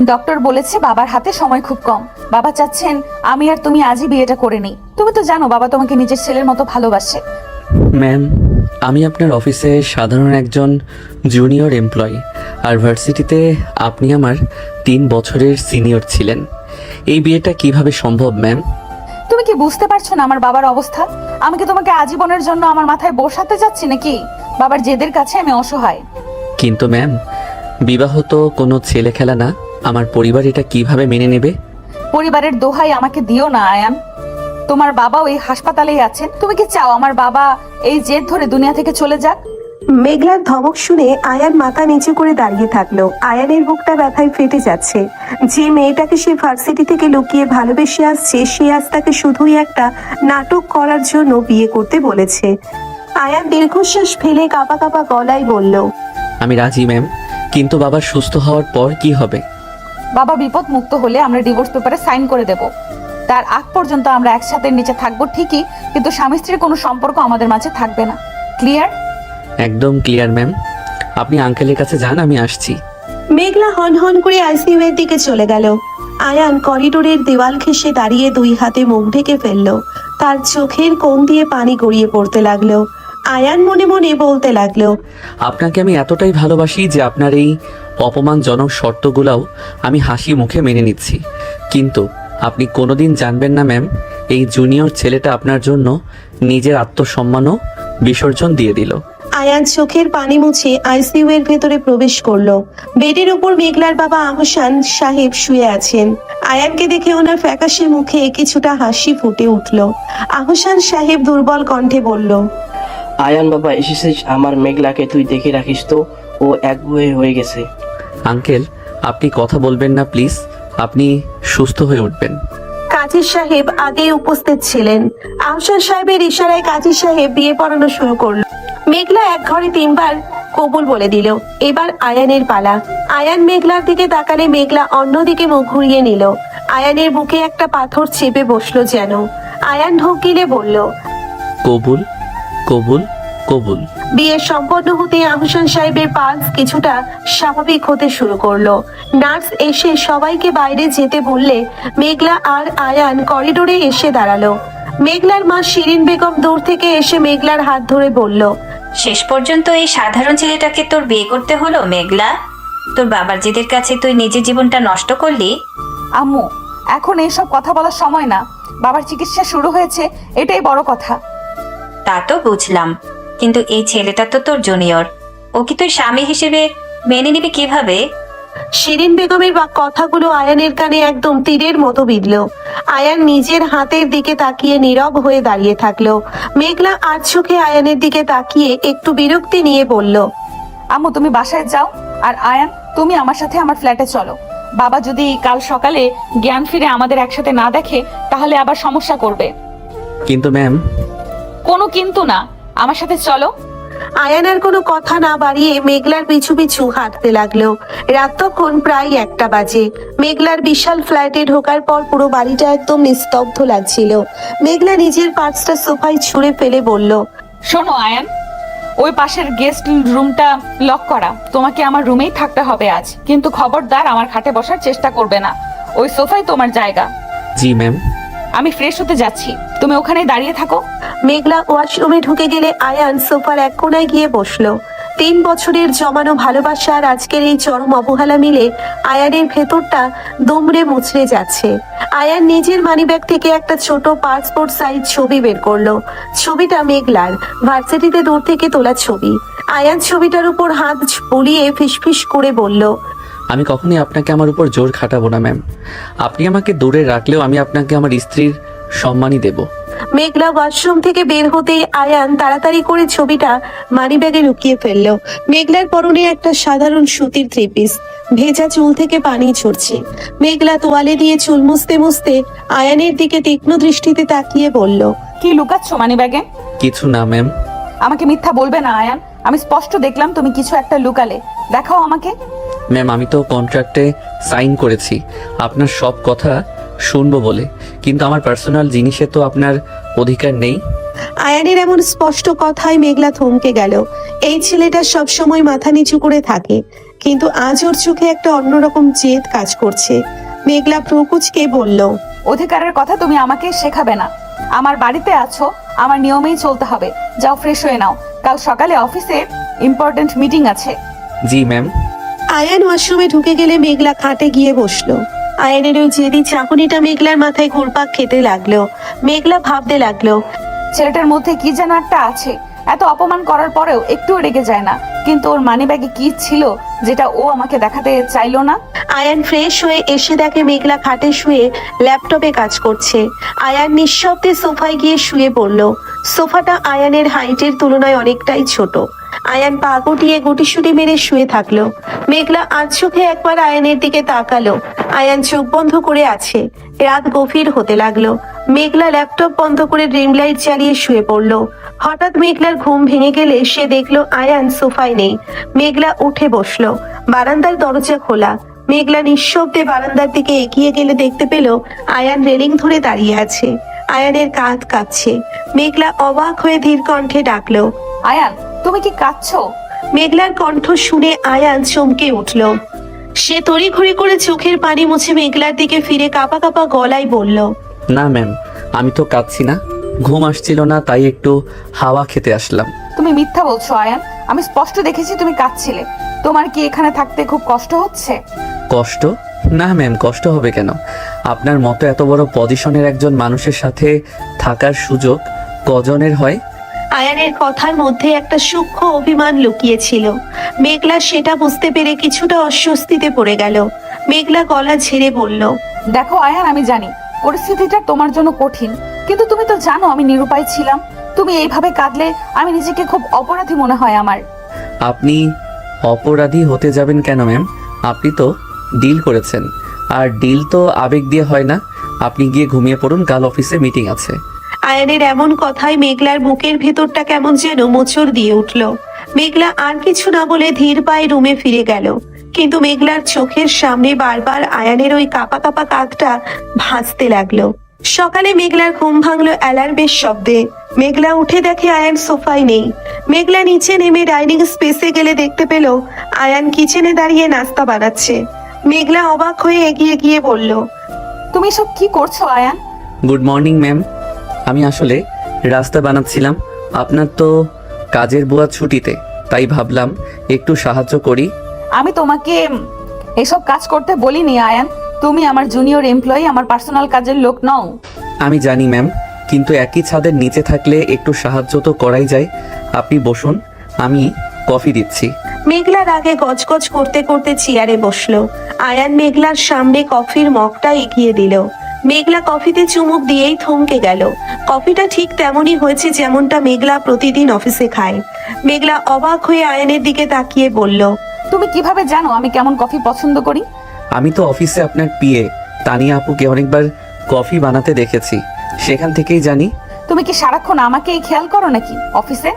Doctor বলেছে বাবার হাতে সময় খুব কম। বাবা চাচ্ছেন আমি আর তুমি আজই বিয়েটা করে নিই। তুমি তো জানো বাবা তোমাকে নিজের ছেলের মতো ভালোবাসে। ম্যাম, আমি আপনার অফিসে সাধারণ একজন জুনিয়র এমপ্লয়ি, আর ভার্সিটিতে আপনি আমার 3 বছরের সিনিয়র ছিলেন। এই বিয়েটা কিভাবে সম্ভব ম্যাম? তুমি কি বুঝতে পারছো না আমার বাবার অবস্থা? আমি কি তোমাকে আজীবনের জন্য আমার মাথায় বসাতে যাচ্ছি নাকি? বাবার জেদের কাছে আমি অসহায়। কিন্তু ম্যাম, বিবাহ তো কোনো ছেলে খেলা না। আমার পরিবার এটা কিভাবে মেনে নেবে? পরিবারের দোহাই আমাকে দিও না আয়ান। তোমার বাবাও এই হাসপাতালেই আছেন। তুমি কি চাও আমার বাবা এই জেদ ধরে দুনিয়া থেকে চলে যাক? মেঘলার ধমক শুনে আয়ান মাথা নিচু করে দাঁড়িয়ে থাকলো। আয়ানের বুকটা ব্যথায় ফেটে যাচ্ছে। যে মেয়েটাকে সে ভার্সিটি থেকে লুকিয়ে ভালোবেসে আসছে, সে আজ তাকে শুধুই একটা নাটক করার জন্য বিয়ে করতে বলেছে। আয়ান দীর্ঘশ্বাস ফেলে কাঁপা কাঁপা গলায় বলল, আমি রাজি ম্যাম, কিন্তু বাবার সুস্থ হওয়ার পর কি হবে? বাবা বিপদ মুক্ত হলে আমরা ডিভোর্স পেপারে সাইন করে দেব। তার আগ পর্যন্ত আমরা একসাথে নিচে থাকবো ঠিকই, কিন্তু স্বামী স্ত্রীর কোনো সম্পর্ক আমাদের মাঝে থাকবে না। ক্লিয়ার? একদম ক্লিয়ার ম্যাম। আপনি আঙ্কেলের কাছে যান, আমি আসছি। মেঘলা হন হন করে আইসিইউ এর দিকে চলে গেল। আয়ান করিডোরের দেওয়াল ঘেঁষে দাঁড়িয়ে 2 হাতে মুখ ঢেকে ফেলল। তার চোখের কোণ দিয়ে পানি গড়িয়ে পড়তে লাগলো। আয়ান মনে মনে বলতে লাগলো, আপনাকে আমি এতটাই ভালোবাসি যে আপনার এই অপমানজনক শর্তগুলোও আমি হাসি মুখে মেনে নিচ্ছি। কিন্তু আপনি কোনোদিন জানবেন না ম্যাম, এই জুনিয়র ছেলেটা আপনার জন্য নিজের আত্মসম্মানও বিসর্জন দিয়ে দিল। আয়ান চোখের পানি মুছে আইসিইউ এর ভেতরে প্রবেশ করলো। বেডের উপর মেঘলার বাবা আহসান সাহেব শুয়ে আছেন। আয়ানকে দেখে ওনার ফ্যাকাশে মুখে কিছুটা হাসি ফুটে উঠল। আহসান সাহেব দুর্বল কণ্ঠে বলল, আয়ান বাবা এসেছিস, আমার মেঘলাকে তুই দেখে রাখিস তো, ও একগুঁয়ে হয়ে গেছে। আঙ্কেল, আপনি কথা বলবেন না প্লিজ, আপনি সুস্থ হয়ে উঠবেন। কাজী সাহেব আগেই উপস্থিত ছিলেন। আহসান সাহেবের ইশারায় কাজী সাহেব বিয়ে পড়ানো শুরু করলো। মেঘলা এক ঘরে 3 বার কবুল বলে দিল। এবার আয়ানের পালা। আয়ান মেঘলার দিকে তাকালে মেঘলা অন্যদিকে মুখ ঘুরিয়ে নিল। আয়ানের বুকে একটা পাথর চেপে বসলো যেন। আয়ান ঢোক গিলে বলল, কবুল কবুল কবুল। বিয়ে সম্পন্ন হতে আহসান সাহেবের পালস কিছুটা স্বাভাবিক হতে শুরু করলো। নার্স এসে সবাইকে বাইরে যেতে বললে মেঘলা আর আয়ান করিডোরে এসে দাঁড়ালো। মেঘলার মা শিরিন বেগম দূর থেকে এসে মেঘলার হাত ধরে বলল, শেষ পর্যন্ত এই সাধারণ ছেলেটাকে তোর বিয়ে করতে হলো মেঘলা? তোর বাবার জেদের কাছে তুই নিজের জীবনটা নষ্ট করলি। আম্মু, এখন এইসব কথা বলার সময় না। বাবার চিকিৎসা শুরু হয়েছে, এটাই বড় কথা। তা তো বুঝলাম, কিন্তু এই ছেলেটা তো তোর জুনিয়র, ও কি তুই স্বামী হিসেবে মেনে নিবি কিভাবে? শিরিন বেগমের কথাগুলো আয়ানের কানে একদম তীরের মতো বিঁধল। আয়ান নিজের হাতের দিকে তাকিয়ে নীরব হয়ে দাঁড়িয়ে থাকলো। মেঘলা আর চোখে আয়ানের দিকে তাকিয়ে একটু বিরক্তি নিয়ে বলল, আম্মু তুমি বাসায় যাও, আর আয়ান তুমি আমার সাথে আমার ফ্ল্যাটে চলো। বাবা যদি কাল সকালে জ্ঞান ফিরে আমাদের একসাথে না দেখে তাহলে আবার সমস্যা করবে। কিন্তু ম্যাম। কোনো কিন্তু না, আমার সাথে চলো। আয়ান আর কোনো কথা না বাড়িয়ে মেঘলার পিছু পিছু হাঁটতে লাগলো। রাত তখন প্রায় 1টা বাজে। মেঘলার বিশাল ফ্ল্যাটে ঢোকার পর পুরো বাড়িটা একদম নিস্তব্ধ লাগছিল। মেঘলা নিজের পার্সটা সোফায় ছুঁড়ে ফেলে বলল, শোনো আয়ান, ওই পাশের গেস্ট রুমটা লক করা। তোমাকে আমার রুমেই থাকতে হবে আজ, কিন্তু খবরদার আমার খাটে বসার চেষ্টা করবে না। ওই সোফাই তোমার জায়গা। জি ম্যাম। আমি ফ্রেশ হতে যাচ্ছি, তুমি ওখানেই দাঁড়িয়ে থাকো। মেঘলা ওয়াশরুমে ঢুকে গেলে আয়ান সোফার এক কোণায় গিয়ে বসলো। 3 বছরের জমানো ভালোবাসা আর আজকের এই চরম অবহেলা মিলে আয়ানের ভেতরটা দুমড়ে মুচড়ে যাচ্ছে। আয়ান নিজের মানিব্যাগ থেকে একটা ছোট পাসপোর্ট সাইজ ছবি বের করলো। ছবিটা মেঘলার ভার্সিটিতে দূর থেকে তোলা ছবি। আয়ান ছবিটার উপর হাত বুলিয়ে ফিসফিস করে বলল, আমি কখনোই আপনাকে আমার উপর জোর খাটাবো না ম্যাম। আপনি আমাকে দূরে রাখলেও আমি আপনাকে আমার স্ত্রীর সম্মানই দেব। মেঘলা ওয়াশরুম থেকে বের হতেই আয়ান তাড়াতাড়ি করে ছবিটা মানিব্যাগে লুকিয়ে ফেললো। মেঘলার পরনে একটা সাধারণ সুতির 3 পিস, ভেজা চুল থেকে পানি ঝরছে। মেঘলা তোয়ালে দিয়ে চুল মুছতে মুছতে আয়ানের দিকে তীক্ষ্ণ দৃষ্টিতে তাকিয়ে বলল, কি লুকাচ্ছ মানিব্যাগে? কিছু না ম্যাম। আমাকে মিথ্যা বলবে না আয়ান, আমি স্পষ্ট দেখলাম তুমি কিছু একটা লুকালে। দেখাও আমাকে। ম্যাম, আমি তো কন্ট্রাক্টে সাইন করেছি আপনার সব কথা শুনবো বলে, কিন্তু আমার পার্সোনাল জিনিসে তো আপনার অধিকার নেই। আয়ানের এমন স্পষ্ট কথায় মেঘলা থমকে গেল। এই ছেলেটা সব সময় মাথা নিচু করে থাকে, কিন্তু আজ ওর চোখে একটা অন্যরকম জেদ কাজ করছে। মেঘলা প্রকুচকে বলল, অধিকারের কথা তুমি আমাকে শেখাবে না। আমার বাড়িতে আছো, আমার নিয়মেই চলতে হবে। যাও ফ্রেশ হয়ে নাও, কাল সকালে অফিসে ইম্পর্ট্যান্ট মিটিং আছে। জি ম্যাম। আয়ান ওয়াশরুমে ঢুকে গেলে মেঘলা খাটে গিয়ে বসলো। আয়ানের ওই জেদি চাকুনিটা মেঘলার মাথায় ঘুরপাক খেতে লাগলো। মেঘলা ভাবতে লাগলো, ছেলেটার মধ্যে কি যেন একটা আছে। এত অপমান করার পরেও একটুও রেগে যায় না, কিন্তু ওর মানিব্যাগে কি ছিল যেটা ও আমাকে দেখাতে চাইলো না। আয়ান ফ্রেশ হয়ে এসে দেখে মেঘলা খাটে শুয়ে ল্যাপটপে কাজ করছে। আয়ান নিঃশব্দে সোফায় গিয়ে শুয়ে পড়ল। সোফাটা আয়ানের হাইটের তুলনায় অনেকটাই ছোট। আয়ান পা গুটিয়ে গুটিসুটি মেরে শুয়ে থাকলো। মেঘলা আজ চোখে একবার আয়ানের দিকে তাকালো। আয়ান চোখ বন্ধ করে আছে। রাত গভীর হতে লাগলো। মেঘলা ল্যাপটপ বন্ধ করে ড্রিম লাইট জ্বালিয়ে শুয়ে পড়লো। হঠাৎ মেঘলার ঘুম ভেঙে গেলে সে দেখলো আয়ান সোফায় নেই। মেঘলা উঠে বসলো। বারান্দার দরজা খোলা। মেঘলা নিঃশব্দে বারান্দার দিকে এগিয়ে গেলে দেখতে পেল আয়ান রেলিং ধরে দাঁড়িয়ে আছে। আয়ানের কাঁধ কাঁপছে। মেঘলা অবাক হয়ে ধীর কণ্ঠে ডাকলো, আয়ান, তুমি কি কাঁদছো? মেঘলার কণ্ঠ শুনে আয়ান চমকে উঠল। সে তড়িঘড়ি করে চোখের পানি মুছে মেঘলার দিকে ফিরে কাঁপা কাঁপা গলায় বলল, না ম্যাম, আমি তো কাঁদছি না, ঘুম আসছিল না তাই একটু হাওয়া খেতে আসলাম। তুমি মিথ্যা বলছো আয়ান, আমি স্পষ্ট দেখেছি তুমি কাঁদছিলে। তোমার কি এখানে থাকতে খুব কষ্ট হচ্ছে? কষ্ট? না ম্যাম, কষ্ট হবে কেন? আপনার মতো এত বড় পজিশনের একজন মানুষের সাথে থাকার সুযোগ কজনের হয়? আয়ানের কথার মধ্যে একটা সূক্ষ্ম অভিমান লুকিয়েছিল। মেঘলা সেটা বুঝতে পেরে কিছুটা অস্বস্তিতে পড়ে গেল। মেঘলা গলা ঝেড়ে বলল, দেখো আয়ান, আমি জানি পরিস্থিতিটা তোমার জন্য কঠিন, কিন্তু তুমি তো জানো আমি নিরুপায় ছিলাম। তুমি এইভাবে কাঁদলে আমি নিজেকে খুব অপরাধী মনে হয় আমার। আপনি অপরাধী হতে যাবেন কেন ম্যাম? আপনি তো ডিল করেছেন, আর ডিল তো আবেগ দিয়ে হয় না। আপনি গিয়ে ঘুমিয়ে পড়ুন, কাল অফিসে মিটিং আছে। আয়ানের এমন কথায় মেঘলার বুকের ভেতরটা কেমন যেন মোচড় দিয়ে উঠল। মেঘলা আর কিছু না বলে ধীর পায়ে রুমে ফিরে গেল। কিন্তু মেঘলার চোখের সামনে বারবার আয়ানের ওই কাঁপা কাঁপা কাঁধটা ভাসতে লাগলো। সকালে মেঘলার ঘুম ভাঙলো অ্যালার্মের শব্দে। মেঘলা উঠে দেখে আয়ান সোফায় নেই। মেঘলা নিচে নেমে ডাইনিং স্পেসে গেলে দেখতে পেল আয়ান কিচেনে দাঁড়িয়ে নাস্তা বানাচ্ছে। মেঘলা অবাক হয়ে এগিয়ে গিয়ে বলল, তুমি সব কি করছো আয়ান? Good morning ma'am. আমি আসলে রাস্তা বানাচ্ছিলাম। আপনার তো কাজের বুয়া ছুটিতে, তাই ভাবলাম একটু সাহায্য করি। আমি তোমাকে এসব কাজ করতে বলিনি আয়ান। তুমি আমার জুনিয়র এমপ্লয়ি, আমার পার্সোনাল কাজের লোক নও। আমি জানি ম্যাম, কিন্তু একই ছাদের নিচে থাকলে একটু সাহায্য তো করাই যায়। আপনি বসুন, আমি কফি দিচ্ছি। মেঘলার আগে গজগজ করতে করতে চেয়ারে বসলো। আয়ান মেঘলার সামনে কফির মগটা এগিয়ে দিল। মেঘলা কফিতে চুমুক দিয়েই থমকে গেল। কফিটা ঠিক তেমনই হয়েছে যেমনটা মেঘলা প্রতিদিন অফিসে খায়। মেঘলা অবাক হয়ে আয়ানের দিকে তাকিয়ে বলল, তুমি কিভাবে জানো আমি কেমন কফি পছন্দ করি? আমি তো অফিসে আপনার পিএ তানিয়া আপুকে অনেকবার কফি বানাতে দেখেছি, সেখান থেকেই জানি। তুমি কি সারাক্ষণ আমাকেই খেয়াল করো নাকি অফিসে?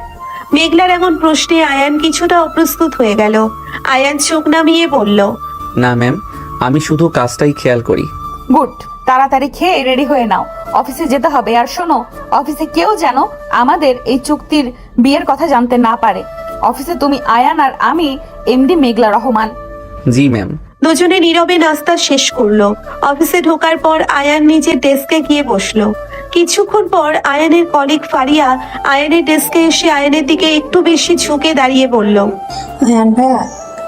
মেঘলার এমন প্রশ্নে আয়ান কিছুটা অপ্রস্তুত হয়ে গেল। আয়ান চোখ নামিয়ে বলল, না ম্যাম, আমি শুধু কাজটাই খেয়াল করি। গুড, তাড়াতাড়ি খেয়ে রেডি হয়ে নাও, অফিসে যেতে হবে। আর শোনো, অফিসে কেউ যেন আমাদের এই চুক্তির বিয়ের কথা জানতে না পারে। অফিসে তুমি আয়ান আর আমি এমডি মেঘলা রহমান। জি ম্যাম। দুজনে নীরবে নাস্তা শেষ করলো। অফিসে ঢোকার পর আয়ান নিজের ডেস্কে গিয়ে বসলো। কিছুক্ষণ পর আয়ানের কলিগ ফারিয়া আয়ানের ডেস্কে এসে আয়ানের দিকে একটু বেশি ঝুঁকে দাঁড়িয়ে বলল, আয়ান ভাইয়া,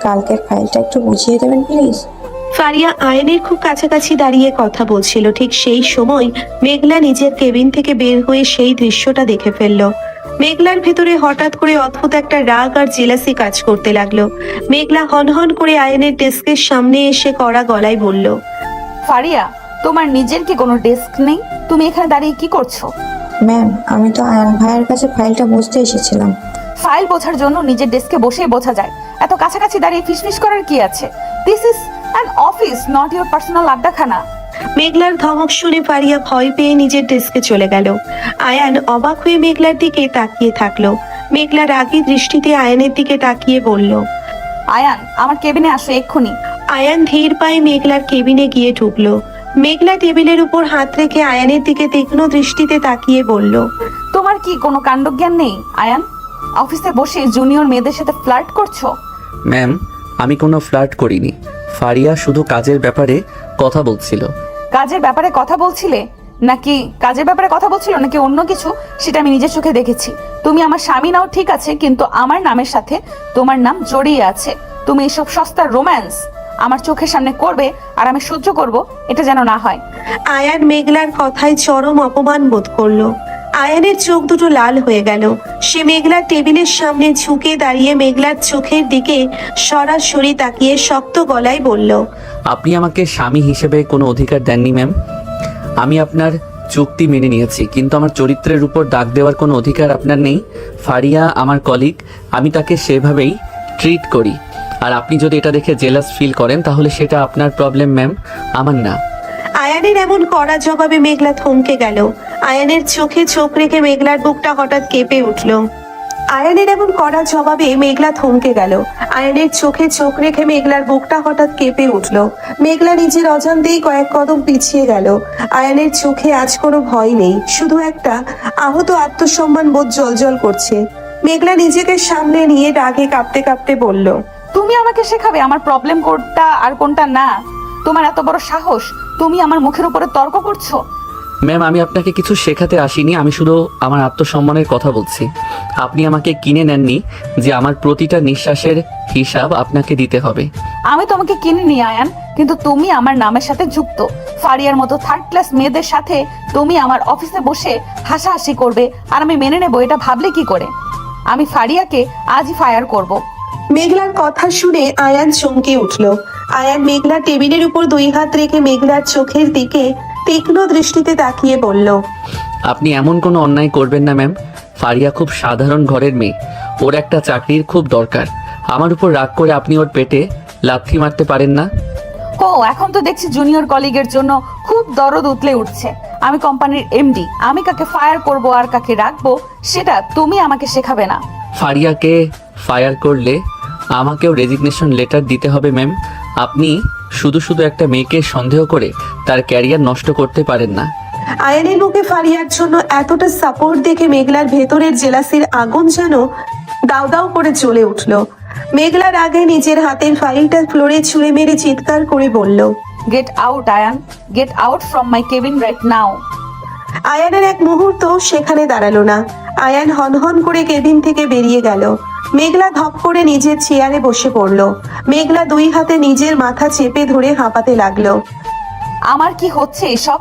কালকের ফাইলটা একটু বুঝিয়ে দেবেন প্লিজ। ফারিয়া আয়ানের খুব কাছাকাছি দাঁড়িয়ে কথা বলছিল। ঠিক সেই সময় মেঘলা নিজের কেবিন থেকে বের হয়ে সেই দৃশ্যটা দেখে ফেললো। মেঘলার ভেতরে হঠাৎ করে অদ্ভুত একটা রাগ আর জেলাসি কাজ করতে লাগলো। মেঘলা হনহন করে আয়ানের ডেস্কের সামনে এসে কড়া গলায় বলল, ফারিয়া, তোমার নিজের কি কোনো ডেস্ক নেই? তুমি এখানে দাঁড়িয়ে কি করছো? ম্যাম, আমি তো আয়ান ভাইয়ের কাছে ফাইলটা বুঝতে এসেছিলাম। ফাইল বোঝার জন্য নিজের ডেস্কে বসেই বোঝা যায়, এত কাছাকাছি দাঁড়িয়ে ফিসফিস করার কি আছে? This is an office, not your personal আড্ডাখানা। মেঘলার ধমক শুনে ফারিয়া ভয় পেয়ে নিজের ডেস্কে চলে গেল। আয়ান অবাক হয়ে মেঘলার দিকে তাকিয়ে থাকলো। মেঘলা রাগী দৃষ্টিতে আয়ানের দিকে তাকিয়ে বলল, আয়ান, আমার কেবিনে আসো এক্ষুনি। আয়ান ধীর পায়ে মেঘলার কেবিনে গিয়ে ঢুকলো। মেঘলা টেবিলের উপর হাত রেখে আয়ানের দিকে তীক্ষ্ণ দৃষ্টিতে তাকিয়ে বলল, তোমার কি কোনো কাণ্ডজ্ঞান নেই আয়ান? অফিসে বসে জুনিয়র মেয়েদের সাথে ফ্লার্ট করছো? ম্যাম, আমি কোনো ফ্লার্ট করিনি। ফারিয়া শুধু কাজের ব্যাপারে কথা বলছিল। কাজের ব্যাপারে কথা বলছিলে নাকি অন্য কিছু, সেটা আমি নিজের চোখে দেখেছি। তুমি আমার স্বামী নাও ঠিক আছে, কিন্তু আমার নামের সাথে তোমার নাম জড়িয়ে আছে। তুমি এসব সস্তার রোম্যান্স আমার চোখের সামনে করবে আর আমি সহ্য করব, এটা যেন না হয়। আয়ান মেঘলার কথায় চরম অপমান বোধ করলো। আয়ানের চোখ দুটো লাল হয়ে গেল। সে মেঘলার টেবিলের সামনে ঝুঁকে দাঁড়িয়ে মেঘলার চোখের দিকে সরাসরি তাকিয়ে শক্ত গলায় বলল, আপনি আমাকে স্বামী হিসেবে কোনো অধিকার দেননি ম্যাম। আমি আপনার চুক্তি মেনে নিয়েছি, কিন্তু আমার চরিত্রের উপর দাগ দেওয়ার কোনো অধিকার আপনার নেই। ফারিয়া আমার কলিগ, আমি তাকে সেভাবেই ট্রিট করি। আর আপনি যদি এটা দেখে জেলাস ফিল করেন তাহলে সেটা আপনার প্রবলেম ম্যাম, আমার না। আয়ানের এমন কড়া জবাবে মেঘলা থমকে গেল। আয়ানের চোখে চোখ রেখে মেঘলার বুকটা হঠাৎ কেঁপে উঠল। আয়ানের এমন কড়া জবাবে মেঘলা থমকে গেল। আয়ানের চোখে চোখ রেখে মেঘলার বুকটা হঠাৎ কেঁপে উঠল। মেঘলা নিজের অজান্তেই কয়েক কদম পিছিয়ে গেল। আয়ানের চোখে আজ কোনো ভয় নেই, শুধু একটা আহত আত্মসম্মান বোধ জ্বলজ্বল করছে। মেঘলা নিজেকে সামনে নিয়ে রাগে কাঁপতে কাঁপতে বলল, তুমি আমাকে শেখাবে আমার প্রবলেম কোনটা আর কোনটা না? তোমার এত বড় সাহস, তুমি আমার মুখের উপরে তর্ক করছো? ম্যাম, আমি আপনাকে কিছু শেখাতে আসিনি, আমি শুধু আমার আত্মসম্মানের কথা বলছি। আপনি আমাকে কিনে নেননি যে আমার প্রতিটা নিঃশ্বাসের হিসাব আপনাকে দিতে হবে। আমি তোমাকে কিনিনি আয়ান, কিন্তু তুমি আমার নামের সাথে যুক্ত। ফারিয়ার মতো থার্ড ক্লাস মেয়েদের সাথে তুমি আমার অফিসে বসে হাসাহাসি করবে আর আমি মেনে নেব, এটা ভাবলে কি করে? আমি ফারিয়াকে আজই ফায়ার করব। মেঘলার কথা শুনে আয়ান চমকে উঠল। আয়ান মেঘলার টেবিলের উপর দুই হাত রেখে মেঘলার চোখের দিকে তীক্ষ্ণ দৃষ্টিতে তাকিয়ে বলল, আপনি এমন কোনো অন্যায় করবেন না ম্যাম। ফারিয়া খুব সাধারণ ঘরের মেয়ে, ওর একটা চাকরির খুব দরকার। আমার উপর রাগ করে আপনি ওর পেটে লাথি মারতে পারেন না। ও, এখন তো দেখছি জুনিয়র কলিগের জন্য খুব দরদ উতলে উঠছে। আমি কোম্পানির এমডি, আমি কাকে ফায়ার করব আর কাকে রাখবো সেটা তুমি আমাকে শেখাবে না। ফারিয়াকে ফায়ার করলে আমাকেও রেজিগনেশন লেটার দিতে হবে ম্যাম। আপনি শুধু শুধু একটা মেয়েকে সন্দেহ করে তার ক্যারিয়ার নষ্ট করতে পারেন না। আয়ানের মুখে ফারিয়ার জন্য এতটা সাপোর্ট দেখে মেঘলার ভেতরের জেলাসির আগুন যেন দাউ দাউ করে জ্বলে উঠল। মেঘলার আগে নিজের হাতের ফাইলটা ফ্লোরে ছুঁড়ে মেরে চিৎকার করে বলল, get out Ayan, get out from my cabin right now. আয়ানের এক মুহূর্ত সেখানে দাঁড়ালো না। আয়ান হনহন করে কেবিন থেকে বেরিয়ে গেল। মেঘলা ধপ করে নিজের চেয়ারে বসে পড়ল। মেঘলা দুই হাতে নিজের মাথা চেপে ধরে হাঁপাতে লাগলো। আমার কি হচ্ছে এসব?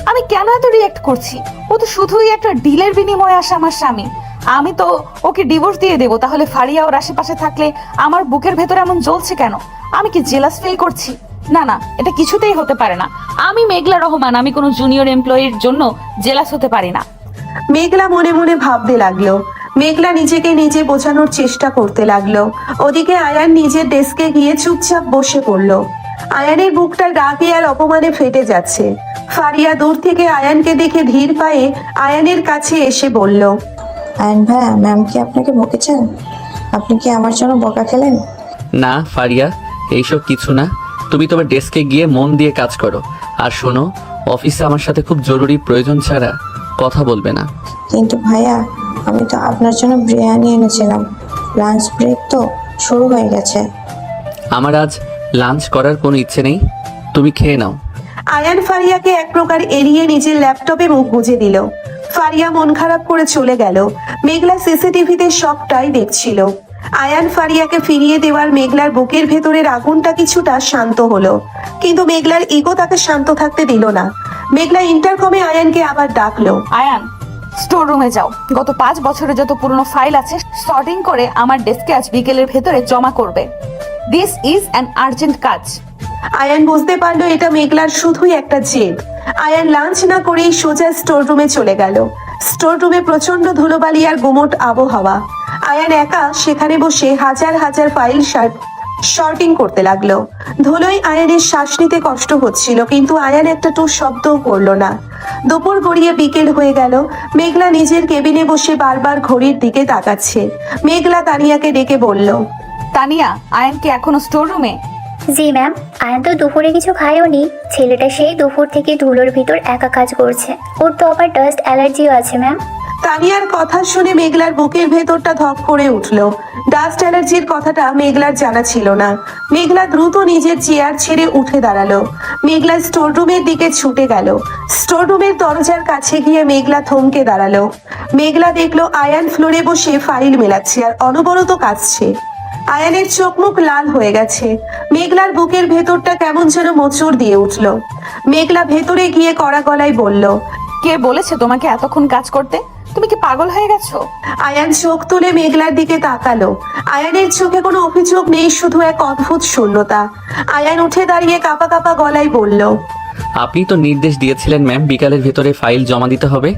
আমি কেন এত রিয়েক্ট করছি? ও তো শুধুই একটা ডিলের বিনিময়ে আসা আমার স্বামী। আমি তো ওকে ডিভোর্স দিয়ে দেবো, তাহলে ফারিয়া ওর আশেপাশে থাকলে আমার বুকের ভেতরে এমন জ্বলছে কেন? আমি কি জেলাস ফিল করছি? না না, এটা কিছুতেই হতে পারে না। আমি মেঘলা রহমান, আমি কোনো জুনিয়র এমপ্লয়ির জন্য জেলাস হতে পারি না। মেঘলা মনে মনে ভাবতে লাগলো। মেঘলা নিজেকে নিজে বোঝানোর চেষ্টা করতে লাগলো। ওদিকে আয়ান নিজের ডেস্কে গিয়ে চুপচাপ বসে পড়ল। আয়ানের বুকটা রাগে আর অপমানে ফেটে যাচ্ছে। ফারিয়া দূর থেকে আয়ানকে দেখে ধীর পায়ে আয়ানের কাছে এসে বলল, আয়ন ভাইয়া, ম্যাম কি আপনাকে বকেছেন? আপনি কি আমার জন্য বকা খেলেন? না ফারিয়া, এইসব কিছু না। তুমি তোমার ডেস্কে গিয়ে মন দিয়ে কাজ করো। আর শোনো, অফিসে আমার সাথে খুব জরুরি প্রয়োজন ছাড়া কথা বলবে না। কিন্তু ভাইয়া, আমি তো আপনার জন্য বিরিয়ানি এনেছিলাম। লাঞ্চ ব্রেক তো শুরু হয়ে গেছে। আমার আজ লাঞ্চ করার কোনো ইচ্ছে নেই, তুমি খেয়ে নাও। আয়ান ফারিয়াকে এক প্রকার এড়িয়ে নিজের ল্যাপটপে মুখ গুজে দিল। ফারিয়া মন খারাপ করে চলে গেল। মেঘলা সিসিটিভিতে সবটাই দেখছিল। আয়ান ফারিয়াকে ফিরিয়ে দেওয়ার মেঘলার বুকের ভেতরের আগুনটা কিছুটা শান্ত হলো, কিন্তু মেঘলার ইগো তাকে শান্ত থাকতে দিল না। মেঘলা ইন্টারকমে আয়ানকে আবার ডাকলো, আয়ান, স্টোর রুমে যাও। গত 5 বছরের যত পুরনো ফাইল আছে সর্টিং করে আমার ডেস্কে আজ বিকেলের ভেতরে জমা করবে। দিস ইজ অ্যান আর্জেন্ট কাজ। আয়ান বুঝতে পারলো এটা মেঘলার শুধুই একটা জেদ। আয়ান লাঞ্চ না করেই সোজা স্টোর রুমে চলে গেল। স্টোর রুমে প্রচন্ড ধুলোবালি আর গুমোট আবহাওয়া। আয়ান একা সেখানে বসে হাজার হাজার ফাইল শর্টিং করতে লাগলো। ধুলোয় আয়ানের শ্বাস নিতে কষ্ট হচ্ছিল, কিন্তু আয়ান একটা টু শব্দও করলো না। দুপুর গড়িয়ে বিকেল হয়ে গেল। মেঘলা নিজের কেবিনে বসে বারবার ঘড়ির দিকে তাকাচ্ছে। মেঘলা তানিয়াকে ডেকে বলল, তানিয়া, আয়ান কি এখনো স্টোর রুমে? জি ম্যাম, আয়ান তো দুপুরে কিছু খায়ওনি। ছেলেটা সেই দুপুর থেকে ধুলোর ভিতর একা কাজ করছে। ওর তো আবার ডাস্ট অ্যালার্জিও আছে ম্যাম। তানিয়ার কথা শুনে মেঘলার বুকের ভেতরটা ধক করে উঠল। ডাস্ট অ্যালার্জির কথাটা মেঘলার জানা ছিল না। মেঘলা দ্রুত নিজের চেয়ার ছেড়ে উঠে দাঁড়ালো। মেঘলা স্টোররুমের দিকে ছুটে গেল। স্টোররুমের দরজার কাছে গিয়ে মেঘলা থমকে দাঁড়ালো। মেঘলা দেখলো আয়ান ফ্লোরে বসে ফাইল মেলাচ্ছে আর অনবরত কাঁদছে। আয়ানের চোখ মুখ লাল হয়ে গেছে। মেঘলার বুকের ভেতরটা কেমন যেন মোচড় দিয়ে উঠল। মেঘলা ভেতরে গিয়ে কড়া গলায় বলল, কে বলেছে তোমাকে এতক্ষণ কাজ করতে? তুমি কি পাগল হয়ে গেছো? আয়ান চোখ তুলে মেঘলার দিকে তাকালো। আয়ানের চোখে কোনো অভিযোগ নেই, শুধু এক অদ্ভুত শূন্যতা। আয়ান উঠে দাঁড়িয়ে কাঁপা কাঁপা গলায় বলল, আপনি তো নির্দেশ দিয়েছিলেন ম্যাম বিকালের ভেতরে ফাইল জমা দিতে হবে।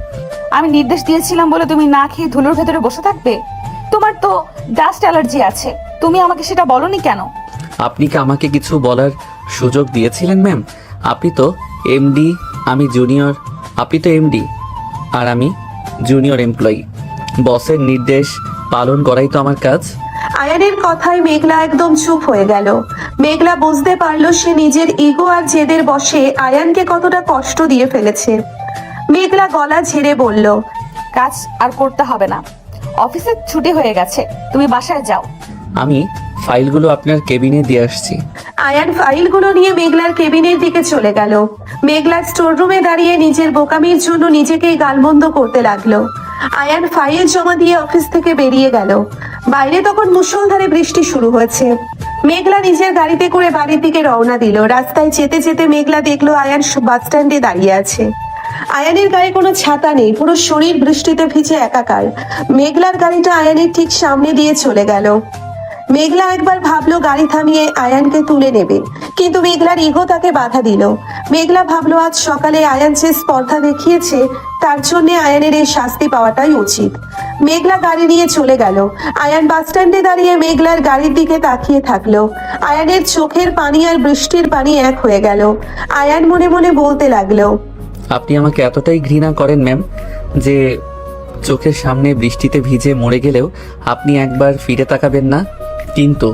আমি নির্দেশ দিয়েছিলাম বলে তুমি না খেয়ে ধুলোর ভেতরে বসে থাকবে? তোমার তো ডাস্ট অ্যালার্জি আছে, তুমি আমাকে সেটা বলনি কেন? আপনি কি আমাকে কিছু বলার সুযোগ দিয়েছিলেন ম্যাম? আপনি তো এমডি, আমি জুনিয়র। আপনি তো এমডি আর আমি জুনিয়র এমপ্লয়ি। বসের নির্দেশ পালন করাই তো আমার কাজ। আয়ানের কথায় মেঘলা একদম চুপ হয়ে গেল। মেঘলা বুঝতে পারলো সে নিজের ইগো আর জেদের বশে আয়ানকে কতটা কষ্ট দিয়ে ফেলেছে। মেঘলা গলা ঝেড়ে বলল, কাজ আর করতে হবে না, অফিসে ছুটি হয়ে গেছে, তুমি বাসায় যাও। আমি ফাইলগুলো আপনার কেবিনে দিয়ে আসছি। আয়ান ফাইলগুলো নিয়ে মেঘলার কেবিনের দিকে চলে গেল। মেঘলা স্টোররুমে দাঁড়িয়ে নিজের বোকামির জন্য নিজেকেই গালমন্দ করতে লাগলো। আয়ান ফাইল জমা দিয়ে অফিস থেকে বেরিয়ে গেল। বাইরে তখন মুষলধারে বৃষ্টি শুরু হয়েছে। মেঘলা নিজের গাড়িতে করে বাড়ির দিকে রওনা দিল। রাস্তায় যেতে যেতে মেঘলা দেখলো আয়ান বাস স্ট্যান্ডে দাঁড়িয়ে আছে। আয়ানের গায়ে কোনো ছাতা নেই, পুরো শরীর বৃষ্টিতে ভিজে একাকার। মেঘলার গাড়িটা আয়ানের ঠিক সামনে দিয়ে চলে গেল। মেঘলা একবার ভাবলো গাড়ি থামিয়ে আয়ানকে তুলে নেবে, কিন্তু মেঘলার ইগো তাকে বাধা দিল। মেঘলা ভাবলো আজ সকালে আয়ান যে স্পর্ধা দেখিয়েছে তার জন্য আয়ানের এই শাস্তি পাওয়াটাই উচিত। মেঘলা গাড়ি নিয়ে চলে গেল। আয়ান বাস স্ট্যান্ডে দাঁড়িয়ে মেঘলার গাড়ির দিকে তাকিয়ে থাকলো। আয়ানের চোখের পানি আর বৃষ্টির পানি এক হয়ে গেল। আয়ান মনে মনে বলতে লাগলো, আপনি আমাকে এতটাই ঘৃণা করেন ম্যাম যে চোখের সামনে বৃষ্টিতে ভিজে মরে গেলেও আপনি একবার ফিরে তাকাবেন না। কিন্তু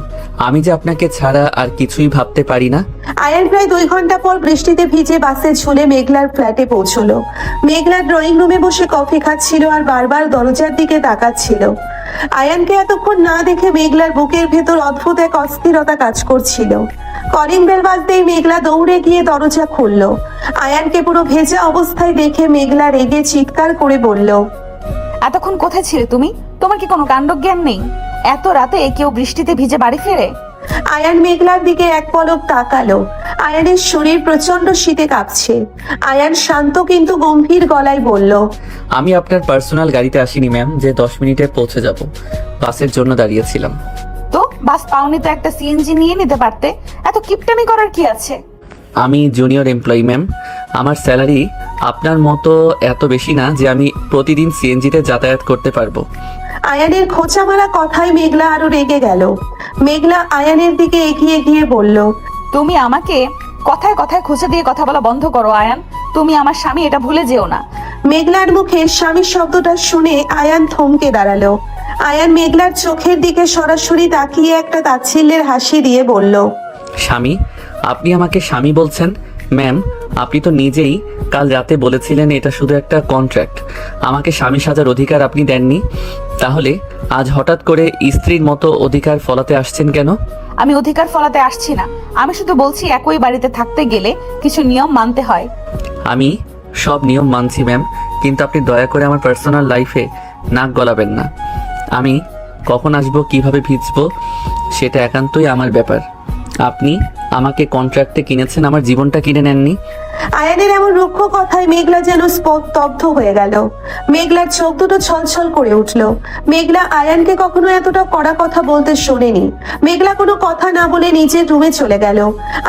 আমি যে আপনাকে ছাড়া আর কিছুই ভাবতে পারি না। আয়ান প্রায় 2 ঘন্টা পর বৃষ্টিতে ভিজে বাসে ঝুলে মেঘলার ফ্ল্যাটে পৌঁছলো। মেঘলা ড্রয়িং রুমে বসে কফি খাচ্ছিল আর বারবার দরজার দিকে তাকাচ্ছিল। আয়ানকে এতক্ষণ না দেখে মেঘলার বুকের ভেতর অদ্ভুত এক অস্থিরতা কাজ করছিল। কলিং বেল বাজতেই মেঘলা দৌড়ে গিয়ে দরজা খুললো। আয়ানকে পুরো ভেজা অবস্থায় দেখে মেঘলা রেগে চিৎকার করে বলল, এতক্ষণ কোথায় ছিলে তুমি? তোমার কি কোনো কাণ্ডজ্ঞান নেই? এত রাতে কেউ বৃষ্টিতে ভিজে বাড়ি ফেরে? আয়ান মেঘলার দিকে এক পলক তাকালো। আয়ানের শরীর প্রচন্ড শীতে কাঁপছে। আয়ান শান্ত কিন্তু গম্ভীর গলায় বলল, আমি আপনার পার্সোনাল গাড়িতে আসিনি ম্যাম যে 10 মিনিটে পৌঁছে যাব। বাসের জন্য দাঁড়িয়েছিলাম। তো বাস পাওনি তো একটা সিএনজি নিয়ে নিতে পারতে, এত কিপটামি করার কি আছে? আমি জুনিয়র এমপ্লয়ি ম্যাম, আমার স্যালারি আপনার মতো এত বেশি না যে আমি প্রতিদিন সিএনজিতে যাতায়াত করতে পারবো। আয়ানের খোঁচা মারা কথায় মেঘলা আরো রেগে গেল। মেঘলা আয়ানের দিকে এগিয়ে গিয়ে বলল, তুমি আমাকে কথায় কথায় খুঁজে দিয়ে কথা বলা বন্ধ করো আয়ান, তুমি আমার স্বামী, এটা ভুলে যেও না। মেঘলার মুখে স্বামীর শব্দটা শুনে আয়ান থমকে দাঁড়ালো। আয়ান মেঘলার চোখের দিকে সরাসরি তাকিয়ে একটা তাচ্ছিল্যের হাসি দিয়ে বলল, স্বামী? আপনি আমাকে স্বামী বলছেন? ম্যাম, আপনি তো নিজেই কাল রাতে বলেছিলেন এটা শুধু একটা কন্ট্রাক্ট, আমাকে স্বামী সাজার অধিকার আপনি দেননি। তাহলে আজ হঠাৎ করে স্ত্রীর মতো অধিকার ফলাতে আসছেন কেন? আমি অধিকার ফলাতে আসছি না, আমি শুধু বলছি একই বাড়িতে থাকতে গেলে কিছু নিয়ম মানতে হয়। আমি সব নিয়ম মানছি ম্যাম, কিন্তু আপনি দয়া করে আমার পার্সোনাল লাইফে নাক গলাবেন না। আমি কখন আসবো, কিভাবে ভিজবো, সেটা একান্তই আমার ব্যাপার। আপনি আমাকে কন্ট্রাক্টে কিনেছেন, আমার জীবনটা কিনে নেননি। আয়ানের এমন রুক্ষ কথায় মেঘলা যেন স্তব্ধ হয়ে গেল। মেঘলার চোখ দুটো ছলছল করে উঠল। মেঘলা আয়ানকে কখনো এতটা কড়া কথা বলতে শোনেনি। মেঘলা কোনো কথা না বলে নিজের রুমে চলে গেল।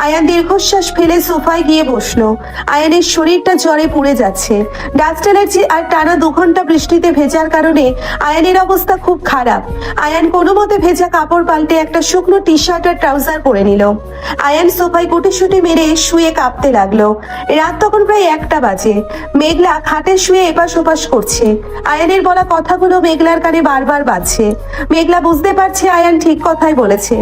আয়ান দীর্ঘশ্বাস ফেলে সোফায় গিয়ে বসলো। আয়ানের শরীরটা জ্বরে পুড়ে যাচ্ছে। ডাস্ট অ্যালার্জি আর টানা 2 ঘন্টা বৃষ্টিতে ভেজার কারণে আয়ানের অবস্থা খুব খারাপ। আয়ান কোনো মতে ভেজা কাপড় পাল্টে একটা শুকনো টি শার্ট আর ট্রাউজার পরে নিল। আয়ান সোফায় গুটিসুটি মেরে শুয়ে কাঁপতে লাগলো। রাত তখন প্রায় 1টা বাজে। মেঘলা খাটে শুয়ে এপাশ ওপাশ করছে। আয়ানের বলা কথাগুলো মেঘলার কানে বারবার বাজছে। মেঘলা বুঝতে পারছে আয়ান ঠিক কথাই বলেছে।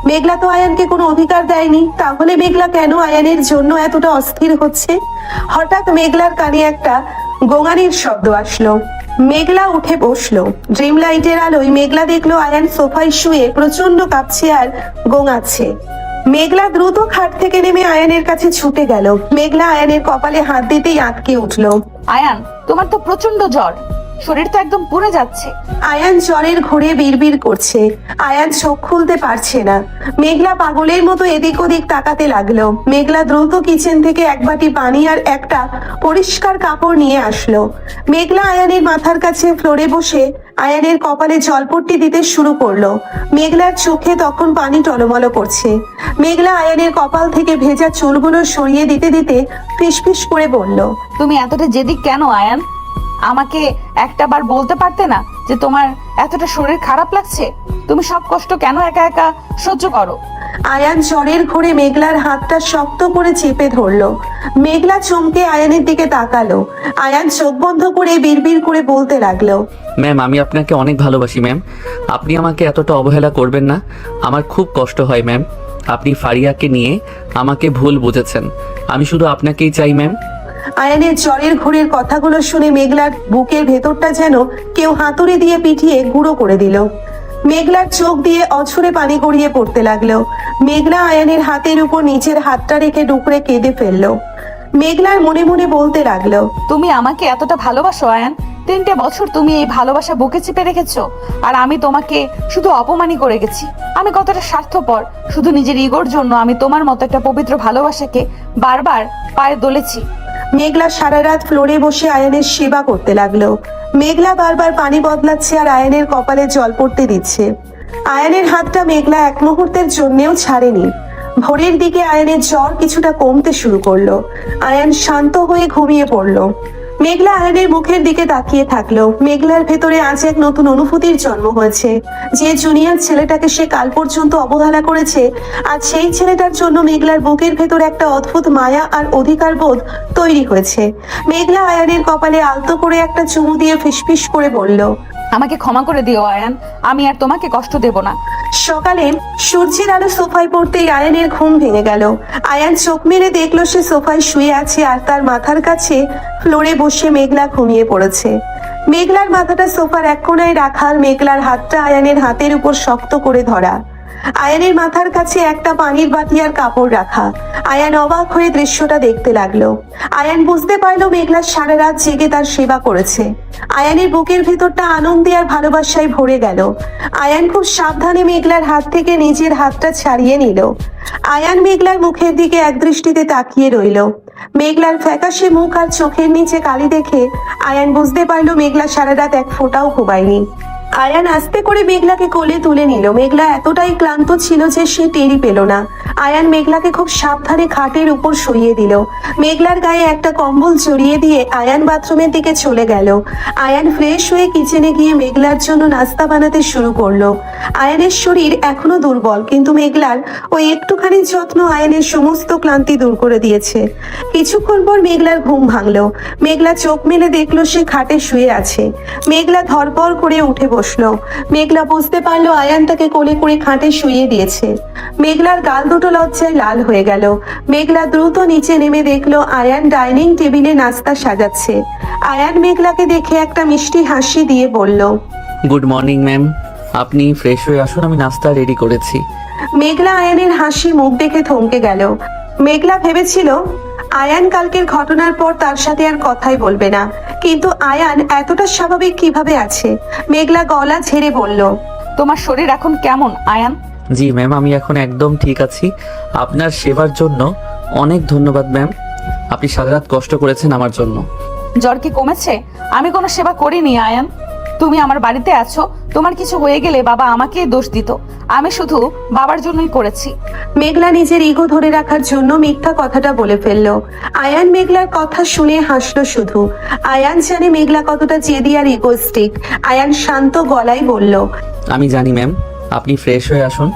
মেঘলা তো আয়ানকে কোনো অধিকার দেয়নি, তাহলে মেঘলা কেন আয়ানের জন্য এতটা অস্থির হচ্ছে? হঠাৎ মেঘলার কানে একটা গোঙানির শব্দ আসলো। মেঘলা উঠে বসলো। ড্রিম লাইটের আলোয় মেঘলা দেখলো আয়ান সোফায় শুয়ে প্রচন্ড কাঁপছে আর গোঙাচ্ছে। মেঘলা দ্রুত খাট থেকে নেমে আয়ানের কাছে ছুটে গেল। মেঘলা আয়ানের কপালে হাত দিতেই আটকে উঠলো। আয়ান, তোমার তো প্রচন্ড জ্বর, শরীর তো একদম পুড়ে যাচ্ছে। আয়ান জ্বরের ঘোরে বিড়বিড় করছে। আয়ান চোখ খুলতে পারছে না। মেঘলা পাগলের মতো এদিক ওদিক তাকাতে লাগলো। মেঘলা দ্রুত কিচেন থেকে এক বাটি পানি আর একটা পরিষ্কার কাপড় নিয়ে আসলো। মেঘলা আয়ানের মাথার কাছে ফ্লোরে বসে আয়ানের কপালে জলপট্টি দিতে শুরু করলো। মেঘলার চোখে তখন পানি টলমলো করছে। মেঘলা আয়ানের কপাল থেকে ভেজা চুলগুলো সরিয়ে দিতে দিতে ফিসফিস করে বলল, তুমি এতটা জেদি কেন আয়ান? আমাকে একটা বার বলতে পারতে না যে তোমার এতটা শরীর খারাপ লাগছে? তুমি সব কষ্ট কেন একা একা সহ্য করো? আয়ান জ্বরের ঘোরে মেঘলার হাতটা শক্ত করে চেপে ধরলো। মেঘলা চমকে আয়ানের দিকে তাকালো। আয়ান চোখ বন্ধ করে বিড়বিড় করে বলতে লাগলো, ম্যাম, আমি আপনাকে অনেক ভালোবাসি ম্যাম। আপনি আমাকে এতটা অবহেলা করবেন না। আমার খুব কষ্ট হয় ম্যাম। আপনি ফারিয়াকে নিয়ে আমাকে ভুল বুঝেছেন। আমি শুধু আপনাকেই চাই ম্যাম। আয়ানের জ্বরের ঘোরের কথাগুলো শুনে মেঘলার বুকের ভেতরটা যেন কেউ হাতুড়ি দিয়ে পিটিয়ে গুঁড়ো করে দিল। মেঘলার চোখ দিয়ে অঝরে পানি গড়িয়ে পড়তে লাগলো। মেঘলা আয়ানের হাতের উপর নিচের হাতটা রেখে ডুকরে কেঁদে ফেললো। মেঘলার মনে মনে বলতে লাগলো, তুমি আমাকে এতটা ভালোবাসো আয়ান? 3টে বছর তুমি এই ভালোবাসা বুকে চেপে রেখেছো, আর আমি তোমাকে শুধু অপমানই করে গেছি। আমি কতটা স্বার্থপর! শুধু নিজের ইগোর জন্য আমি তোমার মতো একটা পবিত্র ভালোবাসাকে বারবার পায়ে দলেছি। মেঘলা সারা রাত ফ্লোরে বসে আয়ানের সেবা করতে লাগলো। মেঘলা বারবার পানি বদলাচ্ছে আর আয়ানের কপালে জল পড়তে দিচ্ছে। আয়ানের হাতটা মেঘলা এক মুহূর্তের জন্যেও ছাড়েনি। ভোরের দিকে আয়ানের জ্বর কিছুটা কমতে শুরু করলো। আয়ান শান্ত হয়ে ঘুমিয়ে পড়লো। মেঘলা আয়ানের মুখের দিকে তাকিয়ে থাকলো। মেঘলার ভেতরে আজ এক নতুন অনুভূতির জন্ম হয়েছে। যে জুনিয়র ছেলেটাকে সে কাল পর্যন্ত অবহেলা করেছে, আজ সেই ছেলেটার জন্য মেঘলার বুকের ভেতর একটা অদ্ভুত মায়া আর অধিকার বোধ তৈরি হয়েছে। মেঘলা আয়ানের কপালে আলতো করে একটা চুমু দিয়ে ফিসফিস করে বলল, আমাকে ক্ষমা করে দিও আয়ান, আমি আর তোমাকে কষ্ট দেব না। সকালে সূর্যের আলো সোফায় পড়তেই আয়ানের ঘুম ভেঙে গেল। আয়ান চোখ মেলে দেখলো সে সোফায় শুয়ে আছে আর তার মাথার কাছে ফ্লোরে বসে মেঘলা ঘুমিয়ে পড়েছে। মেঘলার মাথাটা সোফার এক কোণায় রাখা আর মেঘলার হাতটা আয়ানের হাতের উপর শক্ত করে ধরা। আয়ানের মাথার কাছে একটা পানির বাটি আর কাপড় রাখা। আয়ান অবাক হয়ে দৃশ্যটা দেখতে লাগলো। আয়ান বুঝতে পারলো মেঘলা সারা রাত জেগে তার সেবা করেছে। আয়ানের বুকের ভেতরটা আনন্দে আর ভালোবাসায় ভরে গেল। আয়ান খুব সাবধানে মেঘলার হাত থেকে নিজের হাতটা ছাড়িয়ে নিল। আয়ান মেঘলার মুখের দিকে একদৃষ্টিতে তাকিয়ে রইল। মেঘলার ফ্যাকাশে মুখ আর চোখের নিচে কালি দেখে আয়ান বুঝতে পারলো মেঘলা সারা রাত এক ফোঁটাও ঘুমায়নি। আয়ান আস্তে করে মেঘলাকে কোলে তুলে নিল। মেঘলা এতটাই ক্লান্ত ছিল যে সে টেরই পেল না। আয়ান মেঘলাকে খুব সাবধানে খাটের উপর শুইয়ে দিল। মেঘলার গায়ে একটা কম্বল জড়িয়ে দিয়ে আয়ান বাথরুমের দিকে চলে গেল। আয়ান ফ্রেশ হয়ে কিচেনে গিয়ে মেঘলার জন্য নাস্তা বানাতে শুরু করলো। আয়ানের শরীর এখনো দুর্বল, কিন্তু মেঘলার ওই একটুখানি যত্ন আয়ানের সমস্ত ক্লান্তি দূর করে দিয়েছে। কিছুক্ষণ পর মেঘলার ঘুম ভাঙলো। মেঘলা চোখ মেলে দেখলো সে খাটে শুয়ে আছে। মেঘলা ধরপড় করে উঠে বসলো। মেঘলা বুঝতে পারলো আয়ান তাকে কোলে করে খাটে শুইয়ে দিয়েছে। মেঘলার গাল দুটো লজ্জায় লাল হয়ে গেল। মেঘলা দ্রুত নিচে নেমে দেখলো আয়ান ডাইনিং টেবিলে নাস্তা সাজাচ্ছে। আয়ান মেঘলাকে দেখে একটা মিষ্টি হাসি দিয়ে বলল, গুড মর্নিং ম্যাম, আপনি ফ্রেশ হয়ে আসুন, আমি নাস্তা রেডি করেছি। মেঘলা আয়ানের হাসি মুখ দেখে থমকে গেল। মেঘলা ভেবেছিল আয়ান কালকের ঘটনার পর তার সাথে আর কথাই বলবে না, কিন্তু আয়ান এতটা স্বাভাবিক কিভাবে আছে? মেঘলা গলা ঝেড়ে বলল, তোমার শরীর এখন কেমন আয়ান? জি ম্যাম, আমি এখন একদম ঠিক আছি। আপনার সেবার জন্য অনেক ধন্যবাদ ম্যাম। আপনি সারা রাত কষ্ট করেছেন আমার জন্য। জ্বর কি কমেছে? আমি কোনো সেবা করিনি আয়ান। তুমি আমার বাড়িতে আছো, তোমার কিছু হয়ে গেলে বাবা আমাকেই দোষ দিত। আমি শুধু বাবার জন্যই করেছি। মেঘলা নিজের ইগো ধরে রাখার জন্য মিথ্যা কথাটা বলে ফেললো। আয়ান মেঘলার কথা শুনে হাসলো শুধু। আয়ান জানে মেঘলা কতটা জেদি আর ইগোস্টিক। আয়ান শান্ত গলায় বলল, আমি জানি ম্যাম, আপনি ফ্রেশ হয়ে আসুন,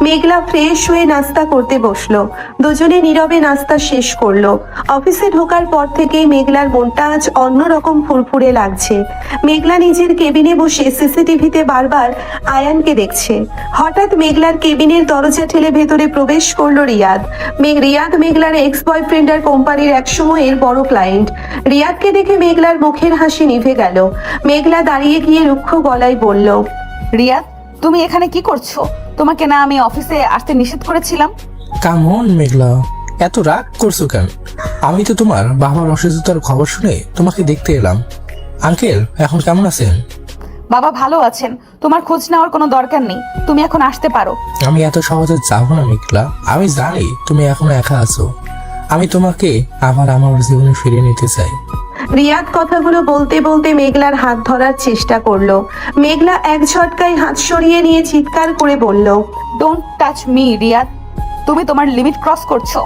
মেঘলা ফ্রেশ হয়ে নাস্তা করতে বসলো। দুজনে নীরবে নাস্তা শেষ করলো। অফিসে ঢোকার পর থেকেই মেঘলার মনটা আজ অন্যরকম ফুরফুরে লাগছে। মেঘলা নিজের কেবিনে বসে সিসিটিভিতে বারবার আয়ানকে দেখছে। হঠাৎ মেঘলার কেবিনের দরজা ঠেলে ভেতরে প্রবেশ করলো রিয়াদ। রিয়াদ মেঘলার এক্স বয়ফ্রেন্ড আর কোম্পানির একসময়ের বড় ক্লায়েন্ট। রিয়াদকে দেখে মেঘলার মুখের হাসি নিভে গেল। মেঘলা দাঁড়িয়ে গিয়ে রুক্ষ গলায় বলল, রিয়াদ, তুমি এখানে কি করছো? তোমাকে না আমি অফিসে আসতে নিষেধ করেছিলাম? কেমন মেঘলা, এত রাগ করছো কেন? আমি তো তোমার বাবার অসুস্থতার খবর শুনে তোমাকে দেখতে এলাম। আঙ্কেল এখন কেমন আছেন? বাবা ভালো আছেন, তোমার খোঁজ নেওয়ার কোনো দরকার নেই, তুমি এখন আসতে পারো। আমি এত সহজে যাবো না মেঘলা, আমি জানি তুমি এখনো একা আছো। আমি তোমাকে আবার আমার জীবনে ফিরিয়ে নিতে চাই। রিয়াদ কথাগুলো বলতে বলতে মেঘলার হাত ধরার চেষ্টা করলো। মেঘলা এক ঝটকায় হাত সরিয়ে নিয়ে চিৎকার করে বলল, ডোন্ট টাচ মি রিয়াদ, তুমি তোমার লিমিট ক্রস করছো।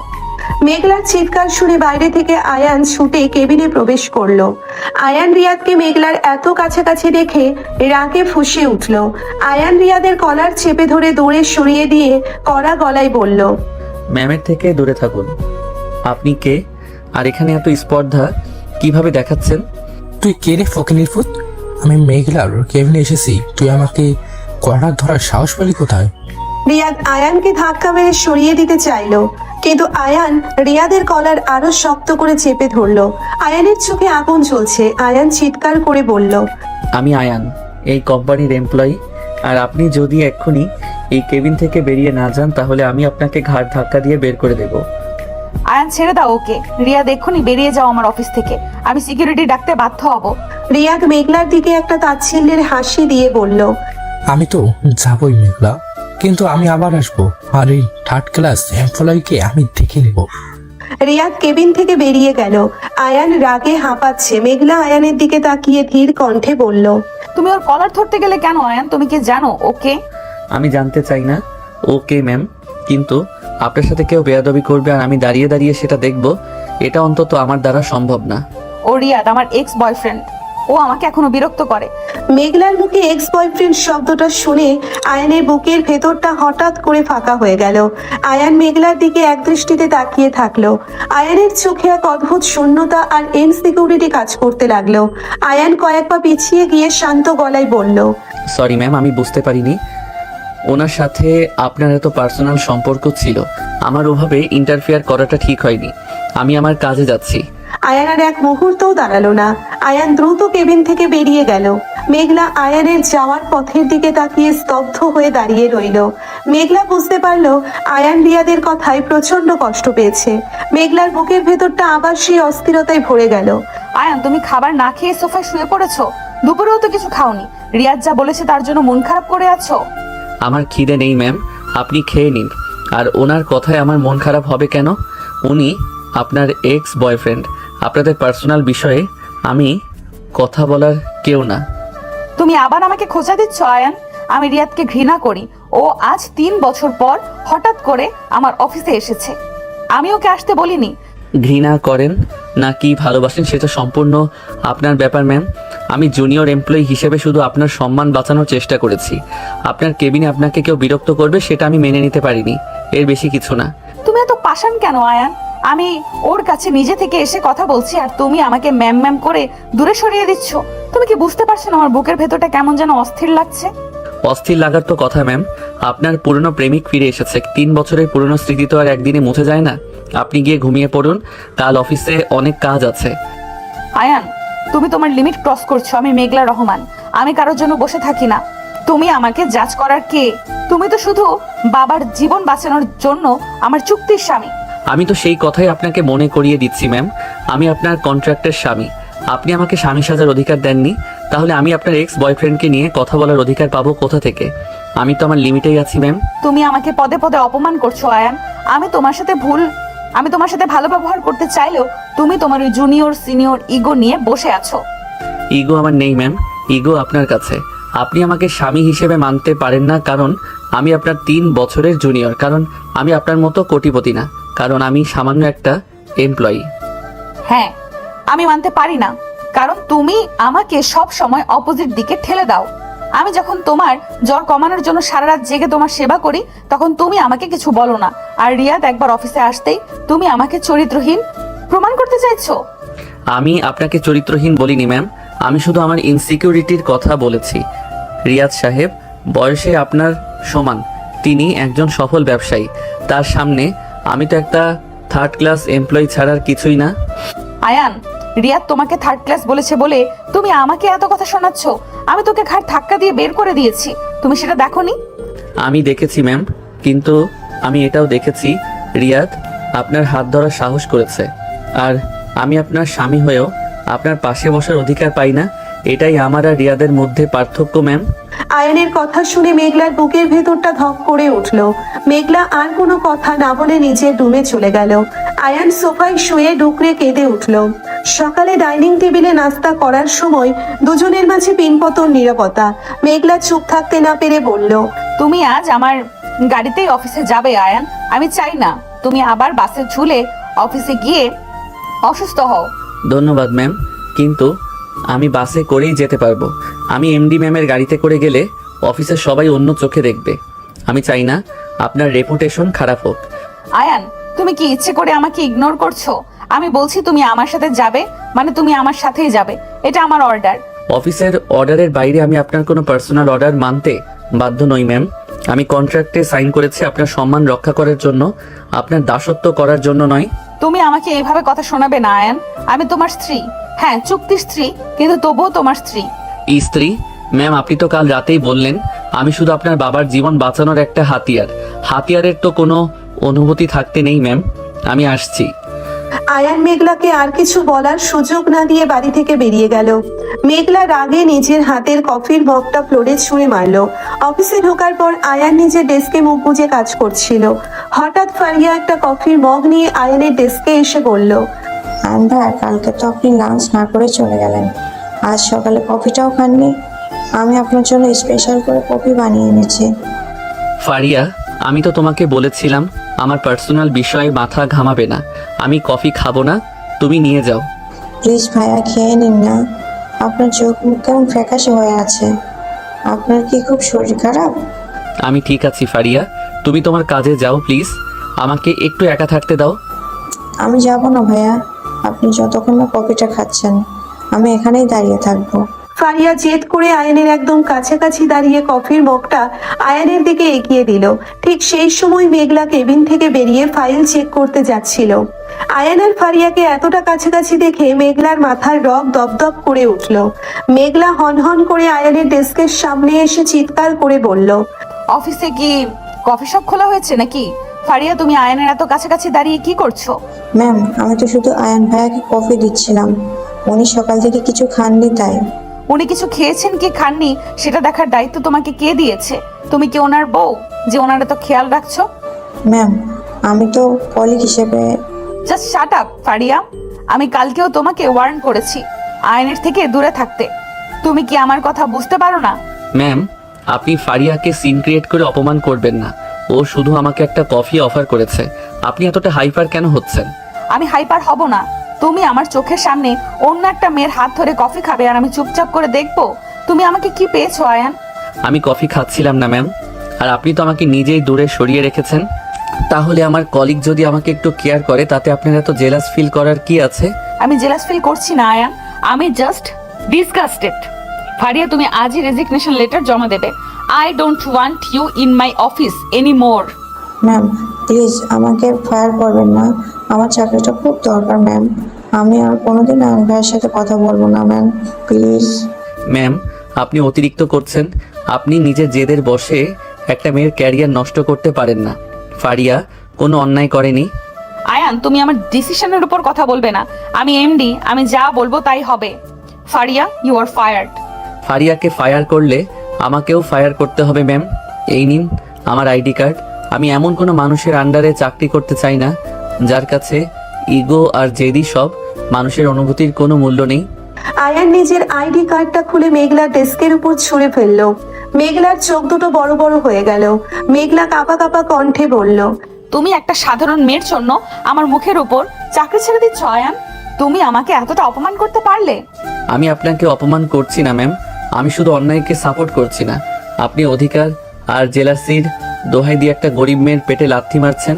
মেঘলার চিৎকার শুনে বাইরে থেকে আয়ান ছুটে কেবিনে প্রবেশ করলো। আয়ান রিয়াদকে মেঘলার এত কাছাকাছি দেখে রাগে ফুঁসে উঠল। আয়ান রিয়াদের কলার চেপে ধরে দৌড়ে সরিয়ে দিয়ে কড়া গলায় বলল, ম্যামের থেকে দূরে থাকুন। আপনি কে? আর এখানে এত স্পর্ধা কিভাবে দেখাচ্ছেন? তুই কে রে ফকিনির ফুত? আমি মেঘলার কেবিনে এসেছি, তুই আমাকে কড়া ধরার সাহস পেলি কোথায়? রিয়াদ আয়ানকে ধাক্কা মেরে সরিয়ে দিতে চাইলো, কিন্তু আয়ান রিয়াদের কলার আরো শক্ত করে চেপে ধরলো। আয়ানের চোখে আগুন জ্বলছে। আয়ান চিৎকার করে বলল, আমি আয়ান, এই কোম্পানির এমপ্লয়ি। আর আপনি যদি এক্ষুনি এই কেবিন থেকে বেরিয়ে না যান তাহলে আমি আপনাকে ঘাড় ধাক্কা দিয়ে বের করে দেব। আয়ান ছেড়ে দাও ওকে। রিয়াদ এক্ষুনি বেরিয়ে যাও আমার অফিস থেকে, আমি সিকিউরিটি ডাকতে বাধ্য হব। রিয়াদ মেঘলার দিকে একটা তাচ্ছিল্যের হাসি দিয়ে বলল, আমি তো যাবই মেঘলা, কিন্তু আমি আবার আসবো, আর এই থার্ড ক্লাস এমপ্লয়িকে আমি দেখে নেব। রিয়াদ কেবিন থেকে বেরিয়ে গেল। আয়ান রাগে হাঁপাচ্ছে। মেঘলা আয়ানের দিকে তাকিয়ে ধীর কণ্ঠে বলল, তুমি ওর কলার ধরতে গেলে কেন আয়ান? তুমি কি জানো ওকে? আমি জানতে চাই না ওকে ম্যাম, কিন্তু আপনার সাথে কেউ বেয়াদবি করবে আর আমি দাঁড়িয়ে দাঁড়িয়ে সেটা দেখব, এটা অন্তত আমার দ্বারা সম্ভব না। ও রিয়াদ আমার এক্স বয়ফ্রেন্ড, ও আমাকে এখনো বিরক্ত করে। মেঘলার মুখে এক্স বয়ফ্রেন্ড শব্দটা শুনে আয়ানের বুকের ভেতরটা হঠাৎ করে ফাঁকা হয়ে গেল। আয়ান মেঘলার দিকে একদৃষ্টিতে তাকিয়ে থাকলো। আয়ানের চোখে এক অদ্ভুত শূন্যতা আর ইনসিকিউরিটি কাজ করতে লাগলো। আয়ান কয়েক পা পিছিয়ে গিয়ে শান্ত গলায় বলল, সরি ম্যাম, আমি বুঝতে পারিনি ওনার সাথে আপনার এত পার্সোনাল সম্পর্ক ছিল। আমার ওভাবে ইন্টারফেয়ার করাটা ঠিক হয়নি। আমি আমার কাজে যাচ্ছি। আয়ান আর এক মুহূর্তও দাঁড়ালো না। আয়ান দ্রুত কেবিন থেকে বেরিয়ে গেল। মেঘলা আয়ানের যাওয়ার পথের দিকে তাকিয়ে স্তব্ধ হয়ে দাঁড়িয়ে রইল। মেঘলা বুঝতে পারলো আয়ান রিয়াদের কথায় প্রচন্ড কষ্ট পেয়েছে। মেঘলার বুকের ভেতরটা আবার সেই অস্থিরতায় ভরে গেল। আয়ান, তুমি খাবার না খেয়ে সোফায় শুয়ে পড়েছো? দুপুরেও তো কিছু খাওনি। রিয়াদ যা বলেছে তার জন্য মন খারাপ করে আছো? আমার খিদে নেই ম্যাম, আপনি খেয়ে নিন। আর ওনার কথায় আমার মন খারাপ হবে কেন? উনি আপনার এক্স বয়ফ্রেন্ড। আপনাদের পার্সোনাল বিষয়ে আমি কথা বলার কেউ না। তুমি আবার আমাকে খোঁচা দিচ্ছ আয়ান। আমি রিয়াদকে ঘৃণা করি। ও আজ 3 বছর পর হঠাৎ করে আমার অফিসে এসেছে, আমি ওকে আসতে বলিনি। ঘৃণা করেন না কি ভালোবাসেন সেটা সম্পূর্ণ আপনার ব্যাপার ম্যাম। আমি জুনিয়র এমপ্লয়ি হিসেবে শুধু আপনার সম্মান বাঁচানোর চেষ্টা করেছি। আপনার কেবিনে আপনাকে কেউ বিরক্ত করবে সেটা আমি মেনে নিতে পারিনি, এর বেশি কিছু না। তুমি এত পাষাণ কেন আয়ান? আমি ওর কাছে নিজে থেকে এসে কথা বলছি আর তুমি আমাকে ম্যাম ম্যাম করে দূরে সরিয়ে দিচ্ছ। তুমি কি বুঝতে পারছো না আমার বুকের ভেতরটা কেমন যেন অস্থির লাগছে? অস্থির লাগার তো কথা ম্যাম, আপনার পুরনো প্রেমিক ফিরে এসেছে। 3 বছরের পুরনো স্মৃতি তো আর একদিনে মুছে যায় না। আপনি গিয়ে ঘুমিয়ে পড়ুন, কাল অফিসে অনেক কাজ আছে। আয়ান, তুমি তোমার লিমিট ক্রস করছো। আমি মেঘলা রহমান, আমি কারোর জন্য বসে থাকি না। তুমি আমাকে জাজ করার কে? তুমি তো শুধু বাবার জীবন বাঁচানোর জন্য আমার চুক্তির স্বামী। আমি তো সেই কথাই আপনাকে মনে করিয়ে দিচ্ছি ম্যাম, আমি আপনার কন্ট্রাক্টের স্বামী। আপনি আমাকে স্বামী সাজার অধিকার দেননি, তাহলে আমি আপনার এক্স বয়ফ্রেন্ডকে নিয়ে কথা বলার অধিকার পাবো কোথা থেকে? আমি তো আমার লিমিটেই আছি ম্যাম। তুমি আমাকে পদে পদে অপমান করছো আয়ান। আমি তোমার সাথে ভালো ব্যবহার করতে চাইলেও তুমি তোমার ওই জুনিয়র সিনিয়র ইগো নিয়ে বসে আছো। ইগো আমার নেই ম্যাম, ইগো আপনার কাছে। আপনি আমাকে স্বামী হিসেবে মানতে পারেন না কারণ আমি আপনার 3 বছরের জুনিয়র, কারণ আমি আপনার মতো কোটিপতি না, কারণ আমি সামান্য একটা এমপ্লয়ি। হ্যাঁ, আমি মানতে পারি না কারণ তুমি আমাকে সব সময় অপোজিট দিকে ঠেলে দাও। আমি যখন তোমার জ্বর কমানোর জন্য সারা রাত জেগে তোমার সেবা করি তখন তুমি আমাকে কিছু বলো না, আর রিয়াদ একবার অফিসে আসতেই তুমি আমাকে চরিত্রহীন প্রমাণ করতে চাইছো। আমি আপনাকে চরিত্রহীন বলিনি ম্যাম, আমি শুধু আমার ইনসিকিউরিটির কথা বলেছি। রিয়াদ সাহেব বয়সে আপনার সমান, তিনি একজন সফল ব্যবসায়ী, তার সামনে আমি তো একটা থার্ড ক্লাস এমপ্লয়ি ছাড়ার কিছুই না। আয়ান, রিয়াদ তোমাকে থার্ড ক্লাস বলেছে বলে তুমি আমাকে এত কথা শোনাচ্ছ। আমি তোকে ঘাড় ধাক্কা দিয়ে বের করে দিয়েছি, তুমি সেটা দেখোনি? আমি দেখেছি ম্যাম, কিন্তু আমি এটাও দেখেছি রিয়াদ আপনার হাত ধরার সাহস করেছে, আর আমি আপনার স্বামী হয়েও আপনার পাশে বসার অধিকার পাই না। এটাই আমার আর রিয়াদের মধ্যে পার্থক্য ম্যাম। আয়ানের কথা শুনে মেঘলার বুকের ভেতরটা ধক করে উঠল। মেঘলা আর কোনো কথা না বলে নিজের রুমে চলে গেল। আয়ান সোফায় শুয়ে ডুকরে কেঁদে উঠল। সকালে ডাইনিং টেবিলে নাস্তা করার সময় দুজনের মাঝে পিনপতন নীরবতা। মেঘলা চুপ থাকতে না পেরে বলল, তুমি আজ আমার গাড়িতেই অফিসে যাবে আয়ান। আমি চাই না তুমি আবার বাসে ঝুলে অফিসে গিয়ে অসুস্থ হও। ধন্যবাদ ম্যাম, কিন্তু আমি বাসে করেই যেতে পারবো। আমি এমডি ম্যামের গাড়িতে করে গেলে অফিসের সবাই অন্য চোখে দেখবে। আমি চাই না আপনার রেপুটেশন খারাপ হোক। আয়ান, তুমি কি ইচ্ছে করে আমাকে ইগনোর করছো? আমি বলছি তুমি আমার সাথে যাবে, মানে তুমি আমার সাথেই যাবে, এটা আমার অর্ডার। অফিসের অর্ডারের বাইরে আমি আপনার কোনো পার্সোনাল অর্ডার মানতে বাধ্য নই ম্যাম। আমি কন্ট্রাক্টে সাইন করেছি আপনার সম্মান রক্ষা করার জন্য, আপনার দাসত্ব করার জন্য নয়। তুমি আমাকে এইভাবে কথা শোনাবে না আয়ান। আমি তোমার স্ত্রী, হ্যাঁ চুক্তির স্ত্রী, কিন্তু তবুও তোমার স্ত্রী। স্ত্রী? ম্যাম, আপনি তো কাল রাতেই বললেন আমি শুধু আপনার বাবার জীবন বাঁচানোর একটা হাতিয়ার। হাতিয়ারের তো কোনো অনুভূতি থাকতে নেই ম্যাম। আমি আসছি। আয়ান মেঘলাকে আর কিছু বলার সুযোগ না দিয়ে বাড়ি থেকে বেরিয়ে গেল। মেঘলা রাগে নিজের হাতের কফির মগটা ফ্লোরে ছুঁড়ে মারল। অফিসে ঢোকার পর আয়ান নিজের ডেস্কে মুখ গুজে কাজ করছিল। হঠাৎ ফারিয়া একটা কফির মগ নিয়ে আয়ানের ডেস্কে এসে বলল, আয়ান ভাই, কালকে তো আপনি লাঞ্চ না করে চলে গেলেন, আজ সকালে কফিটাও খাননি। আমি আপনার জন্য স্পেশাল করে কফি বানিয়ে এনেছি। ফারিয়া, আমি তো তোমাকে বলেছিলাম আমার পার্সোনাল বিষয়ে মাথা ঘামাবে না। আমি কফি খাবো না, তুমি নিয়ে যাও। প্লিজ ভাইয়া, খেয়ে নিন না। আপনার চোখ মুখ কেমন ফ্যাকাশে হয়ে আছে। আপনার কি খুব শরীর খারাপ? আমি ঠিক আছি ফারিয়া, তুমি তোমার কাজে যাও প্লিজ, আমাকে একটু একা থাকতে দাও। আমি যাব না ভাইয়া, আপনি যতক্ষণ না কফিটা খাচ্ছেন আমি এখানেই দাঁড়িয়ে থাকবো। ফারিয়া জেদ করে আয়ানের একদম কাছাকাছি দাঁড়িয়ে কফির মগটা আয়ানের দিকে এগিয়ে দিল। ঠিক সেই সময় মেঘলা কেবিন থেকে বেরিয়ে ফাইল চেক করতে যাচ্ছিল। আয়ান আর ফারিয়াকে এতটা কাছাকাছি দেখে মেঘলার মাথার রগ দপদপ করে উঠল। মেঘলা হনহন করে আয়ানের ডেস্কের সামনে এসে চিৎকার করে বলল, অফিসে কি কফি শপ খোলা হয়েছে নাকি? ফারিয়া, তুমি আয়ানের এত কাছাকাছি দাঁড়িয়ে কি করছো? ম্যাম, আমি তো শুধু আয়ান ভাইয়াকে কফি দিচ্ছিলাম, উনি সকাল থেকে কিছু খাননি তাই। উনি কিছু খেয়েছেন কি খাননি সেটা দেখার দায়িত্ব তোমাকে কে দিয়েছে? তুমি কি ওনার বউ যে ওনার এত খেয়াল রাখছো? ম্যাম, আমি তো কলিগ হিসেবে। Just shut up Faria. আমি কালকেও তোমাকে ওয়ার্ন করেছি আয়নের থেকে দূরে থাকতে। তুমি কি আমার কথা বুঝতে পারো না? ম্যাম, আপনি ফারিয়াকে সিন ক্রিয়েট করে অপমান করবেন না। ও শুধু আমাকে একটা কফি অফার করেছে, আপনি এতটা হাইপার কেন হচ্ছেন? আমি হাইপার হব না। তুমি আমার চোখের সামনে অন্য একটা মেয়ের হাত ধরে কফি খাবে আর আমি চুপচাপ করে দেখবো? তুমি আমাকে কি পেয়েছো আয়ান? আমি কফি খাচ্ছিলাম না ম্যাম, আর আপনি তো আমাকে নিজেই দূরে সরিয়ে রেখেছেন। তাহলে আমার কলিগ যদি আমাকে একটু কেয়ার করে তাতে আপনার এত জেলাস ফিল করার কি আছে? আমি জেলাস ফিল করছি না আয়ান, আমি জাস্ট ডিসগাস্টেড। ফারিয়া, তুমি আজই রেজিগনেশন লেটার জমা দেবে। I don't want you in my office any more. Ma'am please আমাকে ফায়ার করবেন না, আমার চাকরিটা খুব দরকার ম্যাম। আমি আর কোনোদিন আয়ান ভাইয়ের সাথে কথা বলবো না ম্যাম, প্লিজ। ম্যাম, আপনি অতিরিক্ত করছেন। আপনি নিজের জেদের বসে একটা মেয়ের ক্যারিয়ার নষ্ট করতে পারেন না। ফারিয়া কোনো অন্যায় করেনি। আয়ান, তুমি আমার ডিসিশনের উপর কথা বলবে না। আমি এমডি, আমি যা বলবো তাই হবে। Fariya, you are fired. ফারিয়াকে ফায়ার করলে আমাকেও ফায়ার করতে হবে ম্যাম। এই নিন আমার আইডি কার্ড। আমি এমন কোনো মানুষের আন্ডারে চাকরি করতে চাই না যার কাছে ইগো আর জেদি সব মানুষের অনুভূতির কোনো মূল্য নেই। আয়ান নিজের আইডি কার্ডটা খুলে মেঘলার ডেস্কের উপর ছুঁড়ে ফেললো। মেঘলার চোখ দুটো বড় বড় হয়ে গেল। মেঘলা কাঁপা কাঁপা কণ্ঠে বলল, তুমি একটা সাধারণ মেয়ের জন্য আমার মুখের উপর চাকরি ছেড়ে দিচ্ছ আয়ান? তুমি আমাকে এতটা অপমান করতে পারলে? আমি আপনাকে অপমান করছি না ম্যাম, আমি শুধু অন্যায়কে সাপোর্ট করছি না, আপনি অধিকার আর জেলাসির দোহাই দিয়ে একটা গরিব মেয়ের পেটে লাথি মারছেন।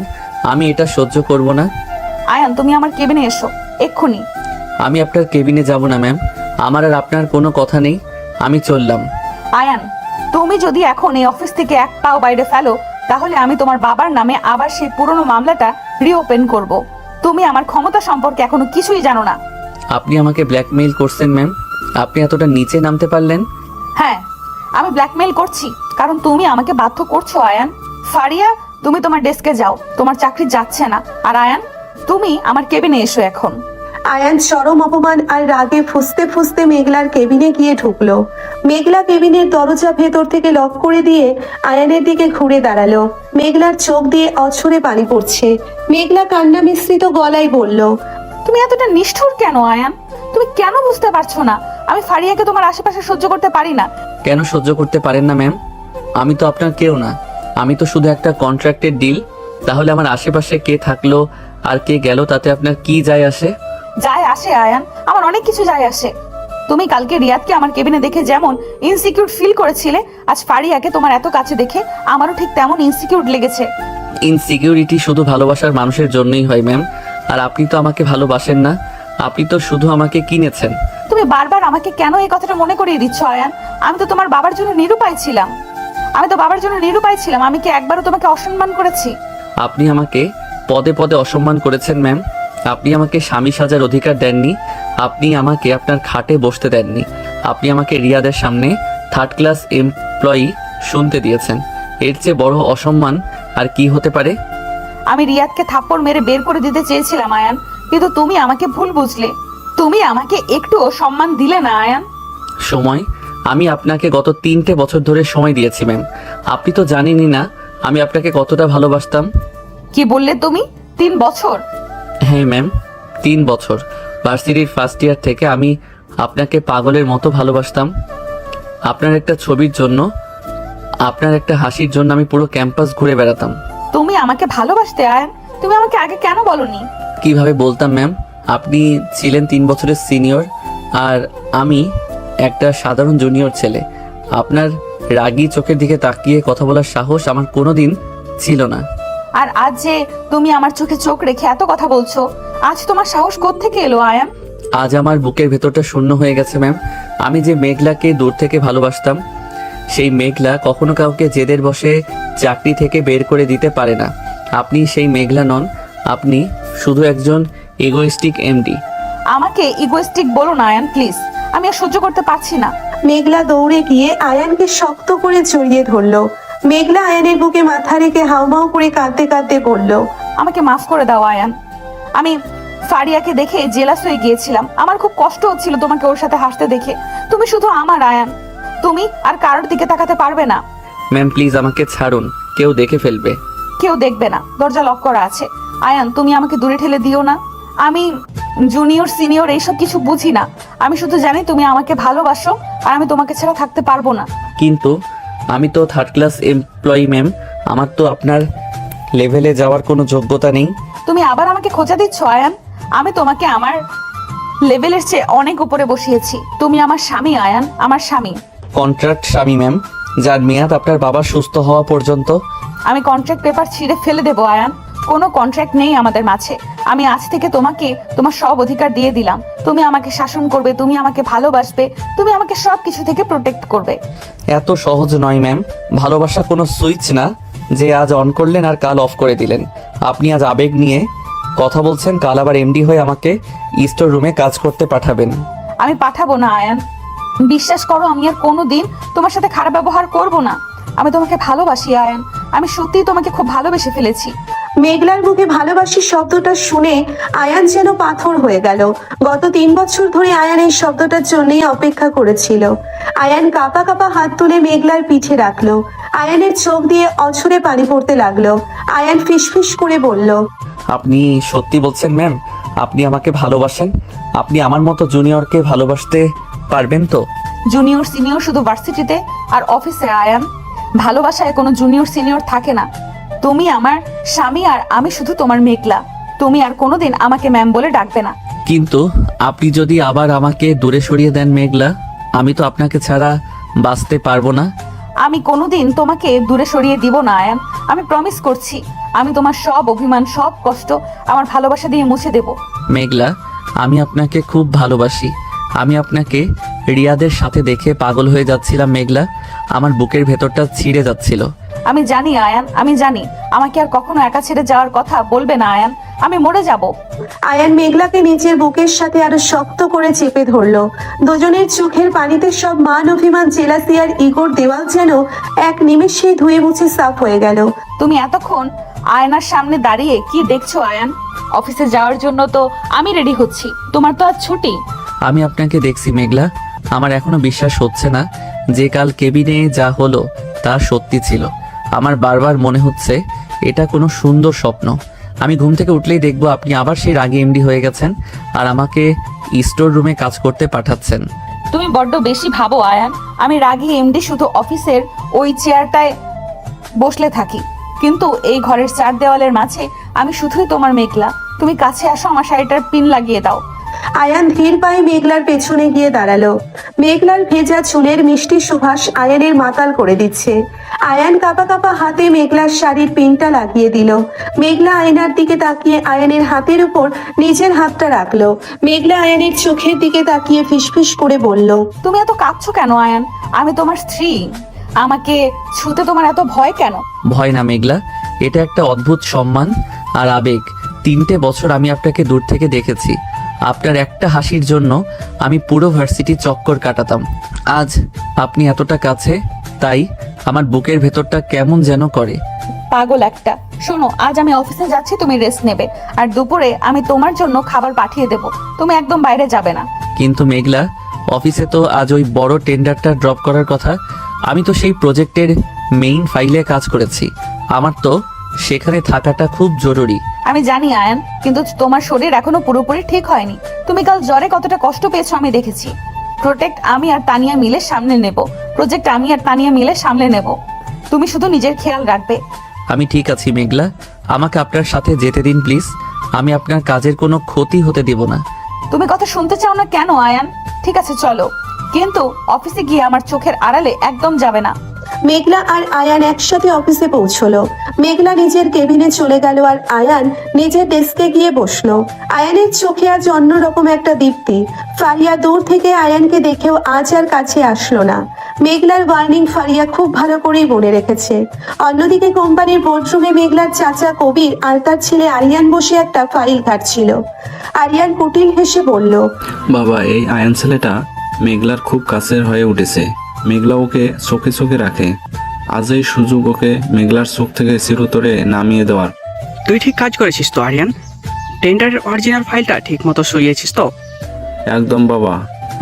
আমি এটা সহ্য করব না। আয়ান তুমি আমার কেবিনে এসো এক্ষুনি। আমি আপনার কেবিনে যাব না ম্যাম, আমার আর আপনার কোনো কথা নেই, আমি চললাম। আয়ান তুমি যদি এখন এই অফিস থেকে এক পাও বাইরে ফেলো তাহলে আমি তোমার বাবার নামে আবার সেই পুরনো মামলাটা রিওপেন করব। তুমি আমার ক্ষমতা সম্পর্কে এখনো কিছুই জানো না। আপনি আমাকে ব্ল্যাকমেইল করছেন ম্যাম? আপনি এতটা নিচে নামতে পারলেন? হ্যাঁ আমি ব্ল্যাকমেইল করছি কারণ তুমি আমাকে বাধ্য করছো আয়ান। ফারিয়া তুমি তোমার ডেস্কে যাও, তোমার চাকরি যাচ্ছে না। আর আয়ান তুমি আমার কেবিনে এসো এখন। আয়ান চরম অপমান আর রাগে ফুঁসতে ফুঁসতে মেঘলার কেবিনে গিয়ে ঢুকলো। মেঘলা কেবিনের দরজা ভেতর থেকে লক করে দিয়ে আয়ানের দিকে ঘুরে দাঁড়ালো। মেঘলার চোখ দিয়ে অঝরে পানি পড়ছে। মেঘলা কান্না মিশ্রিত গলায় বলল, তুমি এতটা নিষ্ঠুর কেন আয়ান? তুমি কেন বুঝতে পারছো না আমি ফারিয়াকে তোমার আশেপাশে সহ্য করতে পারি না? কেন সহ্য করতে পারেন না ম্যাম? আমি তো আপনার কেউ না, আমি তো শুধু একটা কন্ট্রাক্টের ডিল। তাহলে আমার আশেপাশে কে থাকলো আর কে গেল তাতে আপনার কি যায় আসে? যায় আসে আয়ান, আমার অনেক কিছু যায় আসে। তুমি কালকে রিয়াদকে আমার কেবিনে দেখে যেমন ইনসিকিউর ফিল করেছিলে, আজ ফারিয়াকে তোমার এত কাছে দেখে আমারও ঠিক তেমন ইনসিকিউর লেগেছে। ইনসিকিউরিটি শুধু ভালোবাসার মানুষের জন্যই হয় ম্যাম, আর আপনি তো আমাকে ভালোবাসেন না, আপনি তো শুধু আমাকে কিনেছেন। তুমি বারবার আমাকে কেন এই কথাটা মনে করিয়ে দিচ্ছ আয়ান? আমি তো তোমার বাবার জন্য নিরুপায় ছিলাম। আমি কি একবারও তোমাকে অসম্মান করেছি? আপনি আমাকে পদে পদে অসম্মান করেছেন ম্যাম। আপনি আমাকে স্বামী সাজার অধিকার দেননি, আপনি আমাকে আপনার খাটে বসতে দেননি, আপনি আমাকে রিয়াদের সামনে থার্ড ক্লাস এমপ্লয়ি শুনতে দিয়েছেন। এর চেয়ে বড় অসম্মান আর কি হতে পারে? আমি রিয়াদকে থাপ্পড় মেরে বের করে দিতে চেয়েছিলাম আয়ান, কিন্তু তুমি আমাকে ভুল বুঝলে। তুমি আমাকে একটুও সম্মান দিলে না আয়ান। সময়? আমি আপনাকে গত 3টে বছর ধরে সময় দিয়েছি ম্যাম। আপনি তো জানেনই না আমি আপনাকে কতটা ভালোবাসতাম। কি বললে তুমি? 3 বছর? হ্যাঁ ম্যাম, 3 বছর। ভার্সিটির ফার্স্ট ইয়ার থেকে আমি আপনাকে পাগলের মতো ভালোবাসতাম। আপনার একটা ছবির জন্য, আপনার একটা হাসির জন্য আমি পুরো ক্যাম্পাস ঘুরে বেড়াতাম। তুমি আমাকে ভালোবাসতে আয়ান? তুমি আমাকে আগে কেন বলনি? কিভাবে বলতাম ম্যাম? আপনি ছিলেন 3 বছরের সিনিয়র আর আমি একটা সাধারণ জুনিয়র ছেলে। আপনার রাগী চোখের দিকে তাকিয়ে কথা বলার সাহস আমার কোনোদিন ছিল না। আর আজ যে তুমি আমার চোখে চোখ রেখে এত কথা বলছো, আজ তোমার সাহস কোত্থেকে এলো আয়ান? আজ আমার বুকের ভেতরটা শূন্য হয়ে গেছে ম্যাম। আমি যে মেঘলাকে দূর থেকে ভালোবাসতাম, সেই মেঘলা কখনো কাউকে জেদের বসে চাকরি থেকে বের করে দিতে পারে না। আপনি সেই মেঘলা নন, আপনি শুধু একজন ইগোইস্টিক এমডি। আমাকে ইগোইস্টিক বলো না আয়ান প্লিজ, আমি আর সহ্য করতে পারছি না। মেঘলা দৌড়ে গিয়ে আয়ানকে শক্ত করে জড়িয়ে ধরলো। মেঘলা আয়ানের বুকে মাথা রেখে হাউমাউ করে কাঁদতে কাঁদতে বলল, আমাকে মাফ করে দাও আয়ান। আমি ফারিয়াকে দেখে জেলাস হয়ে গিয়েছিলাম, আমার খুব কষ্ট হচ্ছিল তোমাকে ওর সাথে হাসতে দেখে। তুমি শুধু আমার আয়ান, তুমি আর কারোর দিকে তাকাতে পারবে না। ম্যাম প্লিজ আমাকে ছাড়ুন, কেউ দেখে ফেলবে। কেউ দেখবে না, দরজা লক করা আছে। আয়ান তুমি আমাকে দূরে ঠেলে দিও না। আমি জুনিয়র সিনিয়র এইসব কিছু বুঝি না, আমি শুধু জানি তুমি আমাকে ভালোবাসো আর আমি তোমাকে ছাড়া থাকতে পারবো না। কিন্তু আমি তো থার্ড ক্লাস এমপ্লয়ি ম্যাম, আমার তো আপনার লেভেলে যাওয়ার কোনো যোগ্যতা নেই। তুমি আবার আমাকে খোঁজা দিচ্ছ আয়ান? আমি তোমাকে আমার লেভেলের চেয়ে অনেক উপরে বসিয়েছি। তুমি আমার স্বামী আয়ান, আমার স্বামী। কন্ট্রাক্ট স্বামী ম্যাম, যার মেয়াদ আপনার বাবা সুস্থ হওয়া পর্যন্ত। আমি কন্ট্রাক্ট পেপার ছিঁড়ে ফেলে দেবো আয়ান। কোনো কন্ট্রাক্ট নেই আমাদের মাঝে। আমি আজ থেকে তোমাকে তোমার সব অধিকার দিয়ে দিলাম। তুমি আমাকে শাসন করবে, তুমি আমাকে ভালোবাসবে, তুমি আমাকে সব কিছু থেকে প্রোটেক্ট করবে। এত সহজ নয় ম্যাম। ভালোবাসা কোনো সুইচ না যে আজ অন করলেন আর কাল অফ করে দিলেন। আপনি আজ আবেগ নিয়ে কথা বলছেন, কাল আবার এমডি হয়ে আমাকে স্টোর রুমে কাজ করতে পাঠাবেন। আমি পাঠাবো না আয়ান, বিশ্বাস করো আমি আর কোনোদিন তোমার সাথে খারাপ ব্যবহার করব না। আমি তোমাকে ভালোবাসি আয়ান, আমি সত্যিই তোমাকে খুব ভালোবেসে ফেলেছি। মেঘলার মুখে ভালোবাসি শব্দটা শুনে আয়ান যেন পাথর হয়ে গেল। গত 3 বছর ধরে আয়ান এই শব্দটার জন্যই অপেক্ষা করেছিল। আয়ান কাঁপা কাঁপা হাত তুলে মেঘলার পিঠে রাখলো। আয়ানের চোখ দিয়ে অঝরে পানি পড়তে লাগলো। আয়ান ফিসফিস করে বলল, আপনি সত্যি বলছেন ম্যাম? আপনি আমাকে ভালোবাসেন? আপনি আমার মতো জুনিয়রকে ভালোবাসতে পারবেন তো? জুনিয়র সিনিয়র শুধু ভার্সিটিতে আর অফিসে আয়ান, ভালোবাসায় কোনো জুনিয়র সিনিয়র থাকে না। তুমি আমার স্বামী আর আমি শুধু তোমার মেঘলা। তুমি আর কোনোদিন আমাকে ম্যাম বলে ডাকবে না। কিন্তু আপনি যদি আবার আমাকে দূরে সরিয়ে দেন মেঘলা? আমি তো আপনাকে ছাড়া বাঁচতে পারবো না। আমি কোনোদিন তোমাকে দূরে সরিয়ে দিব না আয়ান, আমি প্রমিস করছি। আমি তোমার সব অভিমান, সব কষ্ট আমার ভালোবাসা দিয়ে মুছে দেব। মেঘলা, আমি আপনাকে খুব ভালোবাসি। আমি আপনাকে রিয়াদের সাথে দেখে পাগল হয়ে যাচ্ছিলাম মেঘলা। আমার বুকের ভেতরটা ছিঁড়ে যাচ্ছিল। আমি জানি আয়ান, আমি জানি। আমাকে আর কখনো একা ছেড়ে যাওয়ার কথা বলবে না আয়ান, আমি মরে যাব। আয়ান মেঘলাকে নিজের বুকের সাথে আরো শক্ত করে চেপে ধরলো। দুজনের চোখের পানিতে সব মান অভিমান, জেলাসি আর ইগোর দেওয়াল যেন এক নিমেষেই ধুয়ে মুছে সাফ হয়ে গেল। তুমি এতক্ষণ আয়নার সামনে দাঁড়িয়ে কি দেখছো আয়ান? অফিসে যাওয়ার জন্য তো আমি রেডি হচ্ছি, তোমার তো আজ ছুটি। আমি আপনাকে দেখছি মেঘলা, আমার এখনো বিশ্বাস হচ্ছে না যে কাল কেবিনে যা হলো তা সত্যি ছিল। আমার বারবার মনে হচ্ছে এটা কোনো সুন্দর স্বপ্ন। আমি ঘুম থেকে উঠলেই দেখবো আপনি আবার সেই রাগে এমডি হয়ে গেছেন আর আমাকে স্টোর রুমে কাজ করতে পাঠাচ্ছেন। তুমি বড্ড বেশি ভাবো আয়ান। আমি রাগী এমডি শুধু অফিসের ওই চেয়ারটায় বসলে থাকি, কিন্তু এই ঘরের চার দেওয়ালের মাঝে আমি শুধুই তোমার মেঘলা। তুমি কাছে আসো, আমার শাড়িটার পিন লাগিয়ে দাও। আয়ান ধীর পায়ে মেঘলার পেছনে গিয়ে দাঁড়ালো। মেঘলার ভেজা চুলের মিষ্টি সুবাস আয়ানের মাতাল করে দিচ্ছে। আয়ান কাঁপা কাঁপা হাতে মেঘলার শাড়ির পিনটা লাগিয়ে দিল। মেঘলা আয়নার দিকে তাকিয়ে আয়ানের হাতের উপর নিজের হাতটা রাখলো। মেঘলা আয়ানের চোখের দিকে তাকিয়ে ফিসফিস করে বলল, তুমি এত কাঁদছো কেন আয়ান? আমি তোমার স্ত্রী, আমাকে ছুতে তোমার এত ভয় কেন? ভয় না মেঘলা, এটা একটা অদ্ভুত সম্মান আর আবেগ। 3টে বছর আমি আপনাকে দূর থেকে দেখেছি। আপনার একটা হাসির জন্য আমি পুরো ভার্সিটি চক্কর কাটাতাম। আজ আপনি এতটা কাছে, তাই আমার বুকের ভেতরটা কেমন যেন করে। পাগল একটা। শোনো, আজ আমি অফিসে যাচ্ছি, তুমি রেস্ট নেবে, আর দুপুরে আমি তোমার জন্য খাবার পাঠিয়ে দেব। তুমি একদম বাইরে যাবে না। কিন্তু মেঘলা, অফিসে তো আজ ওই বড় টেন্ডারটা ড্রপ করার কথা। আমি তো সেই প্রজেক্টের মেইন ফাইলে কাজ করেছি। আমার তো সেখানে থাকাটা খুব জরুরি। আমি জানি আয়ান, কিন্তু তোমার শরীর এখনো পুরোপুরি ঠিক হয়নি। তুমি কাল জ্বরে কতটা কষ্ট পেয়েছো আমি দেখেছি। প্রজেক্ট আমি আর তানিয়া মিলে সামনে নেব। তুমি শুধু নিজের খেয়াল রাখবে। আমি ঠিক আছি মেঘলা, আমাকে আপনার সাথে যেতে দিন প্লিজ। আমি আপনার কাজের কোনো ক্ষতি হতে দেব না। তুমি কথা শুনতে চাও না কেন আয়ান? ঠিক আছে চলো, কিন্তু অফিসে গিয়ে আমার চোখের আড়ালে একদম যাবে না। মেঘলা আর আয়ান একসাথে অফিসে পৌঁছলো। মেঘলা নিজের কেবিনে চলে গেল আর আয়ান নিজের ডেস্কে গিয়ে বসলো। আয়ানের চোখে আজ অন্যরকম একটা দীপ্তি। ফারিয়া দূর থেকে আয়ানকে দেখেও আজ আর কাছে আসলো না। মেঘলার ওয়ার্নিং ফারিয়া খুব ভালো করেই মনে রেখেছে। অন্যদিকে কোম্পানির বোর্ডরুমে মেঘলার চাচা কবির আর তার ছেলে আরিয়ান বসে একটা ফাইল ঘাটছিল। আরিয়ান কুটিল হেসে বলল, বাবা, এই আয়ান ছেলেটা মেঘলার খুব কাছের হয়ে উঠেছে। মেঘলা ওকে চোখে চোখে রাখে। আজ এই সুযোগ ওকে মেঘলার চোখ থেকে চিরতরে নামিয়ে দেওয়ার। তুই ঠিক কাজ করেছিস তো আরিয়ান? টেন্ডারের অরিজিনাল ফাইলটা ঠিক মতো সরিয়েছিস তো? একদম বাবা,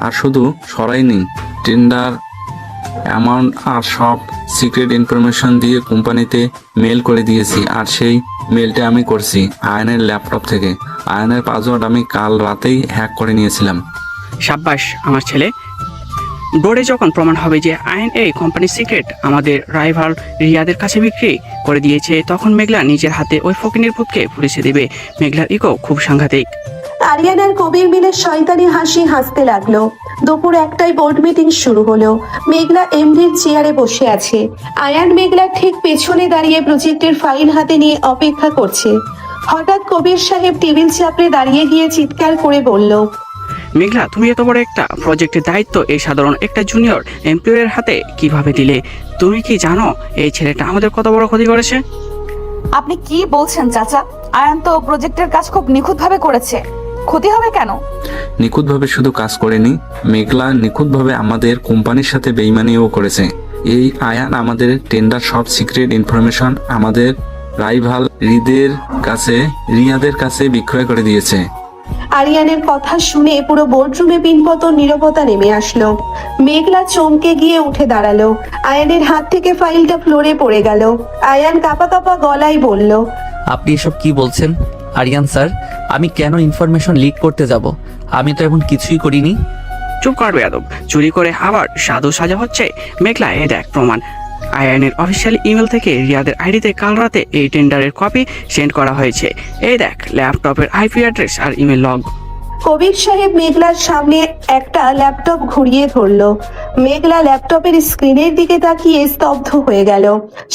আর শুধু সরাইনি, টেন্ডার অ্যামাউন্ট আর সব সিক্রেট ইনফরমেশন দিয়ে কোম্পানিতে মেল করে দিয়েছি। আর সেই মেলটা আমি করছি আয়নের ল্যাপটপ থেকে। আয়নের পাসওয়ার্ড আমি কাল রাতেই হ্যাক করে নিয়েছিলাম। সাব্বাস আমার ছেলে। বোর্ডে যখন প্রমাণ হবে যে আইন এই কোম্পানির সিক্রেট আমাদের রাইভাল রিয়াদের কাছে বিক্রি করে দিয়েছে, তখন মেঘলা নিজের হাতে ওই ফকিনের ভূতকে পুলিশে দেবে। মেঘলার ইগো খুব সাংঘাতিক। আরিয়ান আর কবির মিলে শয়তানি হাসি হাসতে লাগলো। দুপুর 1টায় বোর্ড মিটিং শুরু হলো। মেঘলা এমডির চেয়ারে বসে আছে। আয়ান মেঘলার ঠিক পেছনে দাঁড়িয়ে প্রজেক্টের ফাইল হাতে নিয়ে অপেক্ষা করছে। হঠাৎ কবির সাহেব টেবিল চাপড়ে দাঁড়িয়ে গিয়ে চিৎকার করে বলল, মেঘলা, তুমি এত বড় একটা প্রজেক্টের দায়িত্ব এই সাধারণ একটা জুনিয়র এমপ্লয়ের হাতে কিভাবে দিলে? তুমি কি জানো এই ছেলেটা আমাদের কত বড় ক্ষতি করেছে? আপনি কি বলছেন চাচা? আয়ান তো প্রজেক্টের কাজ খুব নিখুঁতভাবে করেছে, ক্ষতি হবে কেন? নিখুঁতভাবে শুধু কাজ করেনি, মেঘলা নিখুঁতভাবে আমাদের কোম্পানির সাথে বেইমানিও করেছে। এই আয়ান আমাদের টেন্ডার সব সিক্রেট ইনফরমেশন আমাদের রাইভাল রিয়াদের কাছে বিক্রয় করে দিয়েছে। আরিয়ানের কথা শুনে পুরো বোর্ডরুমে পিনপতন নীরবতা নেমে আসলো। মেঘলা চমকে গিয়ে উঠে দাঁড়ালো। আয়ানের হাত থেকে ফাইলটা ফ্লোরে পড়ে গেল। আয়ান কাঁপা কাঁপা গলায় বলল, আপনি এসব কি বলছেন আরিয়ান স্যার? আমি কেন ইনফরমেশন লিক করতে যাব? আমি তো এমন কিছুই করিনি। চুপ করবে যাদব, চুরি করে আবার সাধু সাজা হচ্ছে। মেঘলা, এ দেখ প্রমাণ। আয়ানের অফিসিয়াল ইমেল থেকে রিয়াদের আইডিতে কাল রাতে এই টেন্ডারের কপি সেন্ড করা হয়েছে। এই দেখ ল্যাপটপের আইপি অ্যাড্রেস আর ইমেল লগ। কবির সাহেব মেঘলার সামনে একটা ল্যাপটপ ঘুরিয়ে ধরলো। মেঘলা ল্যাপটপের স্ক্রিনের দিকে তাকিয়ে স্তব্ধ হয়ে গেল।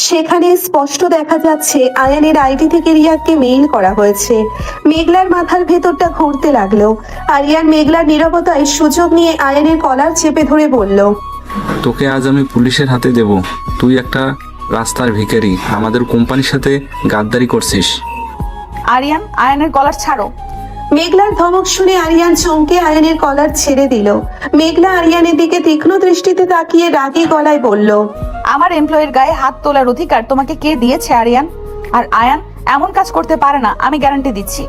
সেখানে স্পষ্ট দেখা যাচ্ছে আয়ানের আইডি থেকে রিয়াদকে মেইল করা হয়েছে। মেঘলার মাথার ভেতরটা ঘুরতে লাগলো। আরিয়ান মেঘলার নীরবতায় সুযোগ নিয়ে আয়ানের কলার চেপে ধরে বলল, তোকে আজ আমি পুলিশের হাতে দেব। তুই একটা রাস্তার ভিখারি, আমাদের কোম্পানির সাথে গাদ্দারি করছিস। আরিয়ান, আয়ানের কলার ছাড়ো। মেঘলার ধমক শুনে আরিয়ান চমকে আয়ানের কলার ছেড়ে দিল। মেঘলা আরিয়ানের দিকে তীক্ষ্ণ দৃষ্টিতে তাকিয়ে রাগী গলায় বলল, আমার এমপ্লয়ের গায়ে হাত তোলার অধিকার তোমাকে কে দিয়েছে আরিয়ান? আর আয়ান এমন কাজ করতে পারে না, আমি গ্যারান্টি দিচ্ছি।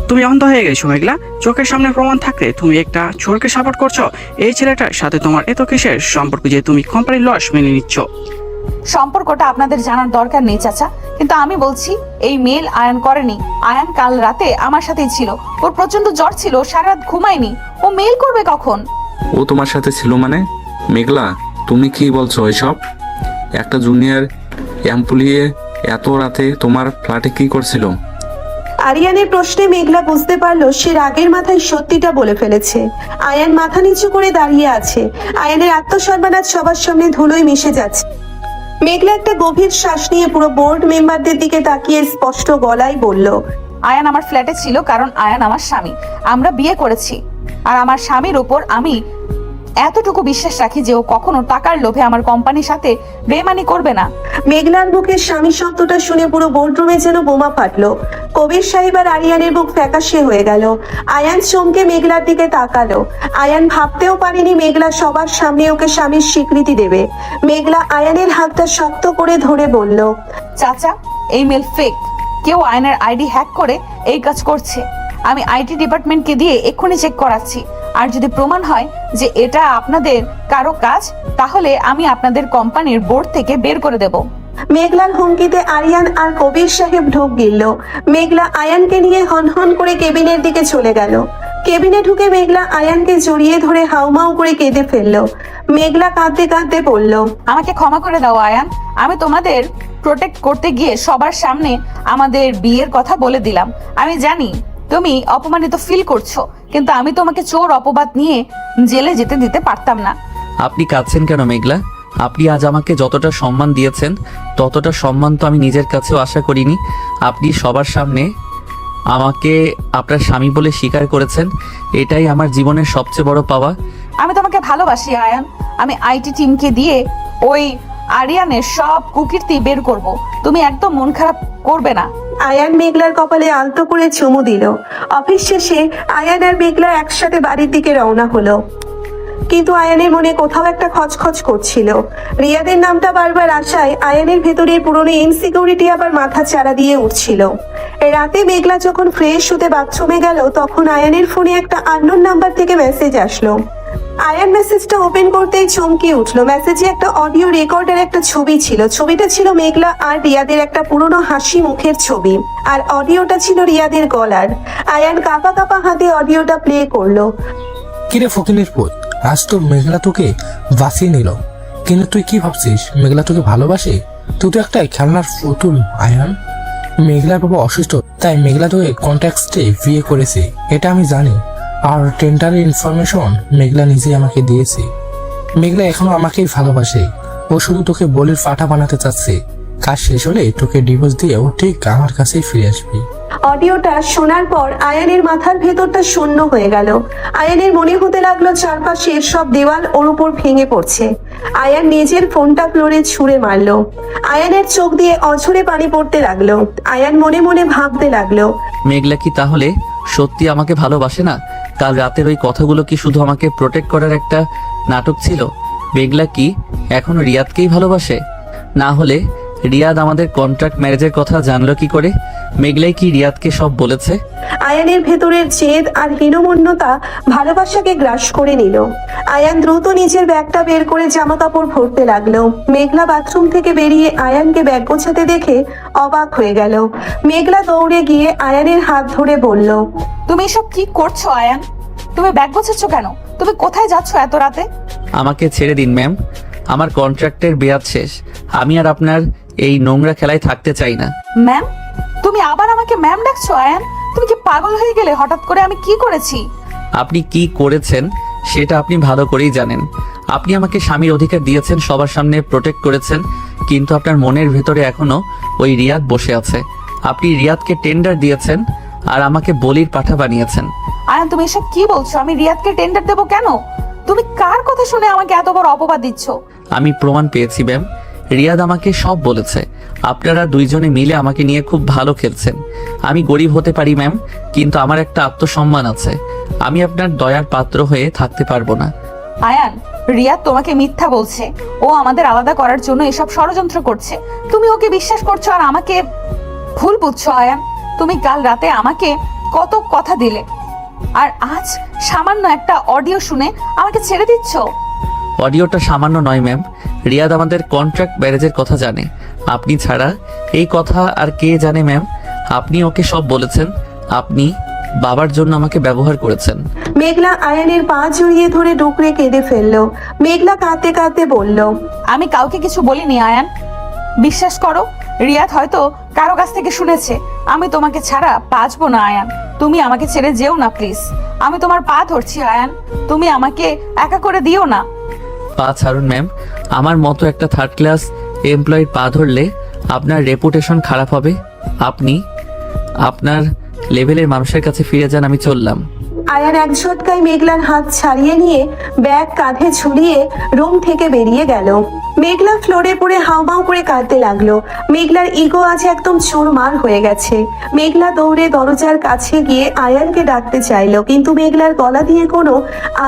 তুমি অন্ধ হয়ে গেছো মেঘলা। চোখের সামনে প্রমাণ থাকতে তুমি একটা চোরকে সাপোর্ট করছো। এই ছেলেটার সাথে তোমার এত কিসের সম্পর্ক যে তুমি কোম্পানির লস মেনে নিচ্ছ? সম্পর্কটা আপনাদের জানার দরকার নেই চাচা, কিন্তু আমি বলছি এই মেল আয়ান করেনি। আয়ান কাল রাতে আমার সাথেই ছিল, ওর প্রচন্ড জ্বর ছিল, সারা রাত ঘুমায়নি। ও মেল করবে কখন? ও তোমার সাথে ছিল মানে? মেঘলা, তুমি কি বলছো এসব? একটা জুনিয়র এমপ্লয়ি এত রাতে তোমার ফ্ল্যাটে কি করছিল? আরিয়ানের প্রশ্নে মেঘলা বুঝতে পারলো সে রাগের মাথায় সত্যিটা বলে ফেলেছে। আয়ান মাথা নিচু করে দাঁড়িয়ে আছে। আয়ানের আত্মসম্মান আজ সবার সামনে ধুলোয় মিশে যাচ্ছে। মেঘলা একটা গভীর শ্বাস নিয়ে পুরো বোর্ড মেম্বারদের দিকে তাকিয়ে স্পষ্ট গলায় বলল, আয়ান আমার ফ্ল্যাটে ছিল কারণ আয়ান আমার স্বামী, আমরা বিয়ে করেছি। আর আমার স্বামীর উপর আমি এতটুকু বিশ্বাস রাখি যে ও কখনো টাকার লোভে আমার কোম্পানির সাথে বেমানি করবে না। মেঘলার মুখে স্বামী শব্দটা শুনে পুরো বোর্ডরুমে যেন বোমা ফাটলো। কবির সাহেব আর আরিয়ানের মুখ ফ্যাকাশে হয়ে গেল। আয়ান চমকে মেঘলার দিকে তাকালো। আয়ান ভাবতেও পারেনি মেঘলা সবার সামনে ওকে স্বামীর স্বীকৃতি দেবে। মেঘলা আয়ানের হাতটা শক্ত করে ধরে বলল, চাচা, এই মেল ফেক। কেউ আয়নের আইডি হ্যাক করে এই কাজ করছে। আমি আইটি ডিপার্টমেন্টকে দিয়ে এক্ষুনি চেক করাচ্ছি। আর যদি প্রমাণ হয় যে এটা আপনাদের কারো কাজ, তাহলে আমি আপনাদের কোম্পানির বোর্ড থেকে বের করে দেব। মেঘলার হুমকিতে আরিয়ান আর কবির সাহেব ঢোক গিলল। মেঘলা আয়ানকে নিয়ে হনহন করে কেবিনের দিকে চলে গেল। কেবিনে ঢুকে মেঘলা আয়ানকে জড়িয়ে ধরে হাউমাউ করে কেঁদে ফেললো। মেঘলা কাঁদতে কাঁদতে বলল, আমাকে ক্ষমা করে দাও আয়ান, আমি তোমাদের প্রোটেক্ট করতে গিয়ে সবার সামনে আমাদের বিয়ের কথা বলে দিলাম। আমি জানি তুমি অপমানিত ফিল করছো, কিন্তু আমি তোমাকে চোর অপবাদ নিয়ে জেলে যেতে দিতে পারতাম না। আপনি কাঁদছেন কেন মেঘলা? আপনি আজ আমাকে যতটা সম্মান দিয়েছেন ততটা সম্মান তো আমি নিজের কাছেও আশা করিনি। আপনি সবার সামনে আমাকে আপনার স্বামী বলে স্বীকার করেছেন, এটাই আমার জীবনের সবচেয়ে বড় পাওয়া। আমি তোমাকে ভালোবাসি আয়ান। আমি আইটি টিমকে দিয়ে ওই আরিয়ানের সব কুকীর্তি বের করব। তুমি একদম মন খারাপ করবে না। আয়ান মেঘলার কপালে আলতো করে চুমু দিল। অফিস শেষে আয়ান আর মেঘলা একসাথে বাড়ির দিকে রওনা হলো। কিন্তু আয়ানের মনে কোথাও একটা খচখচ করছিল। রিয়াদের নামটা বারবার আসায় আয়ানের ভেতরের পুরনো ইনসিকিউরিটি আবার মাথা চাড়া দিয়ে উঠছিল। রাতে মেঘলা যখন ফ্রেশ হতে বাথরুমে গেল, তখন আয়ানের ফোনে একটা আননোন নাম্বার থেকে মেসেজ আসলো। আয়ান মেসেজটা ওপেন করতেই চমকে উঠলো। মেসেজে একটা অডিও রেকর্ডের একটা ছবি ছিল। ছবিটা ছিল মেঘলা আর রিয়াদের একটা পুরনো হাসি মুখের ছবি, আর অডিওটা ছিল রিয়াদের গলার। আয়ান কাঁপা কাঁপা হাতে অডিওটা প্লে করলো। কিরে ফকিনের পুত, আজ তো মেঘলা তোকে বাঁচিয়ে নিল, কিন্তু তুই কি ভাবছিস মেঘলা তোকে ভালোবাসে? তুই তো একটা খেলনার পুতুল আয়ান। মেঘলার বাবা অসুস্থ, তাই মেঘলা তোকে কন্ট্যাক্টে বিয়ে করেছে, এটা আমি জানি। আর টেন্ডারের ইনফরমেশন মেঘলা নিজেই আমাকে দিয়েছে। মেঘলা এখনো আমাকেই ভালোবাসে, ও শুধু তোকে বলির ফাটা বানাতে চাচ্ছে। কাজ শেষ হলে তোকে ডিভোর্স দিয়ে ও ঠিক আমার কাছেই ফিরে আসবে। অডিওটা শোনার পর আয়ানের মাথার ভেতরটা শূন্য হয়ে গেল। আয়ানের মনে হতে লাগলো চারপাশের সব দেওয়াল ওর উপর ভেঙে পড়ছে। আয়ান নিজের ফোনটা ফ্লোরে ছুঁড়ে মারলো। আয়ানের চোখ দিয়ে অঝরে পানি পড়তে লাগলো। আয়ান মনে মনে ভাবতে লাগলো, মেঘলা কি তাহলে সত্যি আমাকে ভালোবাসে না? কাল রাতের ওই কথাগুলো কি শুধু আমাকে প্রোটেক্ট করার একটা নাটক ছিল? মেঘলা কি এখন রিয়াদকেই ভালোবাসে? না হলে রিয়াদ আমাদের কন্ট্রাক্ট ম্যারেজের কথা জানলো কি করে? মেঘলাই কি রিয়াদকে সব বলেছে? আয়ানের ভেতরের জেদ আর হীনমন্যতা ভালোবাসাকে গ্রাস করে নিল। আয়ান দ্রুত নিজের ব্যাগটা বের করে জামা কাপড় ভরতে লাগলো। মেঘলা বাথরুম থেকে বেরিয়ে আয়ানকে ব্যাগ গোছাতে দেখে অবাক হয়ে গেল। মেঘলা দৌড়ে গিয়ে আয়ানের হাত ধরে বলল, তুমি এসব কি করছো আয়ান? তুমি ব্যাগ গোছাচ্ছ কেন? তুমি কোথায় যাচ্ছ এত রাতে? আমাকে ছেড়ে দিন ম্যাম, আমার কন্ট্রাক্টের মেয়াদ শেষ। আমি আর আপনার এই নোংরা খেলায় থাকতে চাই না। ম্যাম? তুমি আবার আমাকে ম্যাম ডাকছো আয়ান? তুমি কি পাগল হয়ে গেলে? হঠাৎ করে আমি কি করেছি? আপনি কি করেছেন সেটা আপনি ভালো করেই জানেন। আপনি আমাকে স্বামীর অধিকার দিয়েছেন, সবার সামনে প্রোটেক্ট করেছেন, কিন্তু আপনার মনের ভেতরে এখনো ওই রিয়াদ বসে আছে। আপনি রিয়াদকে টেন্ডার দিয়েছেন আর আমাকে বলির পাঠা বানিয়েছেন। আয়ান, তুমি এসব কি বলছো? আমি রিয়াদকে টেন্ডার দেবো কেন? তুমি কার কথা শুনে আমাকে এত বড় অপবাদ দিচ্ছ? আমি প্রমাণ পেয়েছি ম্যাম, রিয়াদ আমাকে সব বলেছে। আপনারা দুইজনে মিলে আমাকে নিয়ে খুব ভালো খেলছেন। আমি গরিব হতে পারি ম্যাম, কিন্তু আমার একটা আত্মসম্মান আছে। আমি আপনার দয়ার পাত্র হয়ে থাকতে পারবো না। আয়ান, রিয়াদ তোমাকে মিথ্যা বলছে। ও আমাদের আলাদা করার জন্য এসব ষড়যন্ত্র করছে। তুমি ওকে বিশ্বাস করছো আর আমাকে ভুল বুঝছো। আয়ান, তুমি কাল রাতে আমাকে কত কথা দিলে, আর আজ সামান্য একটা অডিও শুনে আমাকে ছেড়ে দিচ্ছ। অডিওটা সামান্য নয় ম্যাম, রিয়াদ আমাদের কন্ট্রাক্ট ম্যারেজের কথা জানে। আপনি ছাড়া এই কথা আর কে জানে ম্যাম? আপনি ওকে সব বলেছেন। আপনি বাবার জন্য আমাকে ব্যবহার করেছেন। মেঘলা আয়ানের পা জড়িয়ে ধরে ডুকরে কেঁদে ফেললো। মেঘলা কাঁদতে কাঁদতে বলল, আমি কাউকে কিছু বলিনি আয়ান, বিশ্বাস করো। রিয়াদ হয়তো কারো কাছ থেকে শুনেছে। আমি তোমাকে ছাড়া বাঁচবো না আয়ান। তুমি আমাকে ছেড়ে যেও না প্লিজ। আমি তোমার পা ধরছি আয়ান, তুমি আমাকে একা করে দিও না। পা ছাড়ুন ম্যাম। আমার মতো একটা থার্ড ক্লাস এমপ্লয়ির পা ধরলে আপনার রেপুটেশন খারাপ হবে। আপনি আপনার লেভেলের মানুষের কাছে ফিরে যান। আমি চললাম। আয়ান এক ঝটকায় মেঘলার হাত ছাড়িয়ে নিয়ে ব্যাগ কাঁধে ঝুলিয়ে রুম থেকে বেরিয়ে গেল। মেঘলা ফ্লোরে পড়ে হাউমাউ করে কাঁদতে লাগলো। মেঘলার ইগো আজ একদম চুরমার হয়ে গেছে। মেঘলা দৌড়ে দরজার কাছে গিয়ে আয়ানকে ডাকতে চাইলো, কিন্তু মেঘলার গলা দিয়ে কোনো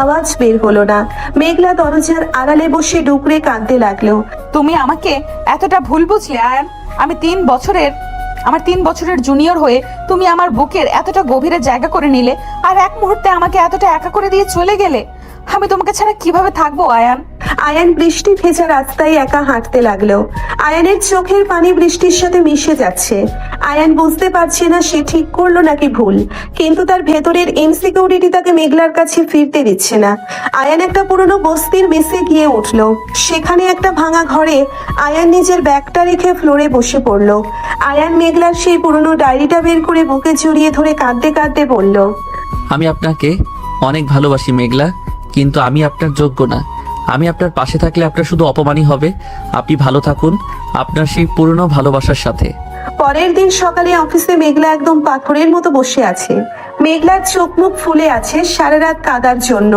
আওয়াজ বের হলো না। মেঘলা দরজার আড়ালে বসে ডুকরে কাঁদতে লাগলো। তুমি আমাকে এতটা ভুল বুঝলে আয়ান। আমার 3 বছরের জুনিয়র হয়ে তুমি আমার বুকের এতটা গভীরে জায়গা করে নিলে, আর এক মুহূর্তে আমাকে এতটা একা করে দিয়ে চলে গেলে। আমি তোমাকে ছাড়া কিভাবে থাকবো আয়ান? আয়ান বৃষ্টি ভেজা রাস্তায় একা হাঁটতে লাগলো। আয়ানের চোখের পানি বৃষ্টির সাথে মিশে যাচ্ছে। আয়ান বুঝতে পারছে না সে ঠিক করলো নাকি ভুল, কিন্তু তার ভেতরের ইনসিকিউরিটি তাকে মেঘলার কাছে ফিরতে দিচ্ছে না। আয়ান একটা পুরনো বস্তির মেসে গিয়ে উঠলো। সেখানে একটা ভাঙা ঘরে আয়ান নিজের ব্যাগটা রেখে ফ্লোরে বসে পড়লো। আয়ান মেঘলার সেই পুরনো ডায়েরিটা বের করে বুকে জড়িয়ে ধরে কাঁদতে কাঁদতে বলল, আমি আপনাকে অনেক ভালোবাসি মেঘলা, কিন্তু আমি আপনার যোগ্য না। আমি আপনার পাশে থাকলে আপনার শুধু অপমানই হবে। আপনি ভালো থাকুন আপনার সেই পুরনো ভালোবাসার সাথে। পরের দিন সকালে অফিসে মেঘলা একদম পাথরের মতো বসে আছে। মেঘলার চোখ মুখ ফুলে আছে সারা রাত কাদার জন্য।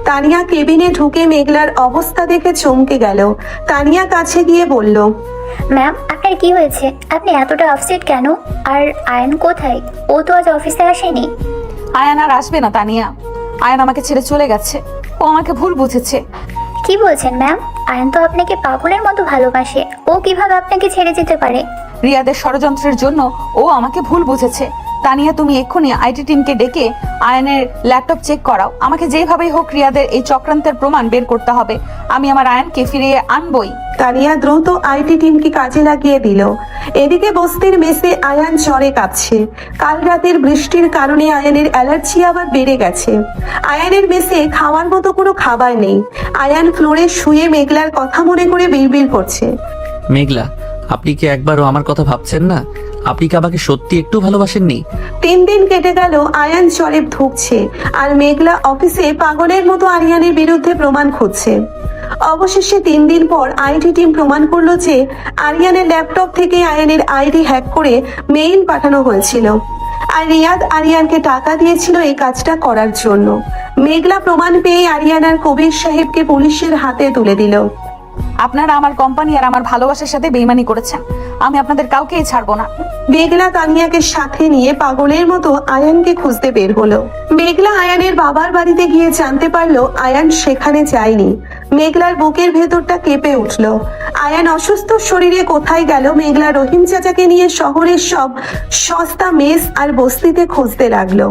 তানিয়া কেবিনে ঢুকে মেঘলার অবস্থা দেখে চমকে গেল। তানিয়া কাছে গিয়ে বলল, ম্যাম আপনার কি হয়েছে? আপনি এতটা আপসেট কেন? আর আয়ন কোথায়? ও তো আজ অফিসে আসেনি। আয়ান আর আসবে না তানিয়া। আয়ান আমাকে ছেড়ে চলে গেছে। ও আমাকে ভুল বুঝেছে। কি বলছেন ম্যাম? আয়ন তো আপনাকে পাগলের মতো ভালোবাসে। ও কিভাবে আপনাকে ছেড়ে যেতে পারে? রিয়াদের ষড়যন্ত্রের জন্য ও আমাকে ভুল বুঝেছে। তানিয়া, তুমি এক্ষুনি আইটি টিমকে ডেকে আয়নের ল্যাপটপ চেক করাও। আমাকে যেভাবেই হোক রিয়াদের এই চক্রান্তের প্রমাণ বের করতে হবে। আমি আমার আয়নকে ফিরিয়ে আনবই। তানিয়া দ্রুত আইটি টিমকে কাজে লাগিয়ে দিল। এদিকে বস্তির মেসে আয়ান জ্বরে কাঁপছে। কাল রাতের বৃষ্টির কারণে আয়ানের অ্যালার্জি আবার বেড়ে গেছে। আয়ানের মেসে খাওয়ার মতো কোনো খাবার নেই। আয়ান ফ্লোরে শুয়ে মেঘলার কথা মনে করে বিড়বিড় করছে। মেঘলা, আপনি কি একবারও আমার কথা ভাবছেন না? আপনি কি আমাকে সত্যি একটু ভালোবাসেননি? 3 দিন কেটে গেল, আয়ান জ্বরে ভুগছে আর মেঘলা অফিসে পাগলের মতো আরিয়ানের বিরুদ্ধে প্রমাণ খুঁজছে। অবশেষে 3 দিন পর আইটি টিম প্রমাণ করলো যে আরিয়ানের ল্যাপটপ থেকে আয়ানের আইডি হ্যাক করে মেইল পাঠানো হয়েছিল, আর রিয়াদ আরিয়ানকে টাকা দিয়েছিল এই কাজটা করার জন্য। মেঘলা প্রমাণ পেয়ে আরিয়ান আর কবির সাহেবকে পুলিশের হাতে তুলে দিল। আপনারা আমার কোম্পানি আর আমার ভালোবাসার সাথে বেইমানি করেছেন। আমি আপনাদের কাউকেই ছাড়বো না। মেঘলা তানিয়াকে সাথে নিয়ে পাগলের মতো আয়ানকে খুঁজতে বের হলো। মেঘলা আয়ানের বাবার বাড়িতে গিয়ে জানতে পারলো আয়ান সেখানে যায়নি। মেঘলার বুকের ভেতরটা কেঁপে উঠলো। আয়ান অসুস্থ শরীরে কোথায় গেল? মেঘলা রহিম চাচাকে নিয়ে শহরের সব সস্তা মেস আর বস্তিতে খুঁজতে লাগলো।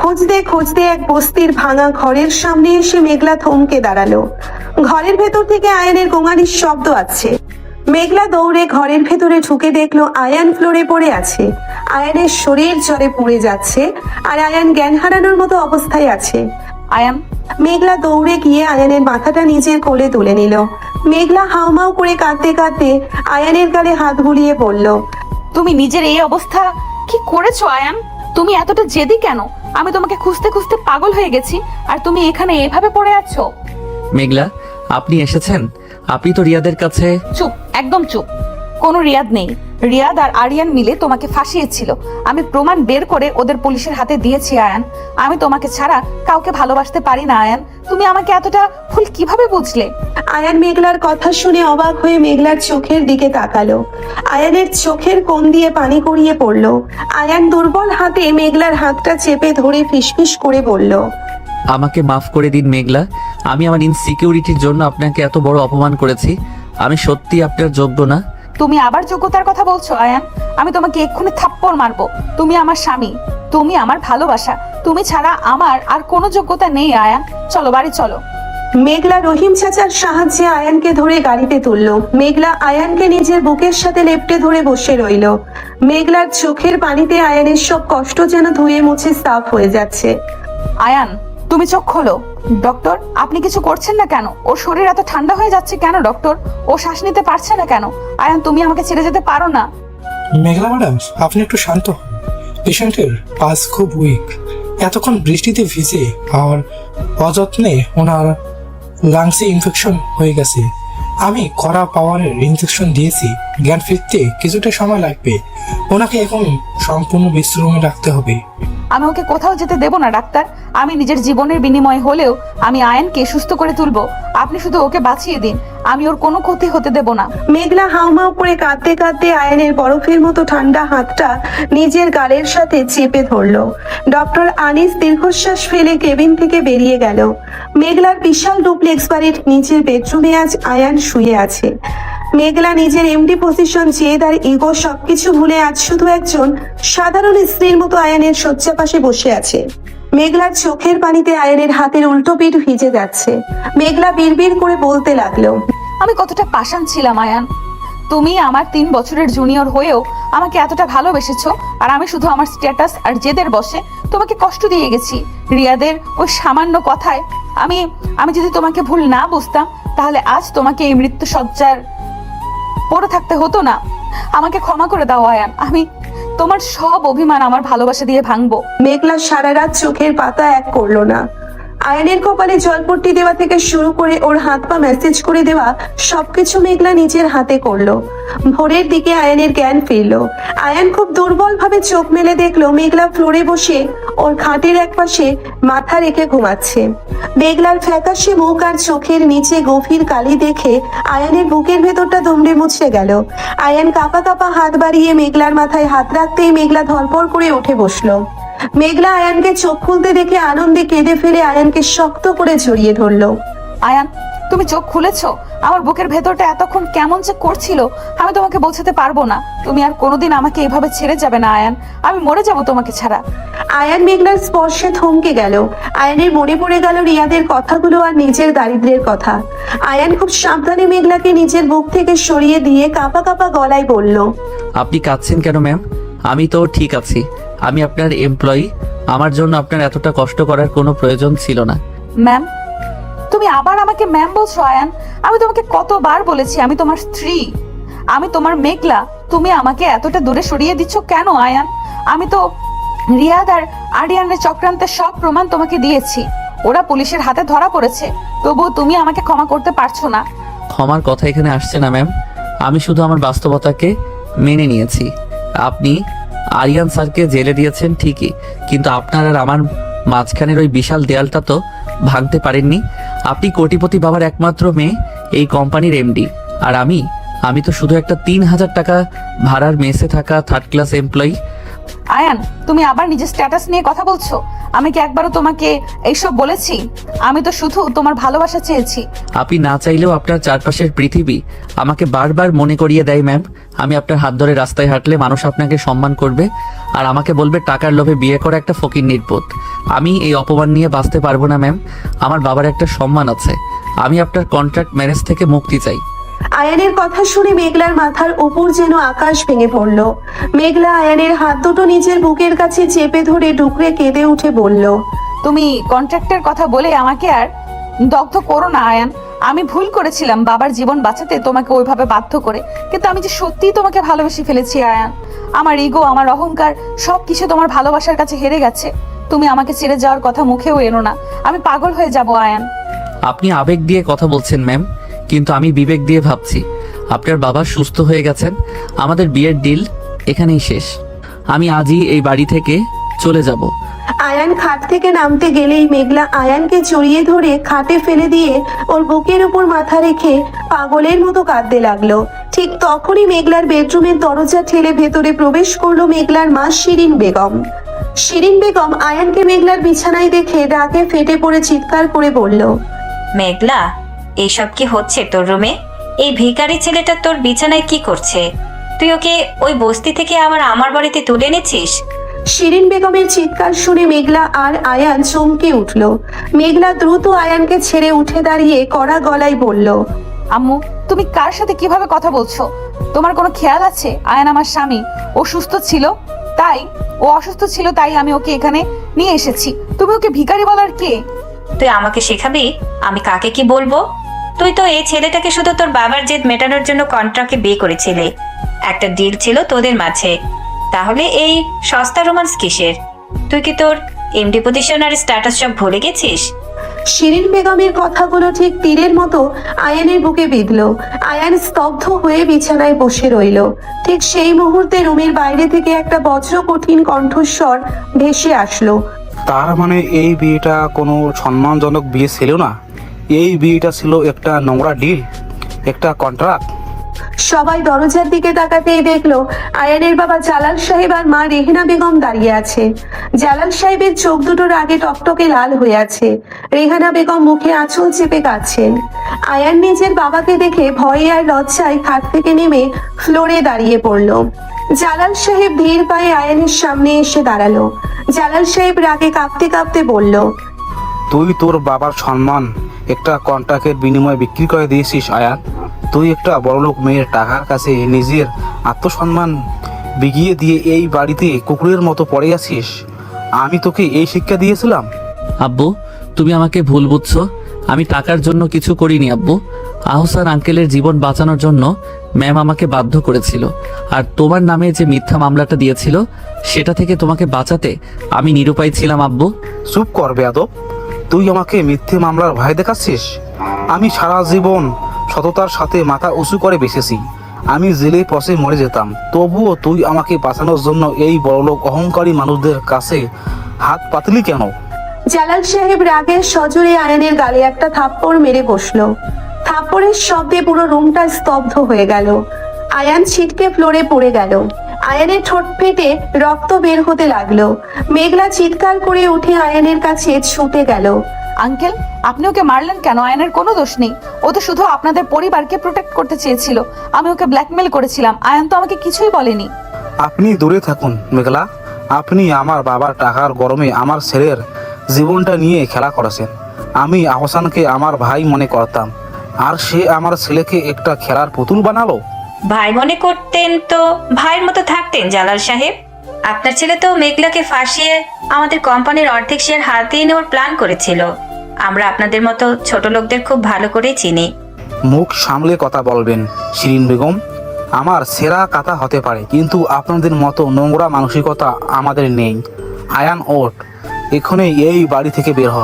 খুঁজতে খুঁজতে এক বস্তির ভাঙা ঘরের সামনে এসে মেঘলা থমকে দাঁড়ালো। ঘরের ভেতর থেকে আয়ানের গোঙানির শব্দ আসছে। মেঘলা দৌড়ে ঘরের ভেতরে ঢুকে দেখলো আয়ান ফ্লোরে পড়ে আছে। আয়ানের শরীর জ্বরে পুড়ে যাচ্ছে আর আয়ান জ্ঞান হারানোর মতো অবস্থায় আছে। আয়ান, মেঘলা দৌড়ে গিয়ে আয়ানের মাথাটা নিজের কোলে তুলে নিল। মেঘলা হাউমাউ করে কাঁদতে কাঁদতে আয়ানের গালে হাত বুলিয়ে বলল, তুমি নিজের এই অবস্থা কি করেছো আয়ান? তুমি এতটা জেদি কেন? আমি তোমাকে খুঁজতে খুঁজতে পাগল হয়ে গেছি আর তুমি এখানে এভাবে পড়ে আছো। মেঘলা, আপনি এসেছেন? আপনি তো রিয়াদের কাছে। চুপ, একদম চুপ। কোনো রিয়াদ নেই। রিয়াদ আর আরিয়ান মিলে তোমাকে ফাঁসিয়েছিল। আমি প্রমাণ বের করে ওদের পুলিশের হাতে দিয়েছি আয়ান। আমি তোমাকে ছাড়া কাউকে ভালোবাসতে পারি না আয়ান। তুমি আমাকে এতটা ভুল কিভাবে বুঝলে? আয়ান মেঘলার কথা শুনে অবাক হয়ে মেঘলার চোখের দিকে তাকালো। আয়ানের চোখের কোণ দিয়ে পানি গড়িয়ে পড়লো। আয়ান দুর্বল হাতে মেঘলার হাতটা চেপে ধরে ফিসফিস করে বলল, আমাকে মাফ করে দিন মেঘলা। আমি আমার ইনসিকিউরিটির জন্য আপনাকে এত বড় অপমান করেছি। আমি সত্যি আপনার যোগ্য না। তুমি আবার যোগ্যতার কথা বলছো আয়ান? আমি তোমাকে এক্ষুনি থাপ্পড় মারবো। তুমি আমার স্বামী, তুমি আমার ভালোবাসা। তুমি ছাড়া আমার আর কোনো যোগ্যতা নেই আয়ান। চলো বাড়ি চলো। মেঘলা রহিম চাচার সাহায্যে আয়ানকে ধরে গাড়িতে তুললো। মেঘলা আয়ানকে নিজের বুকের সাথে লেপ্টে ধরে বসে রইল। মেঘলার চোখের পানিতে আয়ানের সব কষ্ট যেন ধুয়ে মুছে সাফ হয়ে যাচ্ছে। আয়ান, তুমি চোখ খোলো। ডক্টর, আপনি কিছু করছেন না কেন? ওর শরীর এত ঠান্ডা হয়ে যাচ্ছে কেন ডক্টর? ও শ্বাস নিতে পারছে না কেন? আয়ান, তুমি আমাকে ছেড়ে যেতে পারো না। মেঘলা ম্যাডাম, আপনি একটু শান্ত হন। পেশেন্টের পাস খুব উইক। এতক্ষণ বৃষ্টিতে ভিজে আর অযত্নে ওনার লাংসে ইনফেকশন হয়ে গেছে। আমি কড়া পাওয়ারের ইনজেকশন দিয়েছি। জ্ঞান ফিরতে কিছুটা সময় লাগবে। ওনাকে এখন সম্পূর্ণ বিশ্রামে রাখতে হবে। আমি ওকে কোথাও যেতে দেব না ডাক্তার। আমি নিজের জীবনের বিনিময়ে হলেও আমি আয়ানকে সুস্থ করে তুলবো। আপনি শুধু ওকে বাঁচিয়ে দিন। আমি ওর কোনো ক্ষতি হতে দেব না। মেঘলা হাউমাউ করে কাঁদতে কাঁদতে আয়ানের বরফের মতো ঠান্ডা হাতটা নিজের গালের সাথে চেপে ধরলো। ডক্টর আনিস দীর্ঘশ্বাস ফেলে কেবিন থেকে বেরিয়ে গেল। মেঘলার বিশাল ডুপ্লেক্স বাড়ির নিচের বেডরুমে আজ আয়ান শুয়ে আছে। মেঘলা নিজের এমডি পজিশন, জেদ আর ইগো সবকিছু ভুলে আজ শুধু একজন সাধারণ স্ত্রীর মতো আয়ানের শয্যা পাশে বসে আছে। মেঘলার চোখের পানিতে আয়ানের হাতের উল্টো পিঠ ভিজে যাচ্ছে। মেঘলা বিড়বিড় করে বলতে লাগলো, আমি কতটা পাষাণ ছিলাম আয়ান। তুমি আমার 3 বছরের জুনিয়র হয়েও আমাকে এতটা ভালোবেসেছো, আর আমি শুধু আমার স্ট্যাটাস আর জেদের বশে তোমাকে কষ্ট দিয়ে গেছি। রিয়াদের ওই সামান্য কথায় আমি যদি তোমাকে ভুল না বুঝতাম, তাহলে আজ তোমাকে এই মৃত্যু সজ্জার পড়ে থাকতে হতো না। আমাকে ক্ষমা করে দাও আয়ান। আমি তোমার সব অভিমান আমার ভালোবাসা দিয়ে ভাঙবো। মেঘলা সারা রাত চোখের পাতা এক করলো না। আয়ানের কপালে জলপট্টি দেওয়া থেকে শুরু করে ওর হাত পা ম্যাসেজ করে দেওয়া সবকিছু মেঘলা নিজের হাতে করলো। ভোরের দিকে আয়ানের জ্ঞান ফিরলো। আয়ান খুব দুর্বল ভাবে চোখ মেলে দেখলো মেঘলা ফ্লোরে বসে ওর খাটের একপাশে মাথা রেখে ঘুমাচ্ছে। মেঘলার ফ্যাকাশে মুখ আর চোখের নিচে গভীর কালি দেখে আয়ানের বুকের ভেতরটা দুমড়ে মুচড়ে গেল। আয়ান কাঁপা কাঁপা হাত বাড়িয়ে মেঘলার মাথায় হাত রাখতেই মেঘলা ধরপড় করে উঠে বসলো। মেঘলা আয়ানকে চোখ খুলতে দেখে আনন্দে কেঁদে ফেলে আয়ানকে শক্ত করে জড়িয়ে ধরলো। আয়ান, তুমি চোখ খুলেছো? আমার বুকের ভেতরটা এতক্ষণ কেমন যে করছিল আমি তোমাকে বোঝাতে পারবো না। তুমি আর কোনোদিন আমাকে এভাবে ছেড়ে যাবে না আয়ান। আমি মরে যাব তোমাকে ছাড়া। আয়ান মেঘলার স্পর্শে থমকে গেল। আয়ানের মনে পড়ে গেল রিয়াদের কথাগুলো আর নিজের দারিদ্র্যের কথা। আয়ান খুব সাবধানে মেঘলাকে নিজের বুক থেকে সরিয়ে দিয়ে কাঁপা কাঁপা গলায় বলল, আপনি কাঁদছেন কেন ম্যাম? আমি তো ঠিক আছি। আমি আপনার এমপ্লয়ি। আমার জন্য আপনার এতটা কষ্ট করার কোনো প্রয়োজন ছিল না। ম্যাম, তুমি আবার আমাকে ম্যাম বলছো আয়ান? আমি তোমাকে কতবার বলেছি আমি তোমার স্ত্রী, আমি তোমার মেঘলা। তুমি আমাকে এতটা দূরে সরিয়ে দিচ্ছ কেন আয়ান? আমি তো রিয়াদ আর আরিয়ানের চক্রান্তের সব প্রমাণ তোমাকে দিয়েছি। ওরা পুলিশের হাতে ধরা পড়েছে, তবুও তুমি আমাকে ক্ষমা করতে পারছো না। ক্ষমার কথা এখানে আসছে না ম্যাম। আমি শুধু আমার বাস্তবতাকে মেনে নিয়েছি। আপনি আরিয়ান স্যারকে জেলে দিয়েছেন ঠিকই, কিন্তু আপনার আর আমার মাঝখানের ওই বিশাল দেয়ালটা তো ভাঙতে পারেননি। আপনি কোটিপতি বাবার একমাত্র মেয়ে, এই কোম্পানির এমডি, আর আমি তো শুধু একটা 3000 টাকা ভাড়ার মেসে থাকা 3rd ক্লাস এমপ্লয়ি। আয়ান, তুমি আবার নিজের স্ট্যাটাস নিয়ে কথা বলছো। আমি কি একবারও তোমাকে এইসব বলেছি? আমি তো শুধু তোমার ভালোবাসা চেয়েছি। আপনি না চাইলেও আপনার চারপাশের পৃথিবী আমাকে বারবার মনে করিয়ে দেয় ম্যাম। আমি আপনার হাত ধরে রাস্তায় হাঁটলে মানুষ আপনাকে সম্মান করবে, আর আমাকে বলবে টাকার লোভে বিয়ে করা একটা ফকির নির্বোধ। আমি এই অপমান নিয়ে বাঁচতে পারবো না ম্যাম। আমার বাবার একটা সম্মান আছে। আমি আপনার কন্ট্রাক্ট ম্যারেজ থেকে মুক্তি চাই। আয়ানের কথা শুনে মেঘলার মাথার উপর যেন আকাশ ভেঙে পড়ল। মেঘলা আয়ানের হাত দুটো নিজের বুকের কাছে চেপে ধরে ডুকরে কেঁদে উঠে বলল, তুমি কন্ট্রাক্টের কথা বলে আমাকে আর দগ্ধ করো না আয়ান। আমি ভুল করেছিলাম বাবার জীবন বাঁচাতে তোমাকে ওইভাবে বাধ্য করে, কিন্তু আমি যে সত্যিই তোমাকে ভালোবেসে ফেলেছি আয়ান। আমার ইগো, আমার অহংকার সবকিছু তোমার ভালোবাসার কাছে হেরে গেছে। তুমি আমাকে ছেড়ে যাওয়ার কথা মুখেও এনো না, আমি পাগল হয়ে যাব আয়ান। আপনি আবেগ দিয়ে কথা বলছেন ম্যাম, কিন্তু আমি বিবেক দিয়ে ভাবছি। আপনার বাবা সুস্থ হয়ে গেছেন, আমাদের বিয়ের ডিল এখানেই শেষ। আমি আজই এই বাড়ি থেকে চলে যাব। আয়ান খাট থেকে নামতে গেলেই মেঘলা আয়ানকে জড়িয়ে ধরে খাটে ফেলে দিয়ে ওর বুকের উপর মাথা রেখে পাগলের মতো কাঁদতে লাগলো। ঠিক তখনই মেঘলার বেডরুমের দরজা ঠেলে ভেতরে প্রবেশ করলো মেঘলার মা শিরিন বেগম। শিরিন বেগম আয়ানকে মেঘলার বিছানায় দেখে রাগে ফেটে পড়ে চিৎকার করে বলল, মেঘলা, এইসব কি হচ্ছে তোর রুমে? এই ভিখারি ছেলেটা তোর বিছানায় কি করছে? তুই ওকে ওই বস্তি থেকে আবার আমার বাড়িতে তুলে এনেছিস? শিরিন বেগমের চিৎকার শুনে মেঘলা আর আয়ান চমকে উঠল। মেঘলা দ্রুত আয়ানকে ছেড়ে উঠে দাঁড়িয়ে কড়া গলায় বলল, আম্মু, তুমি কার সাথে কিভাবে কথা বলছো? তোমার কোনো খেয়াল আছে? আয়ান আমার স্বামী, ও সুস্থ ছিল, তাই ও অসুস্থ ছিল, তাই আমি ওকে এখানে নিয়ে এসেছি। তুমি ওকে ভিখারি বলার কে? তুই আমাকে শেখাবি আমি কাকে কি বলবো? তুই তো এই ছেলেটাকে শুধু তোর বাবার জেদ মেটানোর জন্য কন্ট্রাক্টে বিয়ে করেছিলি। একটা ডিল ছিল তোদের মাঝে, তাহলে এই সস্তা রোমান্স কিসের? তুই কি তোর এমডি পজিশন আর স্ট্যাটাস সব ভুলে গেছিস? শিরিন বেগমের কথাগুলো ঠিক তীরের মতো আয়ানের বুকে বিঁধল। আয়ান স্তব্ধ হয়ে বিছানায় বসে রইল। ঠিক সেই মুহূর্তে রুমের বাইরে থেকে একটা বজ্র কঠিন কণ্ঠস্বর ভেসে আসলো, তার মানে এই বিয়েটা কোনো সম্মানজনক বিয়ে ছিল না, এই বিয়েটা ছিল একটা নোংরা ডিল, একটা কন্ট্রাক্ট। সবাই দরজার দিকে তাকাতেই দেখলো আয়ানের বাবা জালাল সাহেব আর মা রেহেনা বেগম দাঁড়িয়ে আছে। জালাল সাহেবের চোখ দুটোর আগে টকটকে লাল হয়ে আছে, রেহানা বেগম মুখে আঁচল চেপে কাঁদছেন। আয়ান নিজের বাবাকে দেখে ভয়ে আর লজ্জায় খাট থেকে নেমে ফ্লোরে দাঁড়িয়ে পড়লো। জালাল সাহেব ধীর পায়ে আয়ানের সামনে এসে দাঁড়ালো। জালাল সাহেব রাগে কাঁপতে কাঁপতে বলল, তুই তোর বাবার সম্মান একটা কন্ট্রাক্টের বিনিময়ে বিক্রি করে দিয়েছিস আয়ান। তুই একটা বড়লোক মেয়ের টাকার কাছে নিজের আত্মসম্মান বিগিয়ে দিয়ে এই বাড়িতে কুকুরের মতো পড়ে আছিস। আমি তোকে এই শিক্ষা দিয়েছিলাম? আব্বু, তুমি আমাকে ভুল বুঝছো। আমি টাকার জন্য কিছু করিনি আব্বু। আহসান আঙ্কেলের জীবন বাঁচানোর জন্য ম্যাম আমাকে বাধ্য করেছিল, আর তোমার নামে যে মিথ্যা মামলাটা দিয়েছিল সেটা থেকে তোমাকে বাঁচাতে আমি নিরুপায় ছিলাম আব্বু। চুপ কর বেয়াদব, তুই আমাকে মিথ্যে মামলার ভয় দেখাচ্ছিস? আমি সারা জীবন সততার সাথে মাথা উঁচু করে বেঁচেছি। আমি জেলে পচে মরে যেতাম, তবুও তুই আমাকে বাঁচানোর জন্য এই বড়লোক অহংকারী মানুষদের কাছে হাত পাতলি কেন? জালাল সাহেব রাগের সজোরে আয়ানের গালে একটা থাপ্পড় মেরে বসলো। থাপ্পড়ের শব্দে পুরো রুমটা স্তব্ধ হয়ে গেল। আয়ান ছিটকে ফ্লোরে পড়ে গেল। আয়ানের ঠোঁট ফেটে রক্ত বের হতে লাগলো। মেঘলা চিৎকার করে উঠে আয়ানের কাছে ছুটে গেল। আঙ্কেল, আপনি ওকে মারলেন কেন? আয়ানের কোনো দোষ নেই, ও তো শুধু আপনাদের পরিবারকে প্রোটেক্ট করতে চেয়েছিল। আমি ওকে ব্ল্যাকমেল করেছিলাম, আয়ান তো আমাকে কিছুই বলেনি। আপনি দূরে থাকুন মেঘলা, আপনি আমার বাবার টাকার গরমে আমার ছেলের জীবনটা নিয়ে খেলা করেছেন। আমি আহসানকে আমার ভাই মনে করতাম, আর সে আমার ছেলেকে একটা খেলার পুতুল বানালো। ভাই মনে করতেন তো ভাইয়ের মতো থাকতেন জালাল সাহেব। আপনার ছেলে তো মেঘলাকে ফাঁসিয়ে আমাদের কোম্পানির অর্ধেক শেয়ার হাতিয়ে নেওয়ার প্ল্যান করেছিল। আমরা আপনাদের মতো ছোট লোকদের খুব ভালো করে চিনি। মুখ সামলে কথা বলবেন শিরিন বেগম। আমার সেরা কথা হতে পারে, কিন্তু আপনাদের মতো নোংরা মানসিকতা আমাদের নেই। আয়ান ওঠ, এখনই এই বাড়ি থেকে বের হ।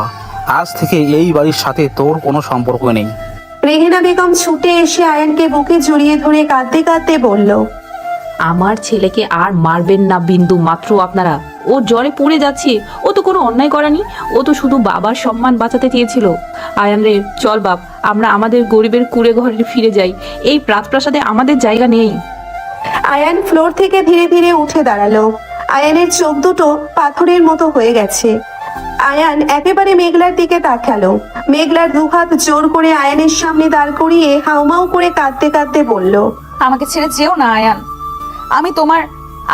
আজ থেকে এই বাড়ির সাথে তোর কোনো সম্পর্ক নেই। রেহেনা বেগম ছুটে এসে আয়ানকে বুকে জড়িয়ে ধরে কাঁদতে কাঁদতে বলল, আমার ছেলেকে আর মারবেন না বিন্দু মাত্র আপনারা। ও জ্বরে পড়ে যাচ্ছে, ও তো কোনো অন্যায় করেনি, ও তো শুধু বাবার সম্মান বাঁচাতে চেয়েছিল। আয়ান রে, চল বাপ, আমরা আমাদের গরিবের কুড়ে ঘরে ফিরে যাই। এই রাজপ্রাসাদে আমাদের জায়গা নেই। আয়ান ফ্লোর থেকে ধীরে ধীরে উঠে দাঁড়ালো। আয়ানের চোখ দুটো পাথরের মতো হয়ে গেছে। আয়ান একেবারে মেঘলার দিকে তাকালো। মেঘলার দুহাত জোর করে আয়ানের সামনে দাঁড় করিয়ে হাউমাউ করে কাঁদতে কাঁদতে বলল, আমাকে ছেড়ে যেও না আয়ান। আমি তোমার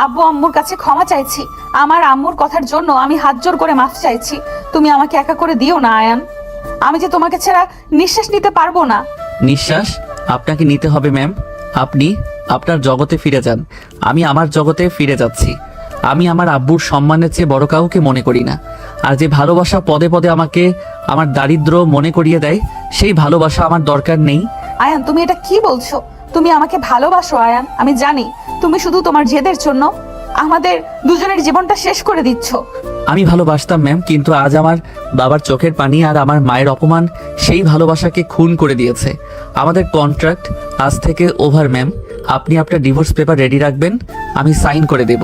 আব্বু আম্মুর কাছে ক্ষমা চাইছি। আমার আম্মুর কথার জন্য আমি হাত জোর করে মাফ চাইছি। তুমি আমাকে একা করে দিও না আয়ান। আমি যে তোমাকে ছাড়া নিঃশ্বাস নিতে পারবো না। নিঃশ্বাস আপনাকে নিতে হবে ম্যাম। আপনি আপনার জগতে ফিরে যান, আমি আমার জগতে ফিরে যাচ্ছি। আমি আমার আব্বুর সম্মানের চেয়ে বড় কাউকে মনে করি না। আর যে ভালোবাসা পদে পদে আমাকে আমার দারিদ্র মনে করিয়ে দেয়, সেই ভালোবাসা আমার দরকার নেই। আয়ান, তুমি এটা কি বলছো? তুমি আমাকে ভালোবাসো আয়ান, আমি জানি। তুমি শুধু তোমার জেদের জন্য আমাদের দুজনের জীবনটা শেষ করে দিচ্ছ। আমি ভালোবাসতাম ম্যাম, কিন্তু আজ আমার বাবার চোখের পানি আর আমার মায়ের অপমান সেই ভালোবাসাকে খুন করে দিয়েছে। আমাদের কন্ট্রাক্ট আজ থেকে ওভার ম্যাম। আপনি আপনার ডিভোর্স পেপার রেডি রাখবেন, আমি সাইন করে দেব।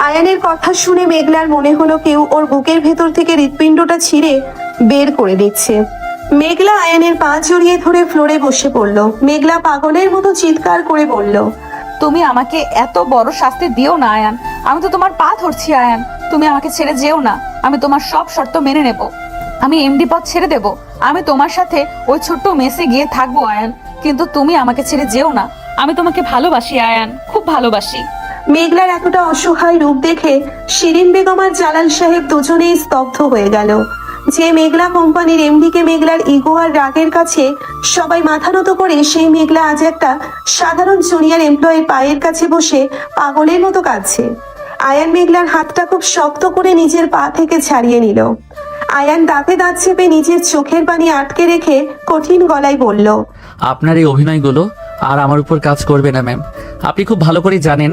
আয়ানের কথা শুনে মেঘলার মনে হলো কেউ ওর বুকের ভেতর থেকে হৃৎপিণ্ডটা ছিঁড়ে বের করে দিচ্ছে। মেঘলা আয়ানের পা জড়িয়ে ধরে ফ্লোরে বসে পড়ল। মেঘলা পাগলের মতো চিৎকার করে বলল, তুমি আমাকে এত বড় শাস্তি দিও না আয়ান। আমি তো তোমার পা ধরছি আয়ান, তুমি আমাকে ছেড়ে যেও না। আমি তোমার সব শর্ত মেনে নেব। আমি এমডি পদ ছেড়ে দেব। আমি তোমার সাথে ওই ছোট্ট মেসে গিয়ে থাকবো আয়ান, কিন্তু তুমি আমাকে ছেড়ে যেও না। আমি তোমাকে ভালোবাসি আয়ান, খুব ভালোবাসি। মেঘলার এতটা অসহায় রূপ দেখে শিরিন বেগম আর জালাল সাহেব দুজনেই স্তব্ধ হয়ে গেল। যে মেঘলা কোম্পানির এমডিকে মেঘলার ইগো আর রাগের কাছে সবাই মাথা নত করে, সেই মেঘলা আজ একটা সাধারণ জুনিয়র এমপ্লয়ের পায়ের কাছে বসে পাগলের মতো কাঁদছে। আয়ান মেঘলার হাতটা খুব শক্ত করে নিজের পা থেকে ছাড়িয়ে নিল। আয়ান দাঁতে দাঁত চেপে নিজের চোখের পানি আটকে রেখে কঠিন গলায় বলল, আপনার এই অভিনয়গুলো আর আমার উপর কাজ করবে না ম্যাম। আপনি খুব ভালো করে জানেন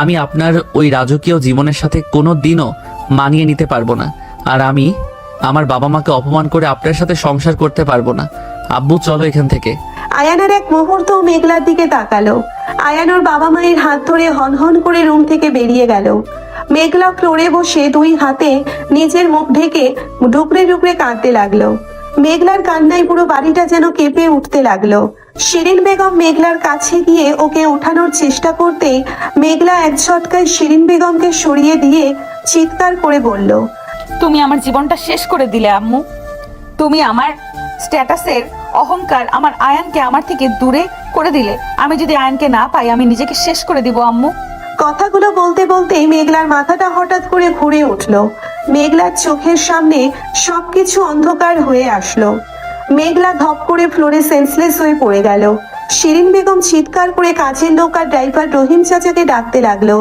আমি আপনার ওই রাজকীয় জীবনের সাথে কোনো দিনও মানিয়ে নিতে পারবো না। আর আমি আমার বাবা মাকে অপমান করে আপনার সাথে সংসার করতে পারবো না। আব্বু চলো এখান থেকে। আয়ানের এক মুহূর্ত মেঘলার দিকে তাকালো। আয়ান ওর বাবা মায়ের হাত ধরে হনহন করে রুম থেকে বেরিয়ে গেল। মেঘলা ফ্লোরে বসে দুই হাতে নিজের মুখ ঢেকে ডুকরে ডুকরে কাঁদতে লাগলো। মেঘলার কান্নায় পুরো বাড়িটা যেন কেঁপে উঠতে লাগলো। শিরিন বেগম মেঘলার কাছে গিয়ে ওকে ওঠানোর চেষ্টা করতেই মেঘলা এক ঝটকায় শিরিন বেগমকে সরিয়ে দিয়ে চিৎকার করে বলল, তুমি আমার জীবনটা শেষ করে দিলে আম্মু। তুমি আমার স্ট্যাটাসের অহংকার আমার আয়ানকে আমার থেকে দূরে করে দিলে। আমি যদি আয়ানকে না পাই আমি নিজেকে শেষ করে দিব আম্মু। কথাগুলো বলতে বলতেই মেঘলার মাথাটা হঠাৎ করে ঘুরে উঠল। মেঘলার চোখের সামনে সবকিছু অন্ধকার হয়ে আসলো। মেঘলা ধপ করে ফ্লোরে সেন্সলেস হয়ে পড়ে গেল। শিরিন বেগম চিৎকার করে কাজের লোক আর ড্রাইভার রহিম চাচাকে ডাকতে লাগলো।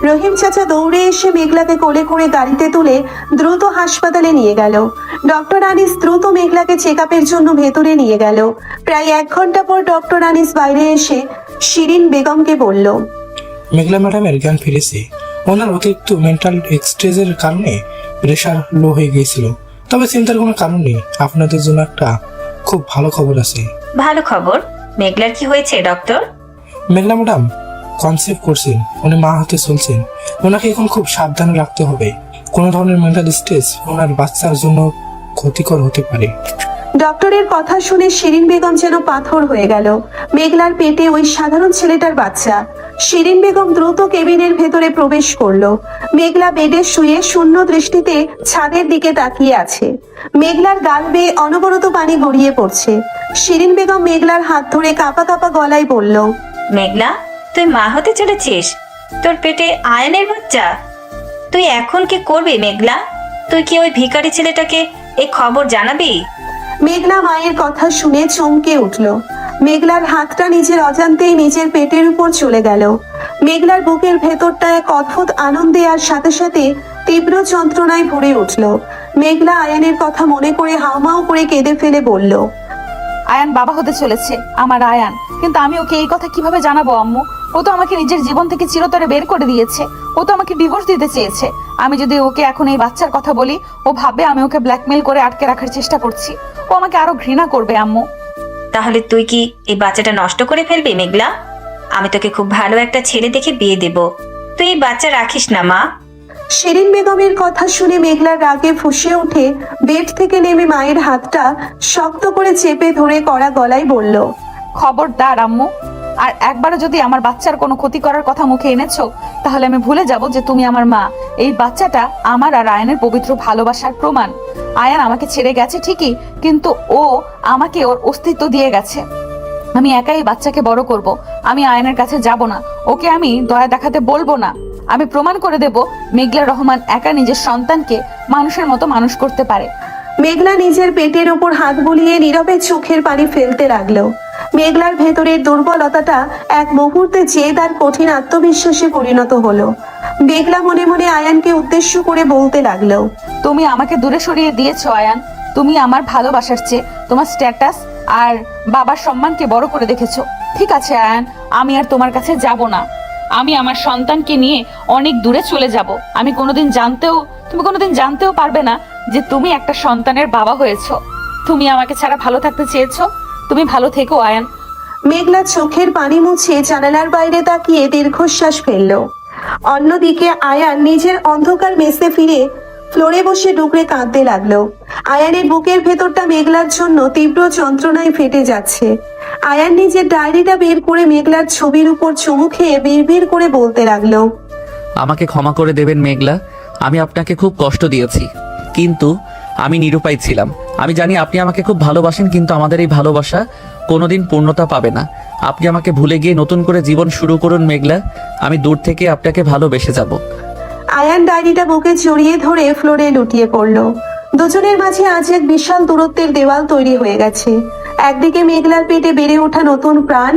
রহিম চাচা দৌড়ে এসে মেঘলাকে কোলে করে গাড়িতে তুলে দ্রুত হাসপাতালে নিয়ে গেল। ডক্টর আনিস দ্রুত মেঘলাকে চেক আপের জন্য ভেতরে নিয়ে গেল। প্রায় 1 ঘন্টা পর ডক্টর আনিস বাইরে এসে শিরিন বেগমকে বলল, মেঘলা ম্যাডামের জ্ঞান ফিরেছে। ওনার অতিরিক্ত মেন্টাল এক্সট্রেজের কারণে প্রেশার লো হয়ে গিয়েছিল, তবে চিন্তার কোনো কারণ নেই। আপনাদের জন্য একটা খুব ভালো খবর আছে। ভালো খবর? মেঘলার কি হয়েছে ডক্টর? মেঘলা ম্যাডাম কনসেপ্ট করছেন, উনি মা হতে চলছেন। ওনাকে এখন খুব সাবধানে রাখতে হবে। কোনো ধরনের মেন্টাল স্ট্রেস ওনার বাচ্চার জন্য ক্ষতিকর হতে পারে। ডক্টরের কথা শুনে শিরিন বেগম যেন পাথর হয়ে গেল। মেঘলার পেটে ওই সাধারণ ছেলেটার বাচ্চা। শিরিন বেগম দ্রুত কেবিনের ভেতরে প্রবেশ করলো। মেঘলা বেডে শুয়ে শূন্য দৃষ্টিতে ছাদের দিকে তাকিয়ে আছে। মেঘলার গাল বেয়ে অনবরত পানি গড়িয়ে পড়ছে। শিরিন বেগম মেঘলার হাত ধরে কাঁপা কাঁপা গলায় বলল, মেঘলা, তুই মা হতে চলেছিস? তোর পেটে আয়নের বাচ্চা? তুই এখন কি করবি মেঘলা? তুই কি ওই ভিখারি ছেলেটাকে এই খবর জানাবি? মেঘলা মায়ের কথা শুনে চমকে উঠল। মেঘলার হাতটা নিজের অজান্তেই নিজের পেটের উপর চলে গেল। মেঘলার বুকের ভেতরটা এক অদ্ভুত আনন্দে আর সাথে সাথে তীব্র যন্ত্রণায় ভরে উঠল। মেঘলা আয়ানের কথা মনে করে হাউমাউ করে কেঁদে ফেলে বলল, আয়ান বাবা হতে চলেছে, আমার আয়ান। কিন্তু আমি ওকে এই কথা কিভাবে জানাবো আম্মু? ও তো আমাকে নিজের জীবন থেকে চিরতরে বের করে দিয়েছে। ও তো আমাকে ডিভোর্স দিতে চেয়েছে। আমি যদি ওকে এখন এই বাচ্চার কথা বলি, ও ভাববে আমি ওকে ব্ল্যাকমেল করে আটকে রাখার চেষ্টা করছি। ও আমাকে আরো ঘৃণা করবে আম্মু। তাহলে তুই কি এই বাচ্চাটা নষ্ট করে ফেলবি মেঘলা? আমি তোকে খুব ভালো একটা ছেলে দেখে বিয়ে দেব। তুই এই বাচ্চা রাখিস না মা। শিরিন বেগমের কথা শুনে মেঘলার রাগে ফুঁসে উঠে বেড থেকে নেমে মায়ের হাতটা শক্ত করে চেপে ধরে কড়া গলায় বলল, খবরদার আম্মু, আর একবারও যদি আমার বাচ্চার কোনো ক্ষতি করার কথা মুখে এনেছো, তাহলে আমি ভুলে যাব যে তুমি আমার মা। এই বাচ্চাটা আমার আর আয়ানের পবিত্র ভালোবাসার প্রমাণ। আয়ান আমাকে ছেড়ে গেছে ঠিকই, কিন্তু ও আমাকে ওর অস্তিত্ব দিয়ে গেছে। আমি একাই বাচ্চাকে বড় করব। আমি আয়ানের কাছে যাব না, ওকে আমি দয়া দেখাতে বলবো না। আমি প্রমাণ করে দেব মেঘলা রহমান একা নিজের সন্তানকে মানুষের মতো মানুষ করতে পারে। মেঘলা নিজের পেটের উপর হাত বুলিয়ে নীরবে চোখের পানি ফেলতে লাগলো। মেঘলার ভেতরের দুর্বলতাটা এক মুহূর্তে জেদ আর কঠিন আত্মবিশ্বাসে পরিণত হলো। মেঘলা মনে মনে আয়ানকে উদ্দেশ্য করে বলতে লাগলো, তুমি আমাকে দূরে সরিয়ে দিয়েছো আয়ান। তুমি আমার ভালোবাসার চেয়ে তোমার স্ট্যাটাস আর বাবার সম্মানকে বড় করে দেখেছো। ঠিক আছে আয়ান, আমি আর তোমার কাছে যাব না। আমি আমার সন্তানকে নিয়ে অনেক দূরে চলে যাব। তুমি কোনোদিন জানতেও পারবে না যে তুমি একটা সন্তানের বাবা হয়েছো। তুমি আমাকে ছাড়া ভালো থাকতে চেয়েছো। তুমি ভালো থেকো আয়ান। মেঘলা চোখের পানি মুছে জানালার বাইরে তাকিয়ে দীর্ঘশ্বাস ফেলল। অন্যদিকে আয়ান নিজের অন্ধকার মেসে ফিরে ফ্লোরে বসে ডুকরে কাঁদতে লাগলো। আয়ানের বুকের ভেতরটা মেঘলার জন্য তীব্র যন্ত্রণায় ফেটে যাচ্ছে। আয়ান নিজের ডায়েরিটা বের করে মেঘলার ছবির উপর চুমু খেয়ে বিড়বিড় করে বলতে লাগলো, আমাকে ক্ষমা করে দেবেন মেঘলা, আমি আপনাকে খুব কষ্ট দিয়েছি, কিন্তু আমি নিরুপায় ছিলাম। আমি জানি আপনি আমাকে খুব ভালোবাসেন, কিন্তু আমাদের এই ভালোবাসা কোনোদিন পূর্ণতা পাবে না। আপনি আমাকে ভুলে গিয়ে নতুন করে জীবন শুরু করুন মেঘলা, আমি দূর থেকে আপনাকে ভালোবেসে যাব। আয়ান ডায়েরিটা বুকে জড়িয়ে ধরে ফ্লোরে লুটিয়ে পড়ল। দুজনের মাঝে আজ এক বিশাল দূরত্বের দেওয়াল তৈরি হয়ে গেছে। একদিকে মেঘলার পেটে বেড়ে ওঠা নতুন প্রাণ,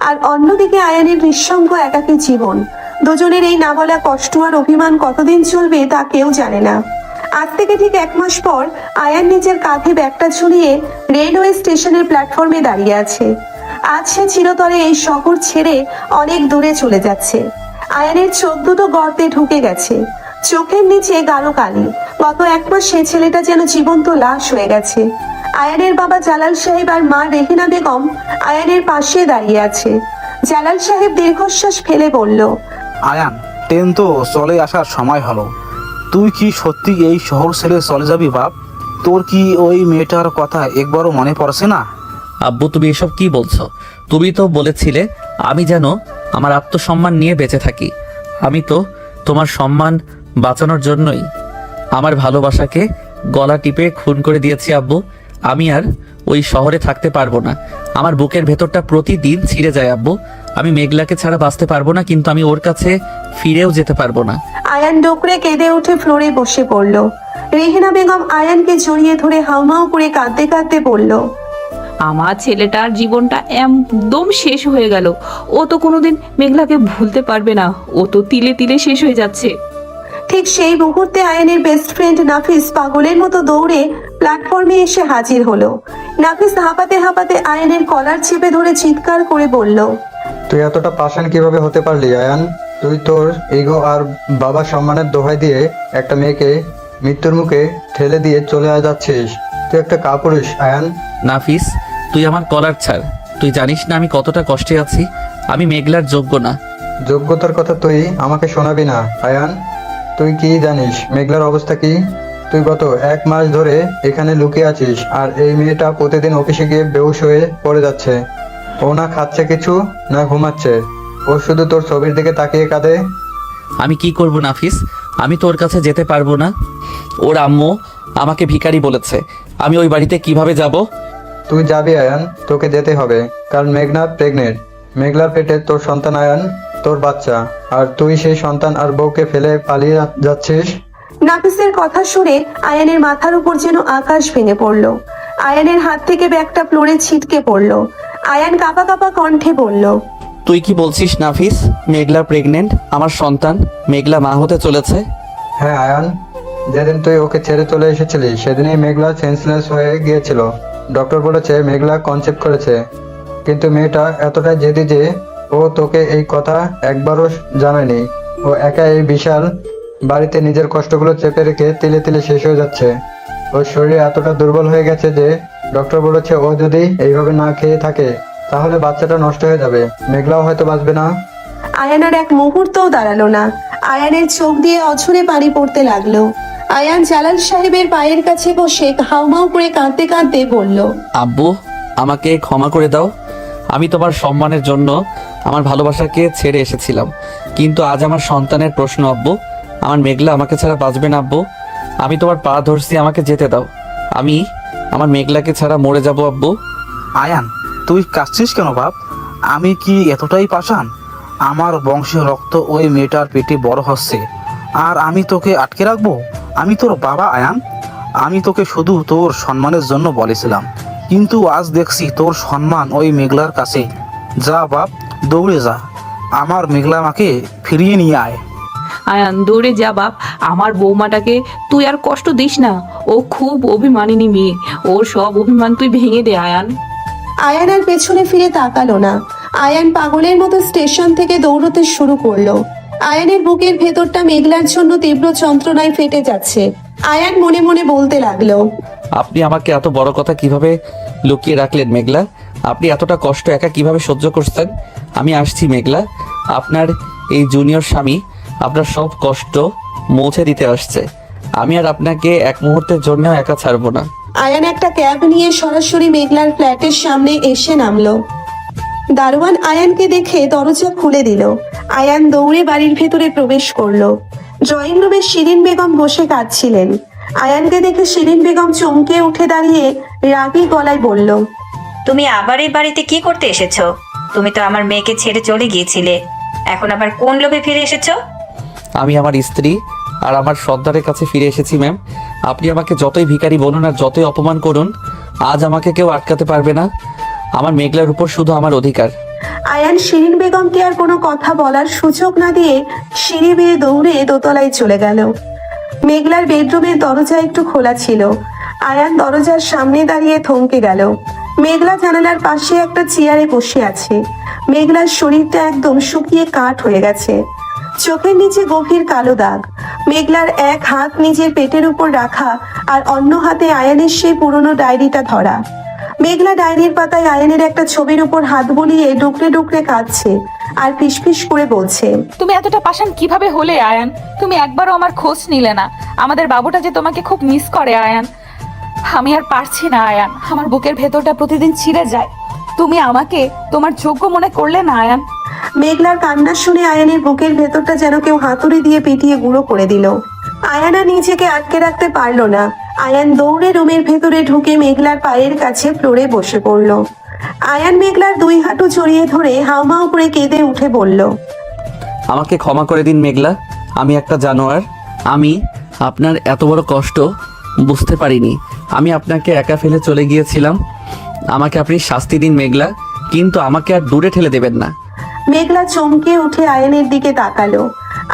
আর অন্যদিকে আয়ানের নিঃসঙ্গ একাকী জীবন। দুজনের এই না বলা কষ্ট আর অভিমান কতদিন চলবে তা কেউ জানে না। আজ থেকে ঠিক 1 মাস পর আয়ান নিজের কাঁধে ব্যাগটা ঝুলিয়ে রেলওয়ে স্টেশনের প্ল্যাটফর্মে দাঁড়িয়ে আছে। আজ সে চিরতরে এই শহর ছেড়ে অনেক দূরে চলে যাচ্ছে। আয়ানের চোখ দুটো গর্তে ঢুকে গেছে, চোখের নিচে গাঢ় কালি। গত 1 মাস সে ছেলেটা যেন জীবন্ত লাশ হয়ে গেছে। আয়ানের বাবা জালাল সাহেব আর মা রেহিনা বেগম আয়ানের পাশে দাঁড়িয়ে আছে। জালাল সাহেব দীর্ঘশ্বাস ফেলে বলল, আয়ান, ট্রেন তো চলে আসার সময় হলো। তুই কি সত্যি এই শহর ছেড়ে চলে যাবি বাপ? তোর কি ওই মেয়েটার কথা একবারও মনে পড়ছে না? আব্বু, তুমি এসব কি বলছো? তুমি তো বলেছিলে আমি যেন আমার আত্মসম্মান নিয়ে বেঁচে থাকি। আমি তো তোমার সম্মান বাঁচানোর জন্যই আমার ভালোবাসাকে গলা টিপে খুন করে দিয়েছি আব্বু। আমি আর ওই শহরে থাকতে পারবো না। আমার বুকের ভেতরটা প্রতিদিন ছিঁড়ে যায় আব্বু। আমি মেঘলাকে ছাড়া বাঁচতে পারবো না, কিন্তু আমি ওর কাছে ফিরেও যেতে পারবো না। আয়ান ডোকরে কেঁদে উঠে ফ্লোরে বসে পড়ল। রেহিনা বেগম আয়ানকে জড়িয়ে ধরে হাউমাউ করে কাঁদতে কাঁদতে বলল, আমার ছেলেটার জীবনটা একদম শেষ হয়ে গেল। ও তো কোনোদিন মেঘলাকে ভুলতে পারবে না। ও তো তিলে তিলে শেষ হয়ে যাচ্ছে। ঠিক সেই মুহূর্তে আয়ানের বেস্ট ফ্রেন্ড নাফিস পাগলের মতো দৌড়ে প্ল্যাটফর্মে এসে হাজির হলো। নাফিস হাঁপাতে হাঁপাতে আয়ানের কলার চেপে ধরে চিৎকার করে বলল, তুই এতটা পাষাণ কিভাবে হতে পারলি আয়ান? তুই তোর ইগো আর বাবার সম্মানের দোহাই দিয়ে একটা মেয়েকে মৃত্যুর মুখে ঠেলে দিয়ে চলে যাচ্ছিস। তুই একটা কাপুরুষ আয়ান। নাফিস, তুই আমার কলার ছাড়। তুই জানিস না আমি কতটা কষ্টে আছি। আমি মেঘলার যোগ্য না। যোগ্যতার কথা তুই আমাকে শোনাবি না আয়ান। তুই কি জানিস মেঘলার অবস্থা কি? তুই গত 1 মাস ধরে এখানে লুকিয়ে আছিস, আর এই মেয়েটা প্রতিদিন অফিসে গিয়ে বেহুশ হয়ে পড়ে যাচ্ছে। ও না খাচ্ছে কিছু, না ঘুমাচ্ছে। ও শুধু তোর ছবির দিকে তাকিয়ে কাঁদে। আমি কি করব নাফিস? আমি তোর কাছে যেতে পারবো না। ওর আম্মু আমাকে ভিখারি বলেছে। আমি ওই বাড়িতে কিভাবে যাব? তুই যাবি আয়ান, তোকে যেতে হবে, কারণ মেঘনা প্রেগনেন্ট। মেঘলার পেটে তোর সন্তান আয়ান, তোর বাচ্চা, আর তুই সেই সন্তান আর বউকে ফেলে পালিয়ে যাচ্ছিস। নাফিসের কথা শুনে আয়ানের মাথার উপর যেন আকাশ ভেঙে পড়ল। আয়ানের হাত থেকে ব্যাগটা ফ্লোরে ছিটকে পড়ল। আয়ান কাঁপা কাঁপা কণ্ঠে বলল, তুই কি বলছিস নাফিস? মেঘলা প্রেগনেন্ট, আমার সন্তান মেঘলা মা হতে চলেছে। হ্যাঁ আয়ান, যেদিন তুই ওকে ছেড়ে চলে এসেছিলি সেদিনই মেঘলা সেন্সলেস হয়ে গিয়েছিল। ডক্টর বলেছে মেঘলা কনসেপ্ট করেছে, কিন্তু মেয়েটা এতটাই জেদি যে ও তোকে এই কথা একবারও জানায়নি। ও একা এই বিশাল বাড়িতে নিজের কষ্টগুলো চেপে রেখে তিলে তিলে শেষ হয়ে যাচ্ছে। ওর শরীর এতটা দুর্বল হয়ে গেছে যে ডক্টর বলেছে ও যদি এইভাবে না খেয়ে থাকে তাহলে বাচ্চাটা নষ্ট হয়ে যাবে। মেঘলাও হয়তো বাঁচবে না। আয়ান আর এক মুহূর্তও দাঁড়ালো না। আয়ানের চোখ দিয়ে অঝরে পানি পড়তে লাগলো। আয়ান জালাল সাহেবের পায়ের কাছে বসে হাউমাউ করে কাঁদতে কাঁদতে বলল, আব্বু, আমাকে ক্ষমা করে দাও। আমি তোমার সম্মানের জন্য আমার ভালোবাসাকে ছেড়ে এসেছিলাম, কিন্তু আজ আমার সন্তানের প্রশ্ন আব্বু। আমার মেঘলা আমাকে ছাড়া বাঁচবে না আব্বু। আমি তোমার পা ধরছি, আমাকে যেতে দাও। আমি আমার মেঘলাকে ছাড়া মরে যাব আব্বু। আয়ান, তুই কাঁদছিস কেন বাপ? আমি কি এতটাই পাষাণ? আমার বংশের রক্ত ওই মেয়েটার পেটে বড় হচ্ছে, আর আমি তোকে আটকে রাখবো? আমি তোর বাবা আয়ান। আমি তোকে শুধু তোর সম্মানের জন্য বলেছিলাম, কিন্তু আজ দেখছি তোর সম্মান ওই মেঘলার কাছে। যা বাপ, দৌড়ে যা, আমার মেঘলা মাকে ফিরিয়ে নিয়ে আয়। আয়ান, দৌড়ে যা বাপ। আমার বৌমাটাকে তুই আর কষ্ট দিস না। ও খুব অভিমানিনী মেয়ে। ওর সব অভিমান তুই ভেঙে দে আয়ান। আয়ান আর পেছনে ফিরে তাকালো না। আয়ান পাগলের মতো স্টেশন থেকে দৌড়তে শুরু করলো। আয়ানের বুকের ভেতরটা মেঘলার জন্য তীব্র যন্ত্রণায় ফেটে যাচ্ছে। আয়ান মনে মনে বলতে লাগলো, আপনি আমাকে এত বড় কথা কিভাবে লুকিয়ে রাখলেন মেঘলা? আপনি এতটা কষ্ট একা কিভাবে সহ্য করছেন? আমি আসছি মেঘলা, আপনার এই জুনিয়র স্বামী আপনার সব কষ্ট মুছে দিতে আসছে। আমি আর আপনাকে এক মুহূর্তের জন্য একা ছাড়বো না। আয়ান একটা ক্যাব নিয়ে সরাসরি মেঘলার ফ্ল্যাটের সামনে এসে নামলো। দারোয়ান আয়ানকে দেখে দরজা খুলে দিল। আয়ান দৌড়ে বাড়ির ভেতরে প্রবেশ করলো। ড্রয়িং রুমে শিরিন বেগম বসে কাঁদছিলেন। আয়ানকে দেখে শিরিন বেগম চমকে উঠে দাঁড়িয়ে রাগী গলায় বলল, তুমি আবার এই বাড়িতে কি করতে এসেছো? তুমি তো আমার মেয়েকে ছেড়ে চলে গিয়েছিলে, এখন আবার কোন লোভে ফিরে এসেছো? আমি আমার স্ত্রী আর আমার সর্দারের কাছে ফিরে এসেছি ম্যাম। আপনি আমাকে যতই ভিখারি বলুন আর যতই অপমান করুন, আজ আমাকে কেউ আটকাতে পারবে না। আমার মেঘলার উপর শুধু আমার অধিকার। আয়ান শিরিন বেগমকে আর কোনো কথা বলার সুযোগ না দিয়ে সিঁড়ি বেয়ে দৌড়ে দোতলায় চলে গেল। মেঘলার বেডরুমের দরজা একটু খোলা ছিল। আয়ান দরজার সামনে দাঁড়িয়ে থমকে গেল। মেঘলা জানালার পাশে একটা চেয়ারে বসে আছে। মেঘলার শরীরটা একদম শুকিয়ে কাঠ হয়ে গেছে। চোখের নিচে গভীর কালো দাগ। মেঘলার এক হাত নিজের পেটের উপর রাখা আর অন্য হাতে আয়ানের সেই পুরনো ডায়েরিটা ধরা। মেঘলা ডায়েরির পাতায় আয়ানের একটা ছবির উপর হাত বুলিয়ে ডুকরে ডুকরে কাঁদছে আর ফিসফিস করে বলছে, তুমি এতটা পাষাণ কিভাবে হলে আয়ান? তুমি একবারও আমার খোঁজ নিলে না। আমাদের বাবুটা যে তোমাকে খুব মিস করে আয়ান। আমি আর পারছি না আয়ান, আমার বুকের ভেতরটা প্রতিদিন ছিঁড়ে যায়। তুমি আমাকে তোমার যোগ্য মনে করলে না আয়ান। মেঘলার কান্না শুনে আয়ানের বুকের ভেতরটা যেন কেউ হাতুড়ি দিয়ে পিটিয়ে গুঁড়ো করে দিল। আয়ানা নিজেকে আটকে রাখতে পারল না। আয়ান দৌড়ে রুমের ভেতরে ঢুকে মেঘলার পায়ের কাছে ফ্লোরে বসে পড়ল। আয়ান মেঘলার দুই হাঁটু জড়িয়ে ধরে হাউমাউ করে কেঁদে উঠে বলল, আমাকে ক্ষমা করে দিন মেঘলা, আমি একটা জানোয়ার। আমি আপনার এত বড় কষ্ট বুঝতে পারিনি। আমি আপনাকে একা ফেলে চলে গিয়েছিলাম। আমাকে আপনি শাস্তি দিন মেঘলা, কিন্তু আমাকে আর দূরে ঠেলে দেবেন না। মেঘলা চমকে উঠে আয়ানের দিকে তাকালো।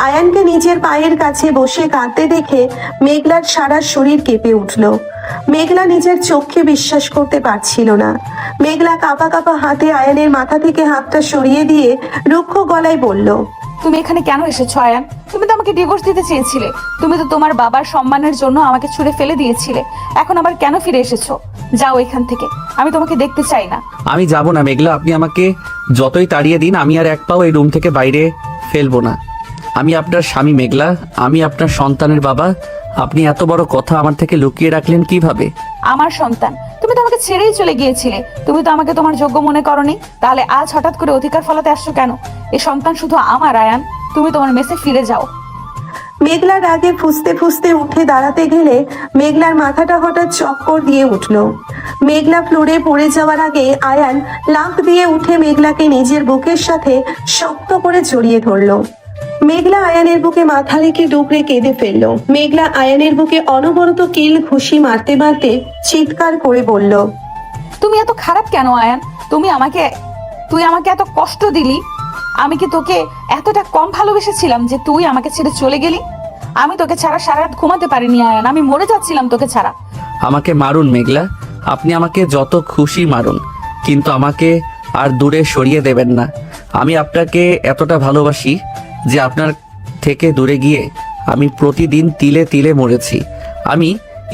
আয়ানকে নিজের পায়ের কাছে বসে কাঁদতে দেখে মেঘলার সারা শরীর কেঁপে উঠল। মেঘলা নিজের চোখকে বিশ্বাস করতে পারছিল না। মেঘলা কাঁপা কাঁপা হাতে আয়ানের মাথা থেকে হাতটা সরিয়ে দিয়ে রুক্ষ গলায় বলল, তুমি এখানে কেন এসেছো আয়ান? তুমি তো আমাকে ডিভোর্স দিতে চেয়েছিলে। তুমি তো তোমার বাবার সম্মানের জন্য আমাকে ছুঁড়ে ফেলে দিয়েছিলে। এখন আবার কেন ফিরে এসেছো? যাও এখান থেকে, আমি তোমাকে দেখতে চাই না। আমি যাব না মেঘলা, আপনি আমাকে যতই তাড়িয়ে দিন আমি আর এক পাও এই রুম থেকে বাইরে ফেলবো না। আমি আপনার স্বামী মেঘলা, আমি আপনার সন্তানের বাবা। আপনি এত বড় কথা আমার থেকে লুকিয়ে রাখলেন কিভাবে? আমার সন্তান? তুমি তো আমাকে ছেড়েই চলে গিয়েছিলে। তুমি তো আমাকে তোমার যোগ্য মনে করনি। তাহলে আজ হঠাৎ করে অধিকার ফলাতে আসছো কেন? এই সন্তান শুধু আমার আয়ান। তুমি তোমার মেসে ফিরে যাও। মেঘলার আগে ফুসতে ফুসতে উঠে দাঁড়াতে গেলে মেঘলার মাথাটা হঠাৎ চক্কর দিয়ে উঠল। মেঘলা ফ্লোরে পড়ে যাওয়ার আগে আয়ান লাফ দিয়ে উঠে মেঘলাকে নিজের বুকের সাথে শক্ত করে জড়িয়ে ধরলো। মেঘলা আয়ানের বুকে মাথা রেখে ডুকরে কেঁদে ফেললো। মেঘলা আয়ানের বুকে অনবরত কিল ঘুষি মারতে মারতে চিৎকার করে বলল, তুমি এত খারাপ কেন আয়ান? তুই আমাকে এত কষ্ট দিলি। আমি কি তোকে এতটা কম ভালোবেসেছিলাম যে তুই আমাকে ছেড়ে চলে গেলি? আমি তোকে ছাড়া সারা রাত ঘুমাতে পারিনি আয়ান। আমি মরে যাচ্ছিলাম তোকে ছাড়া। আমাকে মারুন মেঘলা, আপনি আমাকে যত খুশি মারুন, কিন্তু আমাকে আর দূরে সরিয়ে দেবেন না। আমি আপনাকে এতটা ভালোবাসি যে আপনার থেকে দূরে গিয়ে আমি প্রতিদিন তিলে তিলে মরেছি। আমি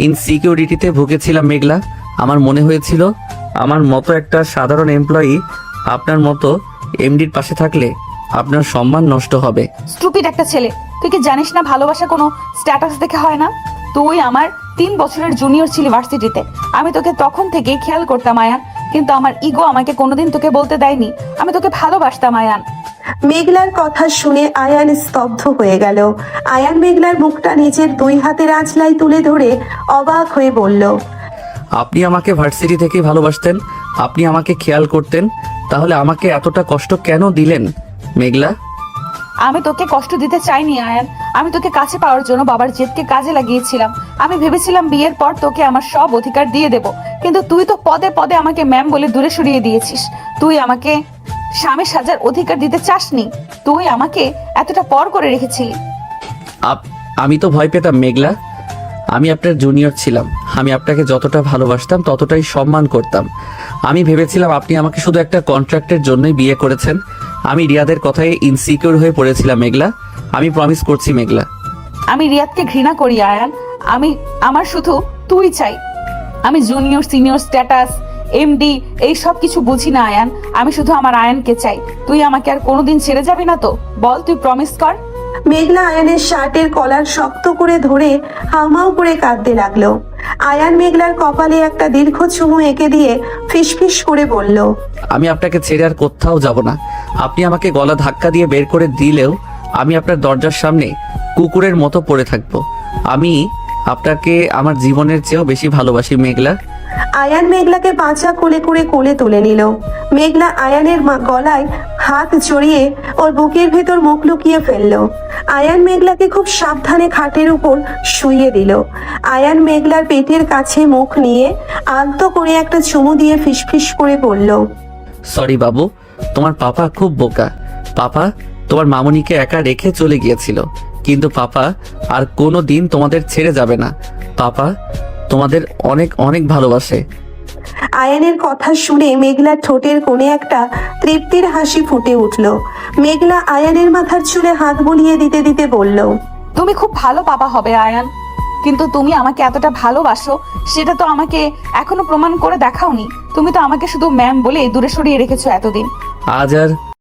ইনসিকিউরিটিতে ভুগেছিলাম মেঘলা। আমার মনে হয়েছিল আমার মতো একটা সাধারণ এমপ্লয়ি আপনার মতো এমডির পাশে থাকলে আপনার সম্মান নষ্ট হবে। স্টুপিড একটা ছেলে। তুই কি জানিস না ভালোবাসা কোনো স্ট্যাটাস দেখে হয় না? তুই আমার 3 বছরের জুনিয়র ছিলি ভার্সিটিতে। আমি তোকে তখন থেকে খেয়াল করতাম আয়ান, কিন্তু আমার ইগো আমাকে কোনোদিন তোকে বলতে দেয়নি আমি তোকে ভালোবাসতাম আয়ান। মেঘলার কথা শুনে আয়ান স্তব্ধ হয়ে গেল। আয়ান মেঘলার মুখটা নিজের দুই হাতের আঁচলায় তুলে ধরে অবাক হয়ে বলল, আপনি আমাকে ভার্সিটি থেকে ভালোবাসতেন, আপনি আমাকে খেয়াল করতেন, তাহলে আমাকে এতটা কষ্ট কেন দিলেন মেঘলা? আমি তোকে কষ্ট দিতে চাইনি আয়ান। আমি তোকে কাছে পাওয়ার জন্য বাবার জেদকে কাজে লাগিয়েছিলাম। আমি ভেবেছিলাম বিয়ের পর তোকে আমার সব অধিকার দিয়ে দেব, কিন্তু তুই তো পদে পদে আমাকে ম্যাম বলে দূরে সরিয়ে দিয়েছিস। তুই আমাকে স্বামী সাজার অধিকার দিতে চাসনি। তুই আমাকে এতটা পর করে রেখেছিলি। আমি তো ভয় পেতাম মেঘলা। আমি আপনার জুনিয়র ছিলাম, আমি আপনাকে যতটা ভালোবাসতাম ততটাই সম্মান করতাম। আমি ভেবেছিলাম আপনি আমাকে শুধু একটা কন্ট্রাক্টের জন্যই বিয়ে করেছেন। আমি রিয়াদের কথায় ইনসিকিউর হয়ে পড়েছিলাম মেঘলা। আমি প্রমিস করছি মেঘলা। আমি রিয়াদকে ঘৃণা করি আয়ান। আমার শুধু তুই চাই। আমি জুনিয়র সিনিয়র স্ট্যাটাস এমডি এই সব কিছু বুঝি না আয়ান। আমি শুধু আমার আয়ানকে চাই। তুই আমাকে আর কোনোদিন ছেড়ে যাবি না তো? বল, তুই প্রমিস কর। মেঘলা আয়ানের শার্টের কলার শক্ত করে ধরে হাউমাউ করে কাঁদতে লাগলো। আয়ান মেঘলার কপালে একটা দীর্ঘ চুমু এঁকে দিয়ে ফিসফিস করে বলল, আমি আপনাকে ছেড়ে আর কোথাও যাব না। আপনি আমাকে গলা ধাক্কা দিয়ে বের করে দিলেও আমি আপনার দরজার সামনে কুকুরের মতো পড়ে থাকবো। আমি আপনাকে আমার জীবনের চেয়েও বেশি ভালোবাসি মেঘলা। আয়ান মেঘলাকে পাঁচা কোলে করে কোলে তুলে নিল। মেঘলা আয়ানের গলায় হাত জড়িয়ে ওর বুকের ভেতর মুখ লুকিয়ে ফেললো। আয়ান মেঘলাকে খুব সাবধানে খাটের উপর শুইয়ে দিল। আয়ান মেঘলার পেটের কাছে মুখ নিয়ে আলতো করে একটা চুমু দিয়ে ফিসফিস করে বলল, সরি বাবু, তোমার পাপা খুব বোকা। পাপা তোমার মামুনিকে একা রেখে চলে গিয়েছিল, কিন্তু পাপা আর কোনো দিন তোমাদের ছেড়ে যাবে না। পাপা তোমাদের অনেক অনেক ভালোবাসে। আয়ানের কথা শুনে মেঘলার ঠোঁটের কোণে একটা তৃপ্তির হাসি ফুটে উঠল। মেঘলা আয়ানের মাথার চুলে হাত বুলিয়ে দিতে দিতে বলল, তুমি খুব ভালো বাবা হবে আয়ান, কিন্তু তুমি আমাকে এতটা ভালোবাসো সেটা তো আমাকে এখনো প্রমাণ করে দেখাওনি। তুমি তো আমাকে শুধু ম্যাম বলে দূরে সরিয়ে রেখেছো এতদিন। আজ আর